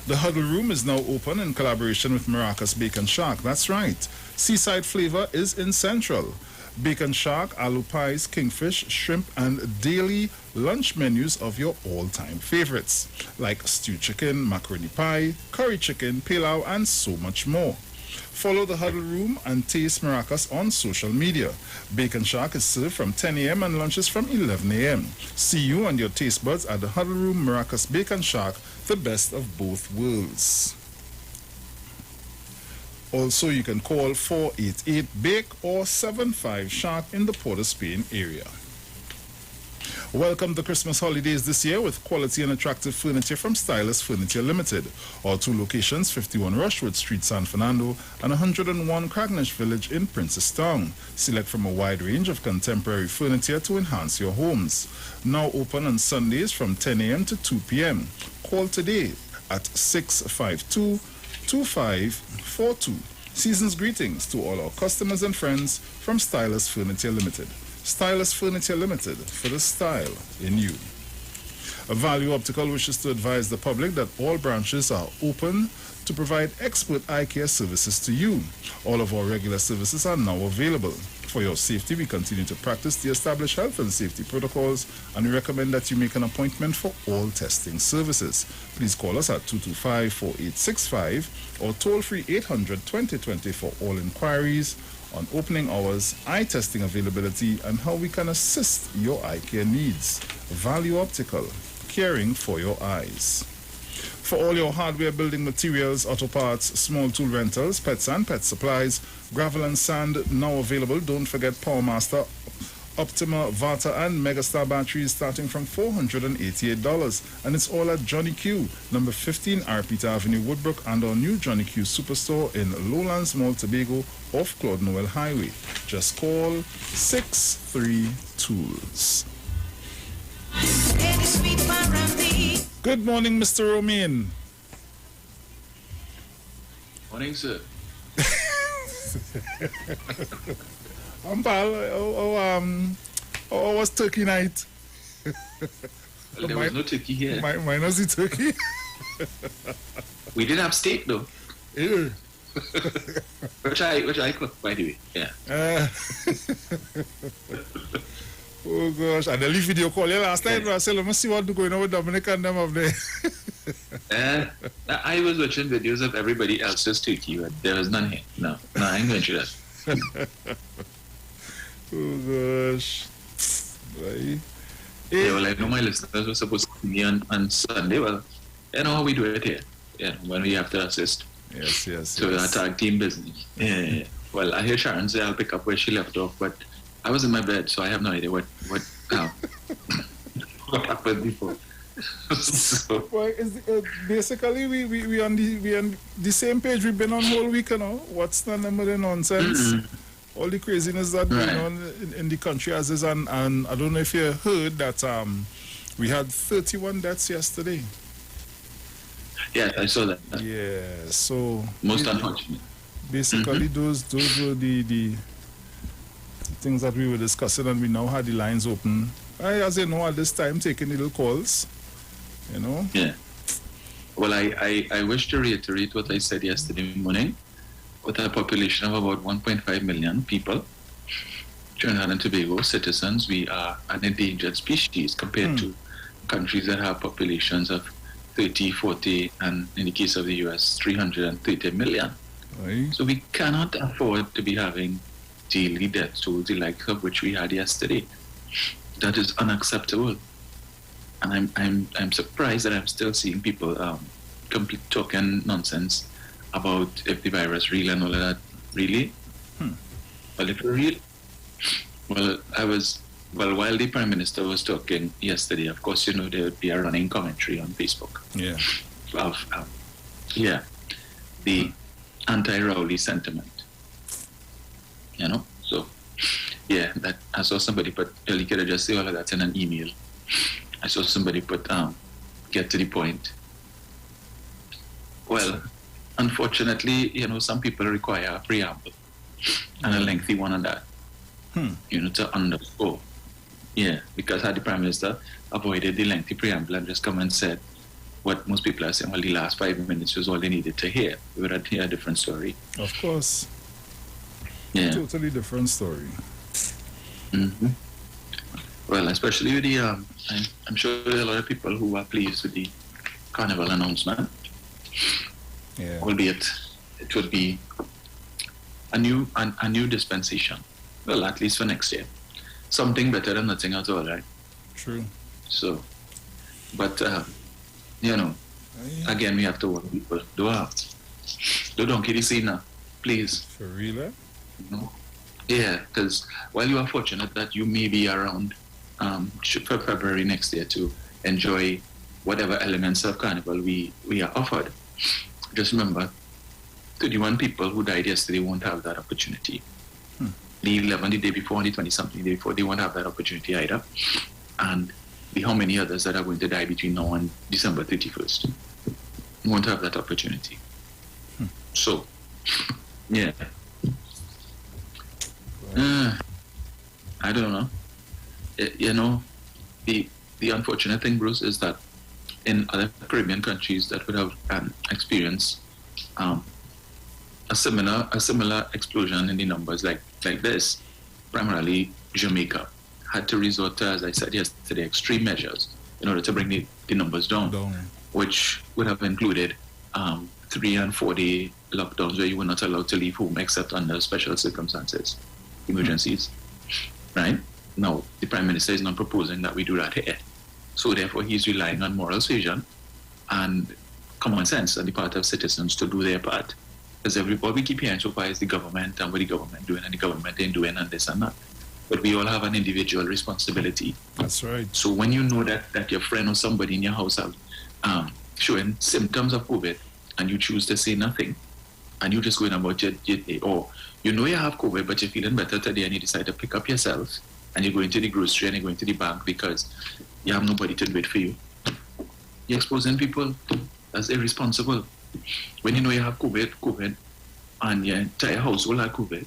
The Huddle Room is now open in collaboration with Maracas Bacon Shack. That's right. Seaside flavor is in Central. Bacon Shack, aloo pies, kingfish, shrimp, and daily lunch menus of your all-time favorites, like stewed chicken, macaroni pie, curry chicken, pilau, and so much more. Follow the Huddle Room and taste Maracas on social media. Bacon Shack is served from 10 a.m. and lunches from 11 a.m. See you and your taste buds at the Huddle Room, Maracas Bacon Shack, the best of both worlds. Also, you can call 488-BAKE or 75-SHARK in the Port of Spain area. Welcome the Christmas holidays this year with quality and attractive furniture from Stylus Furniture Limited. Our two locations, 51 Rushwood Street, San Fernando, and 101 Craignish Village in Princestown. Select from a wide range of contemporary furniture to enhance your homes. Now open on Sundays from 10 a.m. to 2 p.m. Call today at 652-2542. Season's greetings to all our customers and friends from Stylus Furniture Limited. Stylus Furniture Limited, for the style in you. Value Optical wishes to advise the public that all branches are open to provide expert eye care services to you. All of our regular services are now available. For your safety, we continue to practice the established health and safety protocols, and we recommend that you make an appointment for all testing services. Please call us at 225-4865 or toll-free 800-2020 for all inquiries on opening hours, eye testing availability, and how we can assist your eye care needs. Value Optical, caring for your eyes. For all your hardware, building materials, auto parts, small tool rentals, pets and pet supplies, gravel and sand now available. Don't forget PowerMaster, Optima, Vata, and Megastar batteries starting from $488. And it's all at Johnny Q, number 15 Arpita Avenue, Woodbrook, and our new Johnny Q Superstore in Lowlands Mall, Tobago, off Claude Noel Highway. Just call 63 Tools. Good morning, Mr. Romain. Morning, sir. Pal, how was turkey night? Well, there was no turkey here. Minus the turkey. We did have steak, though. Yeah. which I cooked, by the way. Yeah. Oh gosh, and the leave video call you last time. I said, let me see what's going on with Dominic and them up there. I was watching videos of everybody else's turkey, but there was none here. No, I ain't going to that. Oh gosh. Right. Yeah, well, I know my listeners were supposed to be on Sunday. Well, you know how we do it here. Yeah, when we have to assist. Yes. So our tag team business. Yeah. Well, I hear Sharon say I'll pick up where she left off, but I was in my bed, so I have no idea what happened before. So. Well, basically we on the same page we've been on whole week, you know. What's the number of nonsense? All the craziness that going on in the country as is, and I don't know if you heard that we had 31 deaths yesterday. Yeah, I saw that. Yeah, so most unfortunate. Basically, those were the things that we were discussing, and we now had the lines open. As you know, at this time, taking little calls, you know. Yeah. Well, I wish to reiterate what I said yesterday morning. With a population of about 1.5 million people, Trinidad and Tobago citizens, we are an endangered species compared to countries that have populations of 30, 40, and in the case of the US, 330 million. Right. So we cannot afford to be having daily death tolls the likes of which we had yesterday. That is unacceptable. And I'm surprised that I'm still seeing people complete talking nonsense about if the virus real and all of that. Really? Well, if real, while the Prime Minister was talking yesterday, of course, you know, there would be a running commentary on Facebook. Yeah. Of, the anti-Rowley sentiment. You know? So, yeah, that I saw somebody put, you could have just say all of that in an email. I saw somebody put, get to the point. Well, unfortunately, you know, some people require a preamble and a lengthy one on that. You know, to underscore. Yeah, because had the Prime Minister avoided the lengthy preamble and just come and said what most people are saying, well, the last 5 minutes was all they needed to hear, we would have heard a different story. Of course. Yeah. Totally different story. Well, especially with the, I'm sure there are a lot of people who are pleased with the Carnival announcement. Yeah. Albeit it would be a new dispensation. Well, at least for next year. Something better than nothing at all, right? True. So, but, you know, again, we have to warn people. Don't get the scene now, please. For real, eh? No. Yeah, because while you are fortunate that you may be around for February next year to enjoy whatever elements of Carnival we are offered, just remember, 31 people who died yesterday won't have that opportunity. The 11, the day before, the 20-something, the day before, they won't have that opportunity either. And the how many others that are going to die between now and December 31st won't have that opportunity. So, yeah. I don't know. You know, the unfortunate thing, Bruce, is that in other Caribbean countries that would have experienced a similar explosion in the numbers like this, primarily Jamaica, had to resort to, as I said yesterday, extreme measures in order to bring the numbers down, which would have included 3 and 4 day lockdowns where you were not allowed to leave home except under special circumstances, emergencies, right? Now, the Prime Minister is not proposing that we do that here. So therefore, he's relying on moral suasion and common sense on the part of citizens to do their part. Because what we keep hearing so far is the government and what the government doing and the government ain't doing and this and that. But we all have an individual responsibility. That's right. So when you know that your friend or somebody in your house are showing symptoms of COVID and you choose to say nothing and you just going about your day, or you know you have COVID but you're feeling better today and you decide to pick up yourself and you're going to the grocery and you're going to the bank because you have nobody to do it for you. You're exposing people. That's irresponsible. When you know you have COVID, and your entire household had COVID,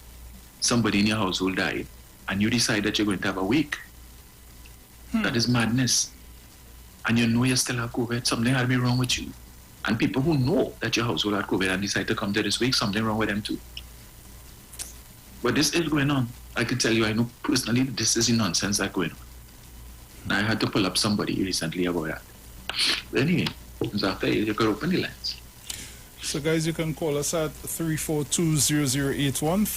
somebody in your household died, and you decide that you're going to have a week. That is madness. And you know you still have COVID, something had to be wrong with you. And people who know that your household had COVID and decide to come to this week, something wrong with them too. But this is going on. I can tell you, I know personally this is the nonsense that's going on. And I had to pull up somebody recently about that. But anyway, after you could open the lines. So guys, you can call us at 342-0081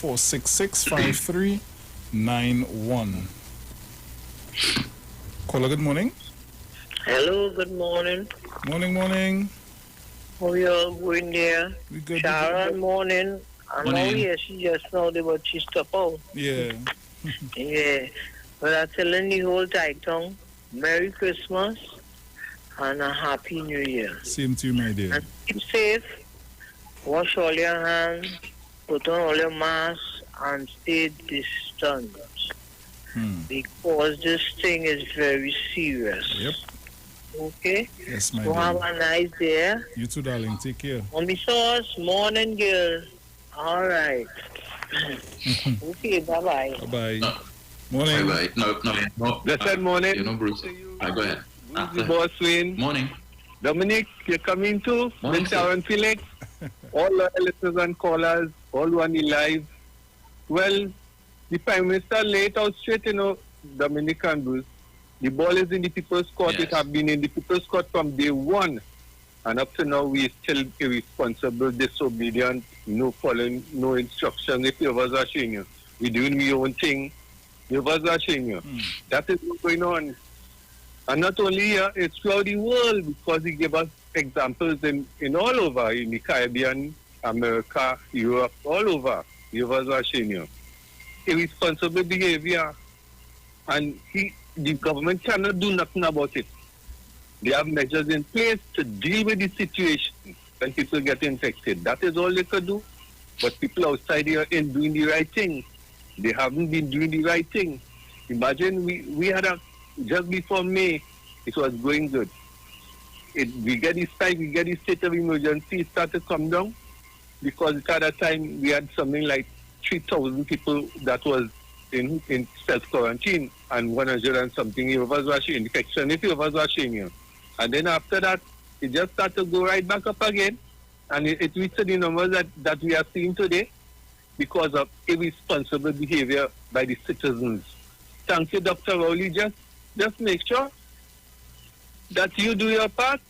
466-5391. Caller, good morning. Hello, good morning. Morning. How you all going there? We good. Sharon, morning. I know, yes, she just know the but she stop out. Yeah. Yeah. But I'm telling the whole Titan, Merry Christmas and a Happy New Year. Same to you, my dear. And keep safe. Wash all your hands, put on all your masks, and stay distant. Because this thing is very serious. Yep. Okay? Yes, my So dear. have a nice day. You too, darling. Take care. On the source, morning, girl. All right. Okay, bye-bye. Bye-bye. Morning. Bye-bye. No. Blessed morning. You know, Bruce. Go ahead. The boss Wayne. Morning. Dominic, you're coming too. Morning, Mr. Aaron Felix. All our listeners and callers, all on the live. Well, the Prime Minister laid out straight, Dominic and Bruce. The ball is in the People's Court. Yes. It has been in the People's Court from day one. And up to now, we still irresponsible, disobedient, no following, no instruction. If you was watching you, we doing your own thing. You was watching you. That is what's going on. And not only here, it's throughout the world because he gave us examples in all over, in the Caribbean, America, Europe, all over. You was watching you. Irresponsible behavior. And the government cannot do nothing about it. They have measures in place to deal with the situation when people get infected. That is all they could do. But people outside here ain't doing the right thing. They haven't been doing the right thing. Imagine we had just before May, it was going good. We get this time, we get this state of emergency, it started to come down because at that time we had something like 3,000 people that was in self-quarantine and 100 and something infection if you was watching you. And then after that, it just started to go right back up again. And it reached the numbers that we are seeing today because of irresponsible behavior by the citizens. Thank you, Dr. Rowley. Just make sure that you do your part.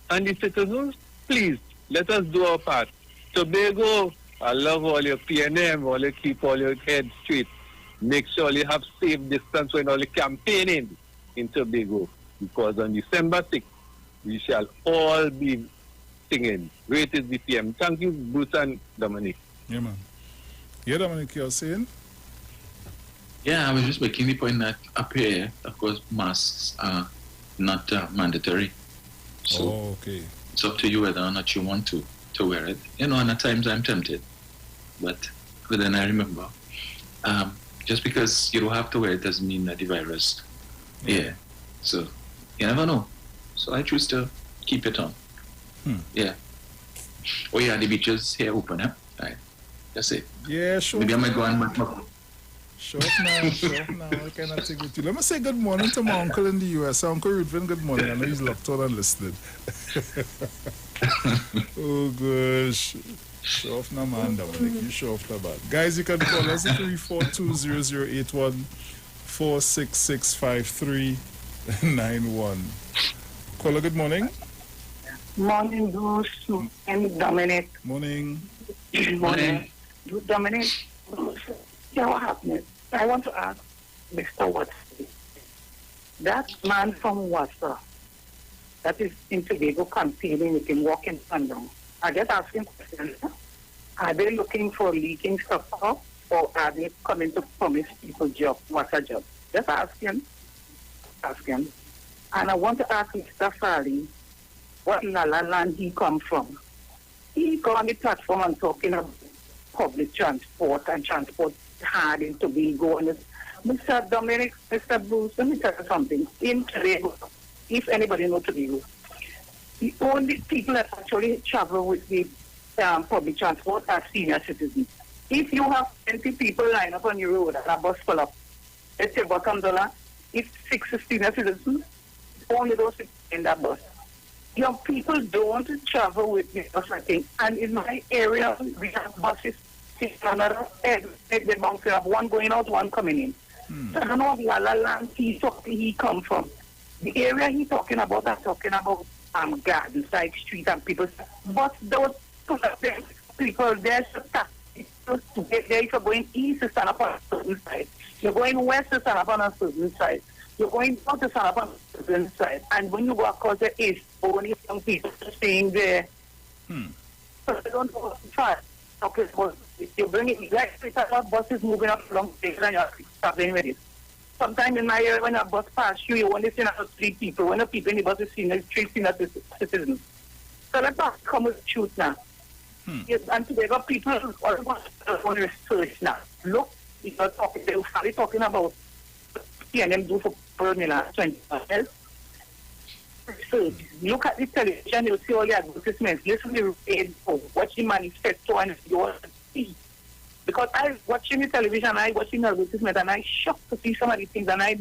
And the citizens, please, let us do our part. Tobago, I love all your PNM, all you keep all your heads straight. Make sure you have safe distance when all the campaigning in Tobago. Because on December 6th, we shall all be singing. Great is the PM. Thank you, Bruce and Dominic. Yeah, man. Yeah, Dominic, you're saying? Yeah, I was just making the point that up here, of course, masks are not mandatory. So okay. It's up to you whether or not you want to wear it. And at times I'm tempted. But then I remember, just because you don't have to wear it doesn't mean that the virus, So you never know. So I choose to keep it on. Yeah. Oh yeah, the beaches here open, All right. That's it. Yeah, sure. Maybe I might go and Sure now. I cannot take with you. Let me say good morning to my uncle in the US. Uncle Ruthven, good morning. I know he's locked on and listening. Oh gosh. Show off now, man, Dominic. You show off the bad. Guys, you can call us at 342-0081 466-5391. Caller, good morning. Morning, Bruce and Dominic. Morning. Morning. Dominic, yeah, what happened? I want to ask Mr. Watson. That man from Wassa that is in Tobago campaigning with him walking down. I just asking questions. Are they looking for leaking stuff up, or are they coming to promise people job, Wassa job? Just ask him. And I want to ask Mr. Farley what La La Land he come from. He go on the platform and talking about public transport and transport hard in Tobago. And Mr. Dominic, Mr. Bruce, let me tell you something. In Tobago, if anybody knows Tobago, the only people that actually travel with the public transport are senior citizens. If you have 20 people line up on your road and a bus full up, let's say bottom dollar, if 6 senior citizens, only those in that bus. Young people don't travel with the bus, I think. And in my area, we have buses another end. They bounce up, one going out, one coming in. So I don't know what La La Land he come from. The area he's talking about, I'm talking about Garden Side Street and people. But those people, there's a to get there. If you're going east to stand up on a certain side, you're going west to stand up on a certain side, you're going south to stand up on a certain side. And when you go across the east, only some people staying there. So they don't go far. Okay, but you bring it like buses moving up long days and you're traveling with it. Sometimes in my area, when a bus passes you, you only see 3 people. When the people in the bus is seen, 3 senior citizens. So let's not come with the truth now. Yes, and today got people all want research now. Look, if you're talking, they're probably talking about PNM do for Pernilla 20 years. So look at the television, you'll see all the advertisements. Listen to the radio, watch the manifesto, and you will see the Because I watching the television, I watching the advertisement, and I shocked to see some of these things, and I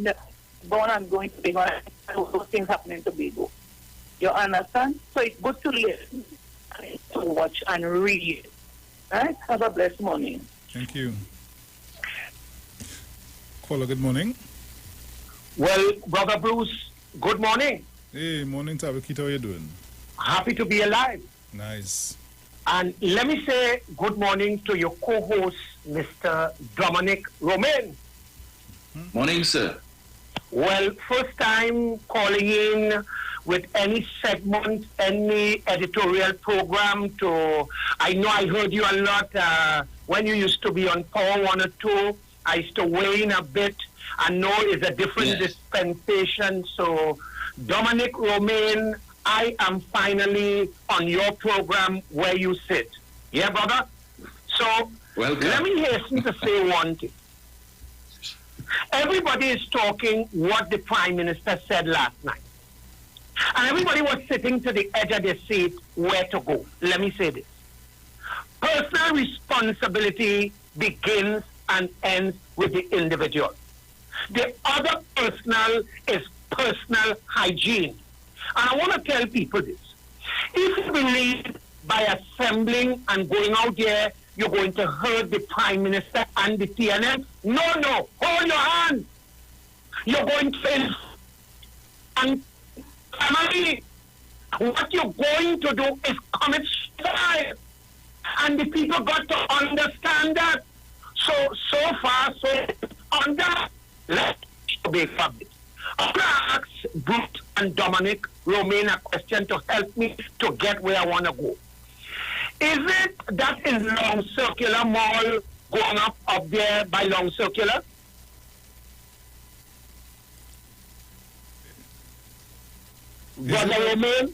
born and going to Tobago, and those things happening in Tobago. You understand? So it's good to listen, to watch and read. Right? Have a blessed morning. Thank you. Caller, good morning. Well, Brother Bruce, good morning. Hey, morning, Tabakita. How are you doing? Happy to be alive. Nice. And let me say good morning to your co-host, Mr. Dominic Romain. Morning, sir. Well, first time calling in with any segment, any editorial program to... I know I heard you a lot when you used to be on Power 102. I used to weigh in a bit. I know it's a different dispensation. So, Dominic Romain, I am finally on your program where you sit. Yeah, brother? So, let me hasten to say one thing. Everybody is talking what the Prime Minister said last night. And everybody was sitting to the edge of their seat where to go. Let me say this. Personal responsibility begins and ends with the individual. The other personal is personal hygiene. And I want to tell people this. If you believe by assembling and going out there, you're going to hurt the Prime Minister and the TNM, no, hold your hand. You're going to and family. What you're going to do is commit suicide. And the people got to understand that. So far, so on that, let's be public. I want to ask Bruce and Dominic Romain a question to help me to get where I want to go. Is it that is Long Circular Mall going up there by Long Circular?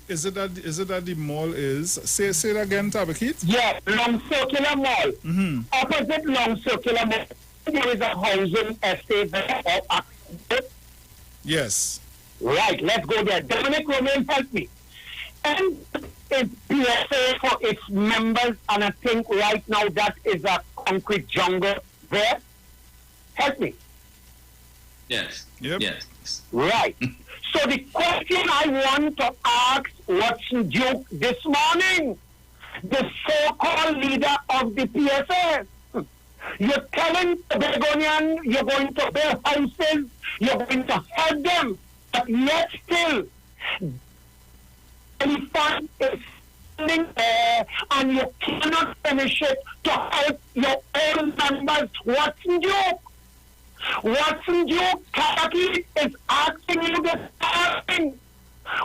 Is it that the mall is? Say it again, Tabakit? Yeah, Long Circular Mall. Mm-hmm. Opposite Long Circular Mall, there is a housing estate there or accident. Yes. Right, let's go there. Dominic Romain, help me. And it's PSA for its members, and I think right now that is a concrete jungle there. Help me. Yes. Yep. Yes. Right. So the question I want to ask Watson Duke this morning, the so-called leader of the PSA, you're telling the Begonian you're going to build houses, you're going to help them, but yet still, elephant is standing there and you cannot finish it to help your own members. Watson Duke? Watson Duke, Kentucky is asking you this question.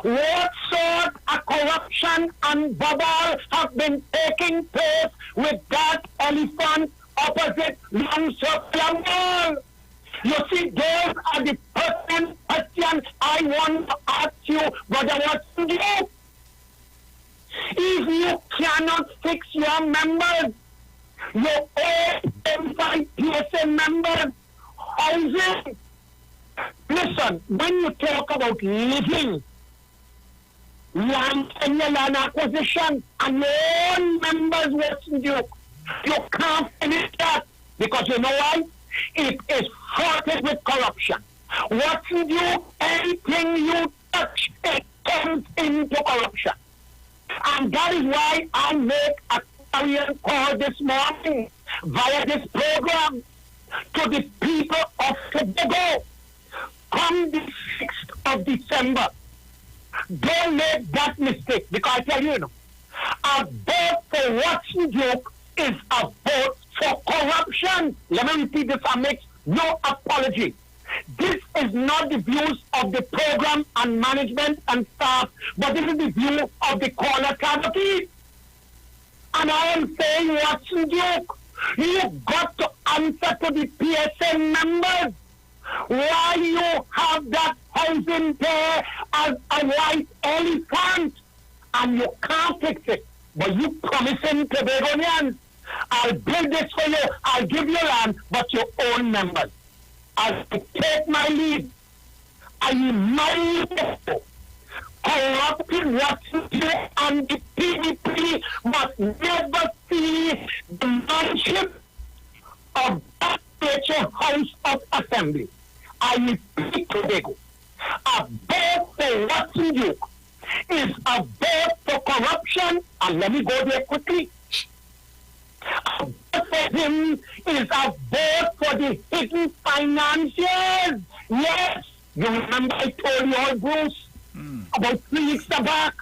What sort of corruption and bubble have been taking place with that elephant opposite Long Circular Mall? You see, those are the pertinent questions I want to ask you, Brother Watson Duke. If you cannot fix your members, your own PSA members, housing. Listen, when you talk about living, land and your land acquisition, and your own members, Watson Duke, you can't finish that because you know why? It is fraught with corruption. Watson Duke, anything you touch, it turns into corruption. And that is why I make a clarion call this morning via this program to the people of Tobago. Come the 6th of December, don't make that mistake, because I tell you, a vote for Watson Duke is a vote for corruption. Let me repeat this, I make no apology. This is not the views of the program and management and staff, but this is the view of the caller committee. And I am saying, Watson Duke, you've got to answer to the PSA members why you have that housing there as a white elephant and you can't fix it. But you promising Tobagonians, I'll build this for you, I'll give you land, but your own members. As I take my lead, I remind you, corrupting Watson Duke and the PDP must never see the manship him is a vote for the hidden financiers. Yes, you remember I told you all, Bruce, about 3 weeks back,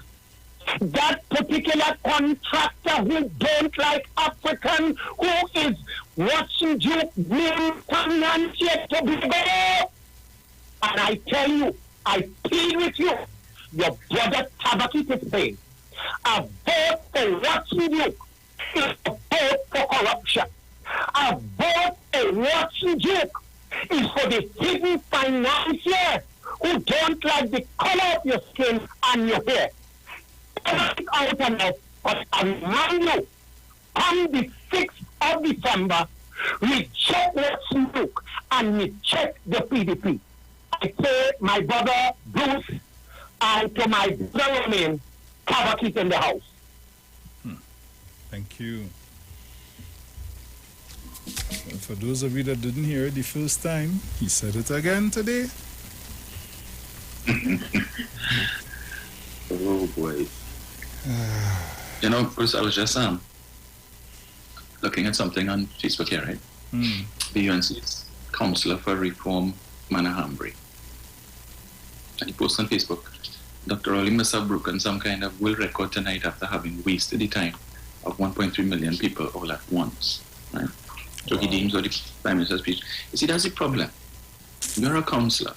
that particular contractor who don't like African, who is watching you win financier to be there. And I tell you, I plead with you, your brother Tabaki is saying, a vote for watching you is a vote for corruption. A vote for watching you is for the hidden financiers who don't like the color of your skin and your hair. Out enough, but I remind you, on the 6th of December, reject Watson Duke and reject the PDP. I say my brother Bruce and to my brother Romain, cover it in the house. Thank you. Well, for those of you that didn't hear it the first time, he said it again today. Oh boy. You know, Bruce, I was just looking at something on Facebook here, right? The UNC's Councillor for Reform, Manahambri. And he posted on Facebook, Dr. Rowling must have broken some kind of world record tonight after having wasted the time of 1.3 million people all at once. Right? So he deems what the Prime Minister's speech. You see, that's the problem. You're a councillor,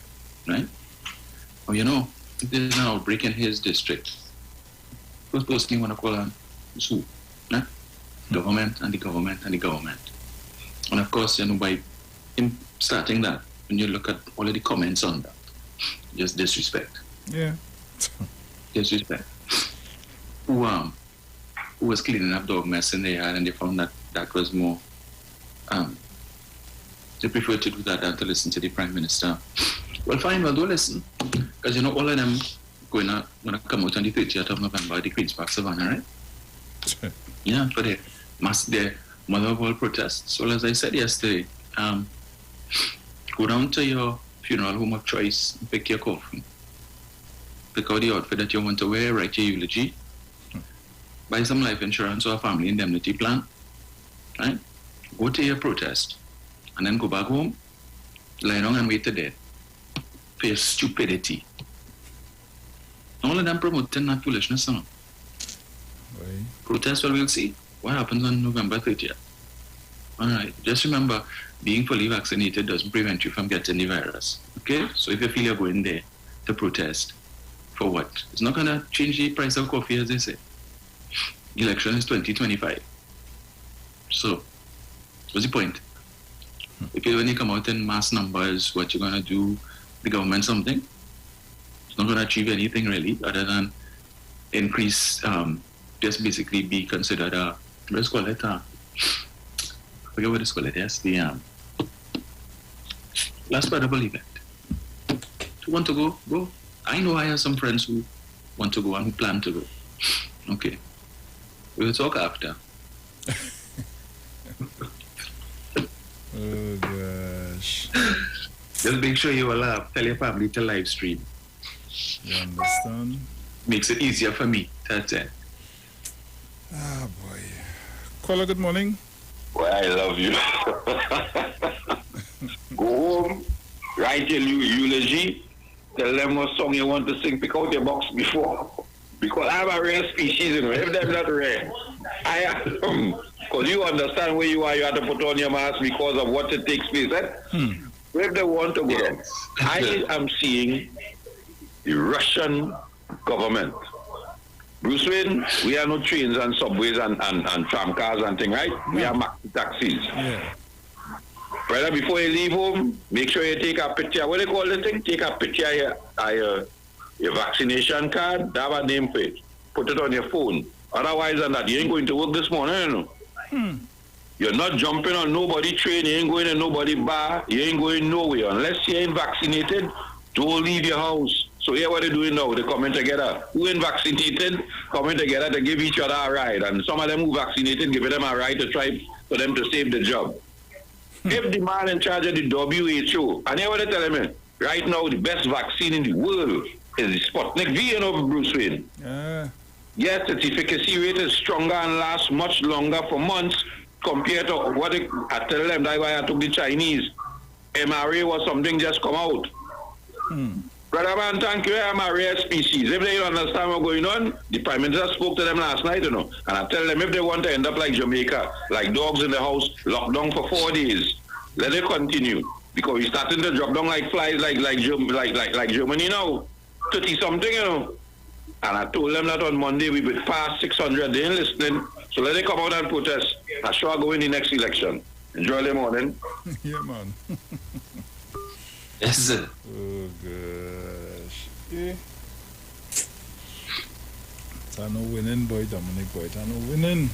right? Oh, you know, if there's an outbreak in his district, first person you want to call on is who? Right? Government and the government and the government. And of course, you know, by him starting that, when you look at all of the comments on that, just disrespect. Yeah. Disrespect. Who was cleaning up dog mess in the yard and they found that that was more, they prefer to do that than to listen to the Prime Minister. Well, fine, well, do listen. Because, you know, all of them going to come out on the 30th of November at the Queen's Park Savannah, right? Yeah, for the mother of all protests. So, as I said yesterday, go down to your funeral home of choice and pick your coffin. Pick out the outfit that you want to wear, write your eulogy, buy some life insurance or a family indemnity plan, right? Go to your protest, and then go back home, lie down and wait to death for your stupidity. All of them promoting that foolishness, son. Protest, well, we'll see what happens on November 30th. All right, just remember, being fully vaccinated doesn't prevent you from getting the virus, okay? So if you feel you're going there to protest, for what? It's not going to change the price of coffee, as they say. The election is 2025. So, what's the point? If you only come out in mass numbers, what you're going to do, the government something? It's not going to achieve anything really, other than increase, just basically be considered a, let's call it a, forget what it's called, yes, the last credible event. If you want to go, go. I know I have some friends who want to go and who plan to go. Okay. We'll talk after. Oh gosh. Just make sure you will tell your family to live stream. You understand? Makes it easier for me. That's it. Ah, boy. Caller, good morning. Well, I love you. Go home, write your eulogy, tell them what song you want to sing, pick out your box before. Because I'm a rare species, you know. If they're not rare, I am. Because you understand where you are, you have to put on your mask because of what it takes place. If they want to go, I am seeing the Russian government. Bruce Wayne, we are no trains and subways and tram cars and things, right? We are maxi taxis. Yeah. Brother, before you leave home, make sure you take a picture. What do they call this thing? Take a picture of your vaccination card, have a name plate. Put it on your phone. Otherwise than that, you ain't going to work this morning, you know. You're not jumping on nobody train, you ain't going to nobody bar, you ain't going nowhere. Unless you ain't vaccinated, don't leave your house. So here what they're doing now, they're coming together. Who ain't vaccinated, coming together to give each other a ride. And some of them who vaccinated, giving them a ride to try for them to save the job. If the man in charge of the WHO, and here what they're telling me, right now the best vaccine in the world is the Sputnik V, you know, Bruce Wayne. Yes, its efficacy rate is stronger and lasts much longer for months compared to what I tell them that why I took the Chinese. MRA was something just come out. Brother man, thank you. I'm a rare species. If they don't understand what's going on, the Prime Minister spoke to them last night, and I tell them if they want to end up like Jamaica, like dogs in the house, locked down for 4 days, let it continue. Because we're starting to drop down like flies, like Germany now, 30 something, And I told them that on Monday we would pass 600. They ain't listening, so let them come out and protest. I'm sure I'll go in the next election. Enjoy the morning. Yeah, man. Yes, sir. Oh, gosh. Yeah. It's no winning, boy, Dominic, boy. It's no winning.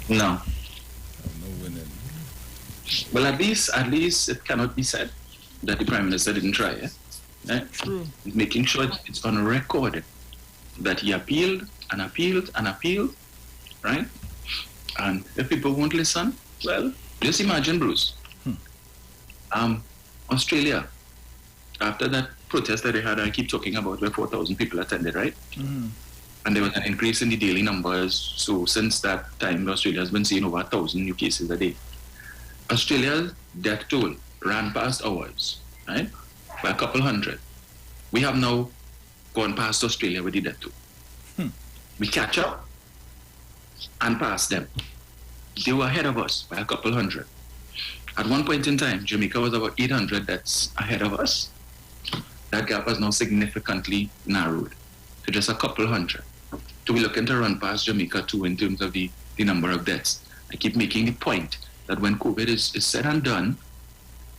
No. No winning. Well, at least it cannot be said that the Prime Minister didn't try, Right? True. Making sure it's on record that he appealed and appealed and appealed, right? And if people won't listen, well, just imagine, Bruce. Australia, after that protest that they had, I keep talking about where 4,000 people attended, right? And there was an increase in the daily numbers. So since that time, Australia has been seeing over 1,000 new cases a day. Australia's death toll ran past ours, right? By a couple hundred. We have now gone past Australia with the death toll. We catch up and pass them. They were ahead of us by a couple hundred. At one point in time, Jamaica was about 800 deaths ahead of us. That gap has now significantly narrowed to just a couple hundred. So we're looking to run past Jamaica too in terms of the number of deaths. I keep making the point that when COVID is said and done,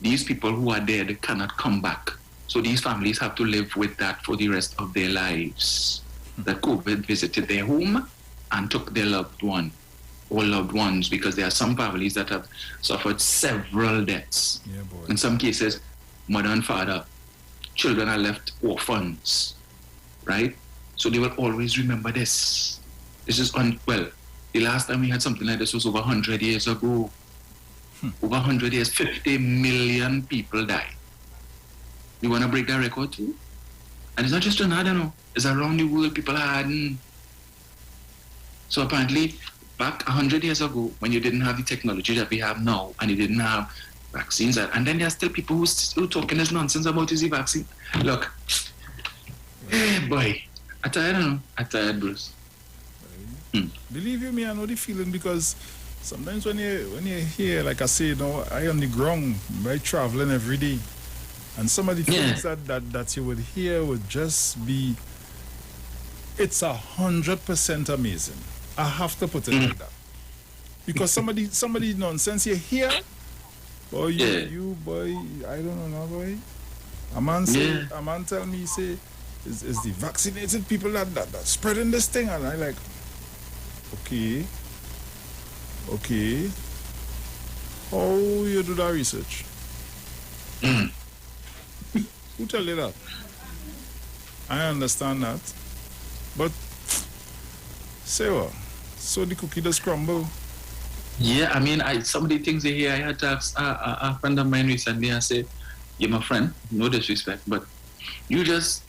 these people who are dead cannot come back. So these families have to live with that for the rest of their lives. That COVID visited their home and took their loved one or loved ones, because there are some families that have suffered several deaths. Yeah, boy. In some cases, mother and father, children are left orphans, right? So they will always remember this. This is well, the last time we had something like this was over 100 years ago. Over 100 years, 50 million people died. You want to break that record too? And it's not just Trinidad, it's around the world people are hiding. So apparently, back 100 years ago, when you didn't have the technology that we have now, and you didn't have vaccines, and then there are still people who still talking this nonsense about is the vaccine. Look, hey boy, I tired, Bruce. Believe you me, I know the feeling, because sometimes when you hear, like I say, I on the ground, by traveling every day, and some of the things that you would hear would just be, it's 100% amazing. I have to put it like that. Because somebody nonsense you hear, boy, you boy, I don't know, boy. A man tell me, say, is the vaccinated people that spreading this thing? And I like, okay. How you do that research? Who tell you that? I understand that. But say what? So the cookie does crumble. Yeah, I mean, some of the things you hear, I had to ask a friend of mine recently. I said, "You're my friend, no disrespect, but you just,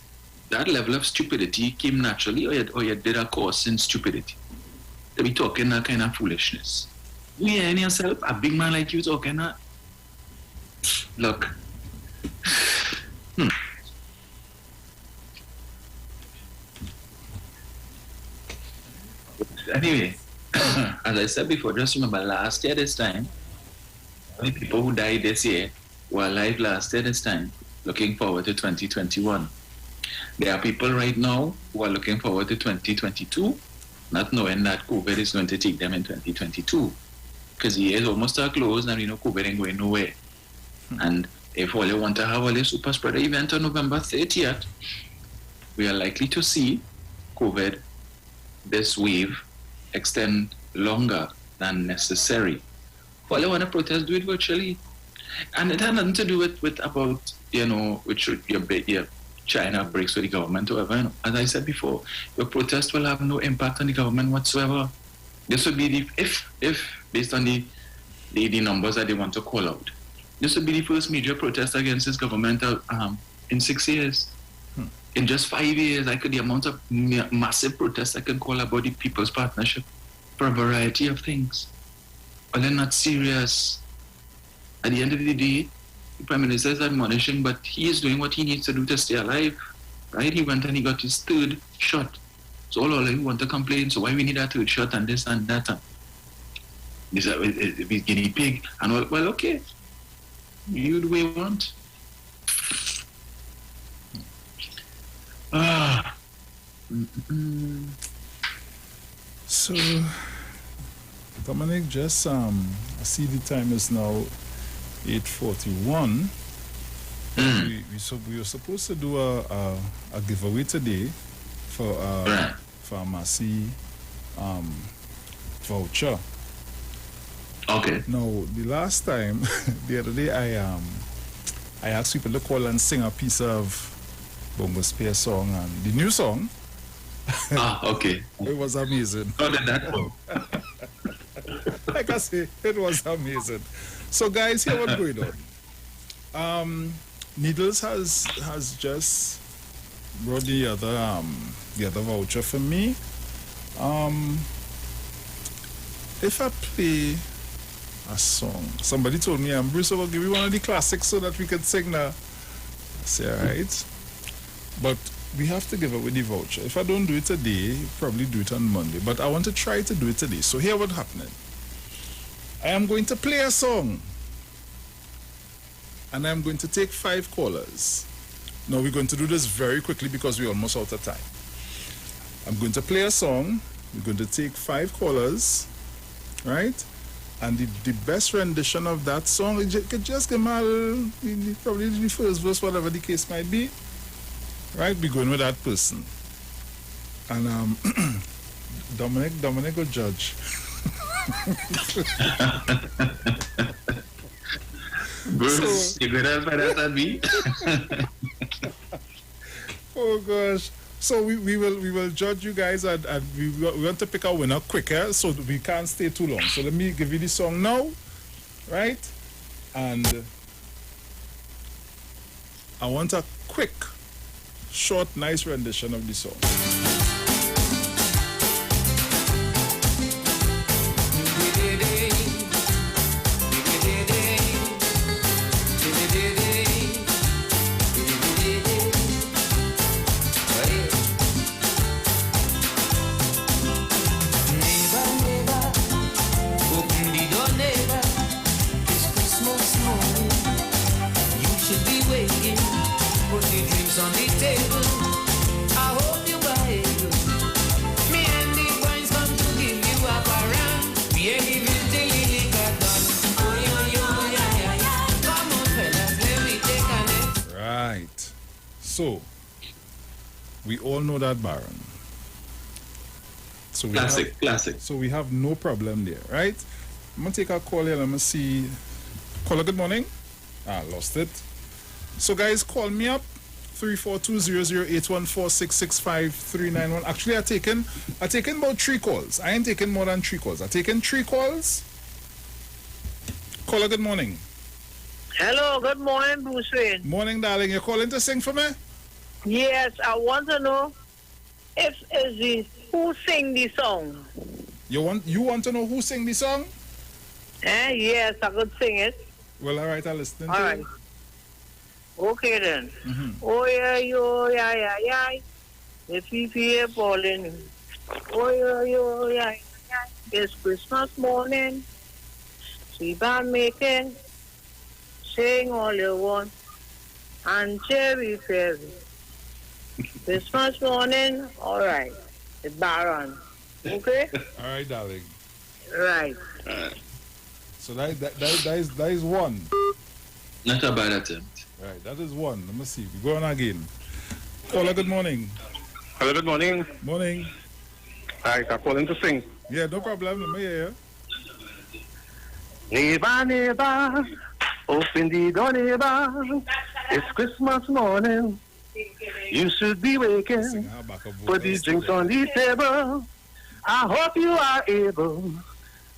that level of stupidity came naturally, or you did a course in stupidity? To be talking that kind of foolishness. You hear yourself, a big man like you talking that? Look." Anyway, as I said before, just remember last year this time, many people who died this year were alive last year this time, looking forward to 2021. There are people right now who are looking forward to 2022, not knowing that COVID is going to take them in 2022. Because the year is almost closed and COVID ain't going nowhere. And if all you want to have a super spreader event on November 30th, we are likely to see COVID, this wave, extend longer than necessary. All you want to protest, do it virtually. And it had nothing to do with about, which your China breaks with the government or whatever. As I said before, your protest will have no impact on the government whatsoever. This would be if based on the numbers that they want to call out, this would be the first major protest against this government in 6 years. In just 5 years, the amount of massive protests I can call about the People's Partnership for a variety of things. Well, they're not serious. At the end of the day, the Prime Minister is admonishing, but he is doing what he needs to do to stay alive. Right? He went and he got his third shot. So all of you want to complain, so why we need a third shot and this and that? This is guinea pig. And all, well, okay. You do what you want. So, Dominic, just I see the time is now 8:41. We were supposed to do a giveaway today for a Massey voucher. Okay. Now, the last time, the other day, I asked people to call and sing a piece of Bongo Spear song, and the new song. Okay. It was amazing. How did that go? Like I say, it was amazing. So, guys, here what's going on. Needles has just brought the other voucher for me. If I play a song, somebody told me, Bruce, will give you one of the classics so that we can sing now. I say, all right. But we have to give away the voucher. If I don't do it today, probably do it on Monday. But I want to try to do it today. So here what's happening. I am going to play a song. And I'm going to take 5 callers. Now we're going to do this very quickly because we're almost out of time. I'm going to play a song. We're going to take 5 callers. Right? And the best rendition of that song, you could just give me probably the first verse, whatever the case might be. Right, be going with that person. And Dominic will judge. Bruce, you could have better than me. Oh gosh. So we will judge you guys, and we want to pick a winner quicker so we can't stay too long. So let me give you the song now. Right? And I want a quick, short, nice rendition of the song. So, we all know that Baron. So Classic. So we have no problem there, right? I'm going to take a call here. Let me see. Caller, good morning. Lost it. So, guys, call me up. 342-00814-665-391. Actually, I've taken about 3 calls. I ain't taken more than 3 calls. I've taken 3 calls. Caller, good morning. Hello, good morning, Bruce Wayne. Morning, darling. You're calling to sing for me? Yes, I want to know who sing the song. You want to know who sing the song? Yes, I could sing it. Well, all right, I'll listen to all right. you. Okay then. Mm-hmm. Oh yeah, yo, yeah. The people falling. Oh yeah. It's Christmas morning. Sleep and making. Sing all you want. And cherry fairy. Christmas morning. All right. The Baron. Okay. All right, darling. Right. So that is one. Not a bad attempt. Right, that is one. Let me see. We go on again. Caller, good morning. Hello, good morning. Morning. Hi, I'm calling to sing. Yeah, no problem. Let me hear you. Neighbor, open the door, neighbor. It's Christmas morning. You should be waking. Put the drinks on the table. I hope you are able.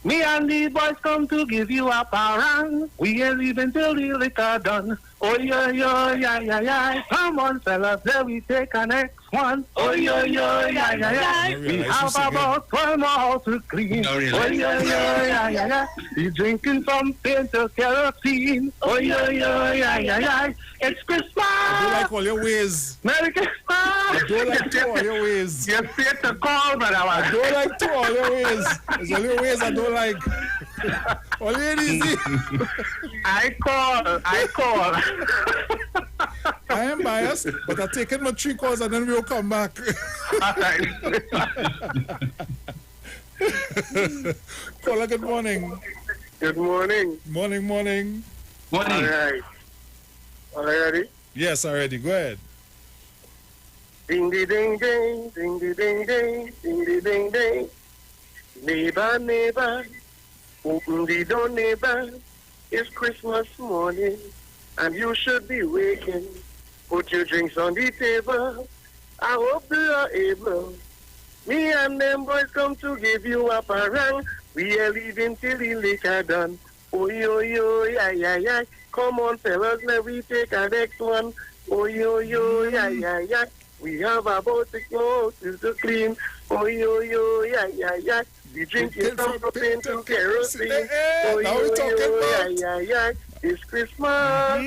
Me and the boys come to give you a parang. We ain't leaving till the liquor done. Oh yeah. Come on, fellas, let we take an X. one. Oh, yeah, yeah, yeah, yeah, yeah. We have about 12 more to clean. Oh, yeah, yeah, yeah, yeah, yeah. We drinking from paint to kerosene. Oh, yeah, yeah, yeah, yeah, yeah. It's Christmas. I don't like all your ways. Merry Christmas. I don't like to all your ways. You fit the call, but I don't like to all your ways. There's only ways I don't like. Only it easy. I call. I am biased, but I'm taking my 3 calls and then we'll come back. Caller, good morning. Good morning. Morning. Morning. All right. All ready? Yes, already. Go ahead. Ding ding ding ding, ding ding ding ding, ding ding ding ding. Neighbor, neighbor, open the door, neighbor. It's Christmas morning, and you should be waking. Put your drinks on the table. I hope you are able. Me and them boys come to give you a parang. We are leaving till the liquor done. Oh yo yo, yeah yeah yeah. Come on, fellas, let me take a next one. Oh yo yo, yeah yeah yeah. We have about 6 more to clean. Oh yo yo, yeah yeah yeah. We drink it from propane to kerosene. Oh yo yo, yeah yeah yeah. It's Christmas.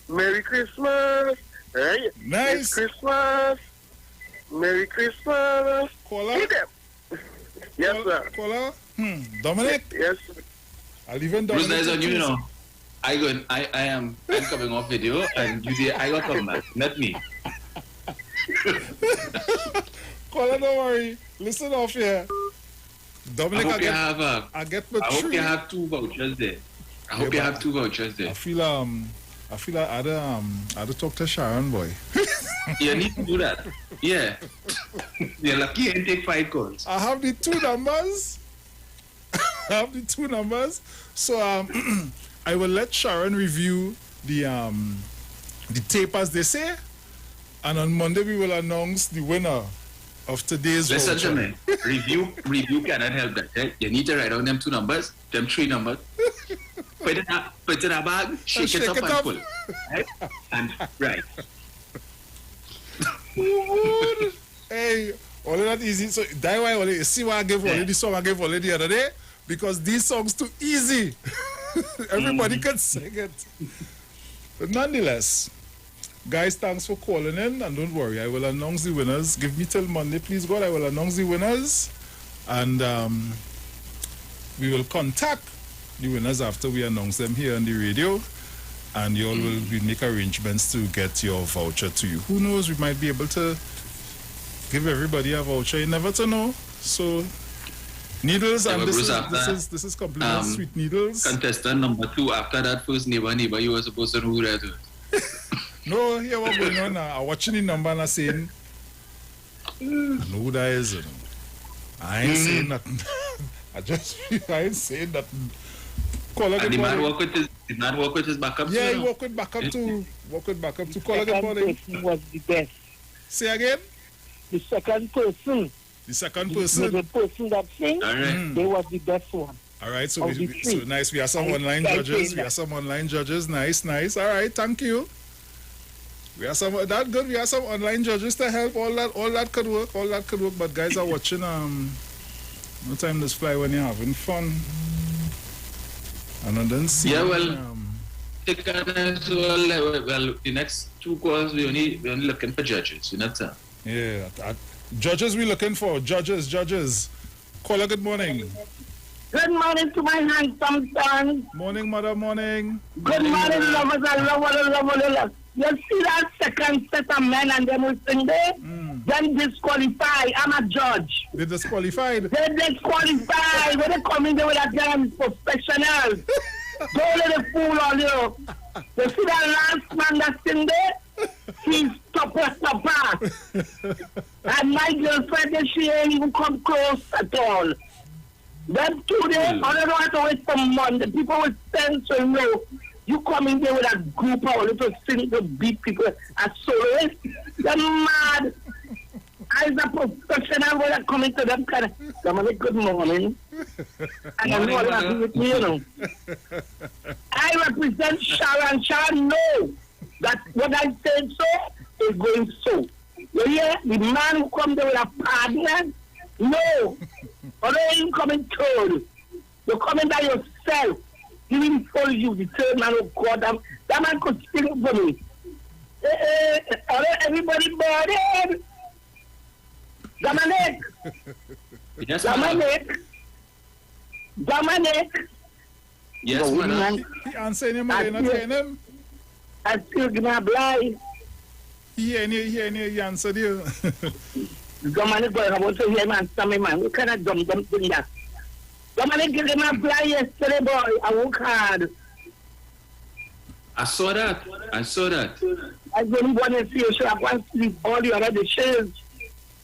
Merry Christmas. Hey, nice. It's Christmas. Merry Christmas. Caller. Yes, sir. Caller. Dominic. Yes, sir. I'll even Bruce, Dominic. that is on you now. I'm coming off video, and you say I got come back, not me. Caller, don't worry. Listen off here. Dominic, I get my I hope 3. you have 2 vouchers there. I hope you have 2 vouchers there. I feel like I had to talk to Sharon, boy. You need to do that. Yeah. You're lucky you didn't take 5 calls. I have the 2 numbers. So I will let Sharon review the tape as they say, and on Monday we will announce the winner of today's Listen voucher. to me. Review cannot help that. Right? You need to write down them 2 numbers, them 3 numbers. Put it in a bag, shake it up and pull. Right? And right. Hey, all of that easy. So that why only see why I gave only the song I gave only the other day, because these songs too easy. Everybody can sing it. But nonetheless, guys, thanks for calling in, and don't worry, I will announce the winners. Give me till Monday, please God. I will announce the winners, and we will contact the winners after we announce them here on the radio, and you all will make arrangements to get your voucher to you. Who knows, we might be able to give everybody a voucher. You never to know. So needles, and this is completely sweet needles. Contestant number 2, after that first neighbor, you were supposed to know who that was. No, here what going on now. I'm watching the number and I'm saying, I know who that is. You know. I ain't saying nothing. I ain't saying nothing. Caller, and the man work with his backup too? Yeah, he work with backup too. Caller, good morning. Was the best. Say again? The second person. The person that sing, they was the best one. All right, so nice. We have some online judges. Nice. All right, thank you. We have some that good. We have some online judges to help. All that could work. But guys are watching. No time to fly when you're having fun. And I don't see. Yeah, well, the next 2 calls we only looking for judges. You know that. Yeah, judges we looking for. Judges. Caller, good morning. Good morning to my handsome son. Morning, mother, morning. Good morning, lovers. I love. You see that second set of men and them will sing there? Then disqualify. I'm a judge. They disqualified? They disqualified. When they come in there with that damn professionals. Don't let the fool on you. You see that last man that's in there? He's stopper. And my girlfriend, she ain't even come close at all. Them 2 days, I don't know how to wait for Monday. People will sense to know. You come in there with a group of little sing to beat people as soloists. They're mad. As a professional, when I come into them kind of, I'm like, good morning. And I know what I do with me, you know. I represent Sharon. Sharon know that what I said so is going so. You hear? The man who come there with a partner? No. Although you coming third. You're coming by yourself. He will follow you, the third man of God. That man could speak for me. Everybody boarded. Dominic. Yes, Dominic. Yes, man. He answering him, you're not hearing him? I still give my blind. He answered you. Dominic, boy, I want to hear man, some man. What kind of dumb thing that? Dominic, give him a blind yesterday, boy. I work hard. I saw that. I didn't want to see you, so I want to see all the other dishes.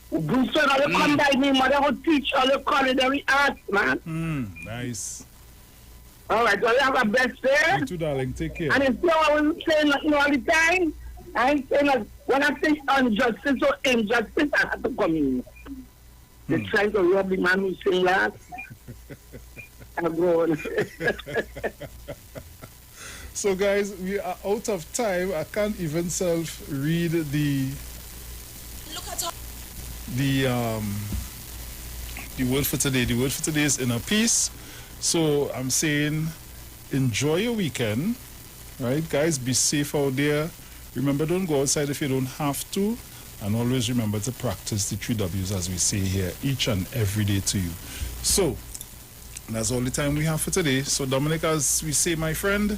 Bruce, I will come by me, mother will teach all the culinary arts, man. Nice. All right, well, you have a best day. You too, darling. Take care. And if you always saying nothing all the time, I ain't saying that when I say injustice or injustice, I have to come in. They're trying to rob the man who sing last. I'm going. So, guys, we are out of time. I can't even read the word for today. The word for today is inner peace. So I'm saying enjoy your weekend, right? Guys, be safe out there. Remember, don't go outside if you don't have to. And always remember to practice the 3 W's, as we say here, each and every day to you. So that's all the time we have for today. So Dominic, as we say, my friend,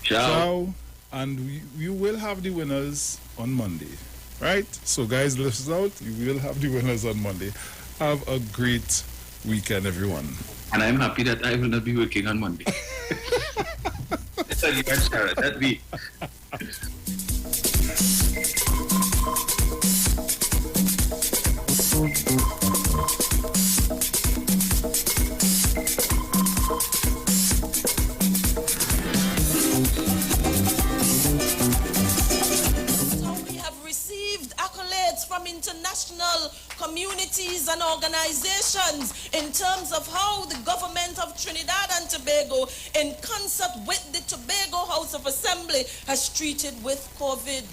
ciao. And we will have the winners on Monday, right? So guys, listen out. You will have the winners on Monday. Have a great weekend, everyone. And I'm happy that I will not be working on Monday. That's all you can share. That'd be. From international communities and organizations in terms of how the government of Trinidad and Tobago, in concert with the Tobago House of Assembly, has treated with COVID.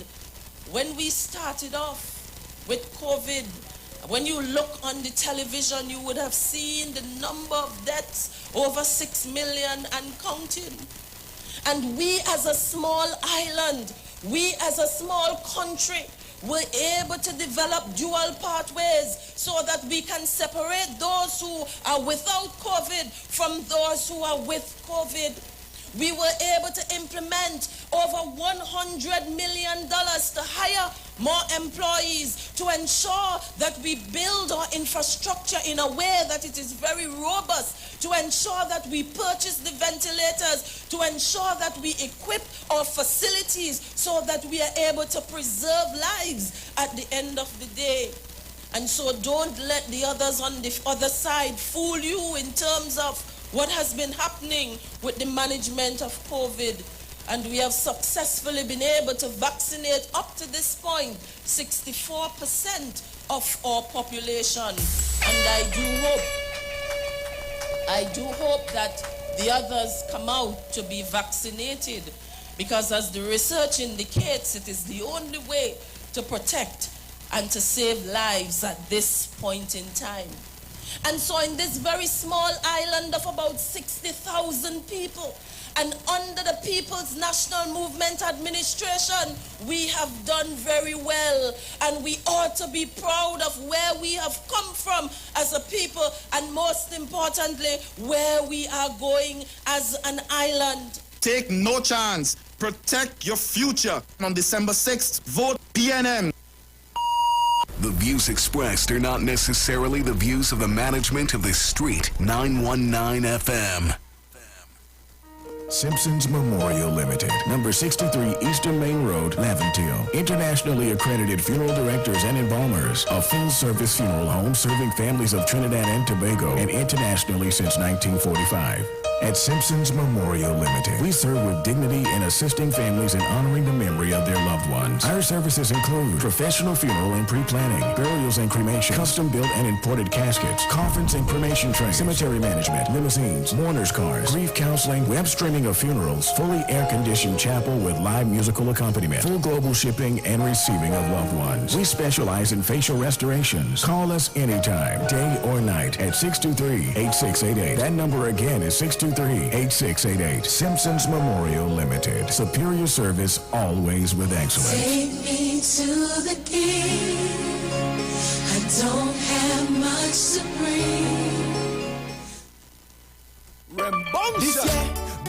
When we started off with COVID, when you look on the television, you would have seen the number of deaths, over 6 million and counting. And we as a small island, we as a small country, we're able to develop dual pathways so that we can separate those who are without COVID from those who are with COVID. We were able to implement over $100 million to hire more employees to ensure that we build our infrastructure in a way that it is very robust, to ensure that we purchase the ventilators, to ensure that we equip our facilities so that we are able to preserve lives at the end of the day. And so don't let the others on the other side fool you in terms of what has been happening with the management of COVID. And we have successfully been able to vaccinate up to this point 64% of our population. And I do hope that the others come out to be vaccinated, because as the research indicates, it is the only way to protect and to save lives at this point in time. And so in this very small island of about 60,000 people, and under the People's National Movement Administration, we have done very well. And we ought to be proud of where we have come from as a people, and most importantly, where we are going as an island. Take no chance. Protect your future. On December 6th, vote PNM. The views expressed are not necessarily the views of the management of the Street 919 FM. Simpsons Memorial Limited, number 63 Eastern Main Road, Laventille. Internationally accredited funeral directors and embalmers. A full-service funeral home serving families of Trinidad and Tobago, and internationally since 1945. at Simpson's Memorial Limited. We serve with dignity in assisting families in honoring the memory of their loved ones. Our services include professional funeral and pre-planning, burials and cremation, custom-built and imported caskets, conference and cremation trains, cemetery management, limousines, mourners cars, grief counseling, web streaming of funerals, fully air-conditioned chapel with live musical accompaniment, full global shipping and receiving of loved ones. We specialize in facial restorations. Call us anytime, day or night, at 623-8688. That number again is 623-8688. Simpsons Memorial Limited. Superior service, always with excellence. Take me to the king. I don't have much to bring. This year,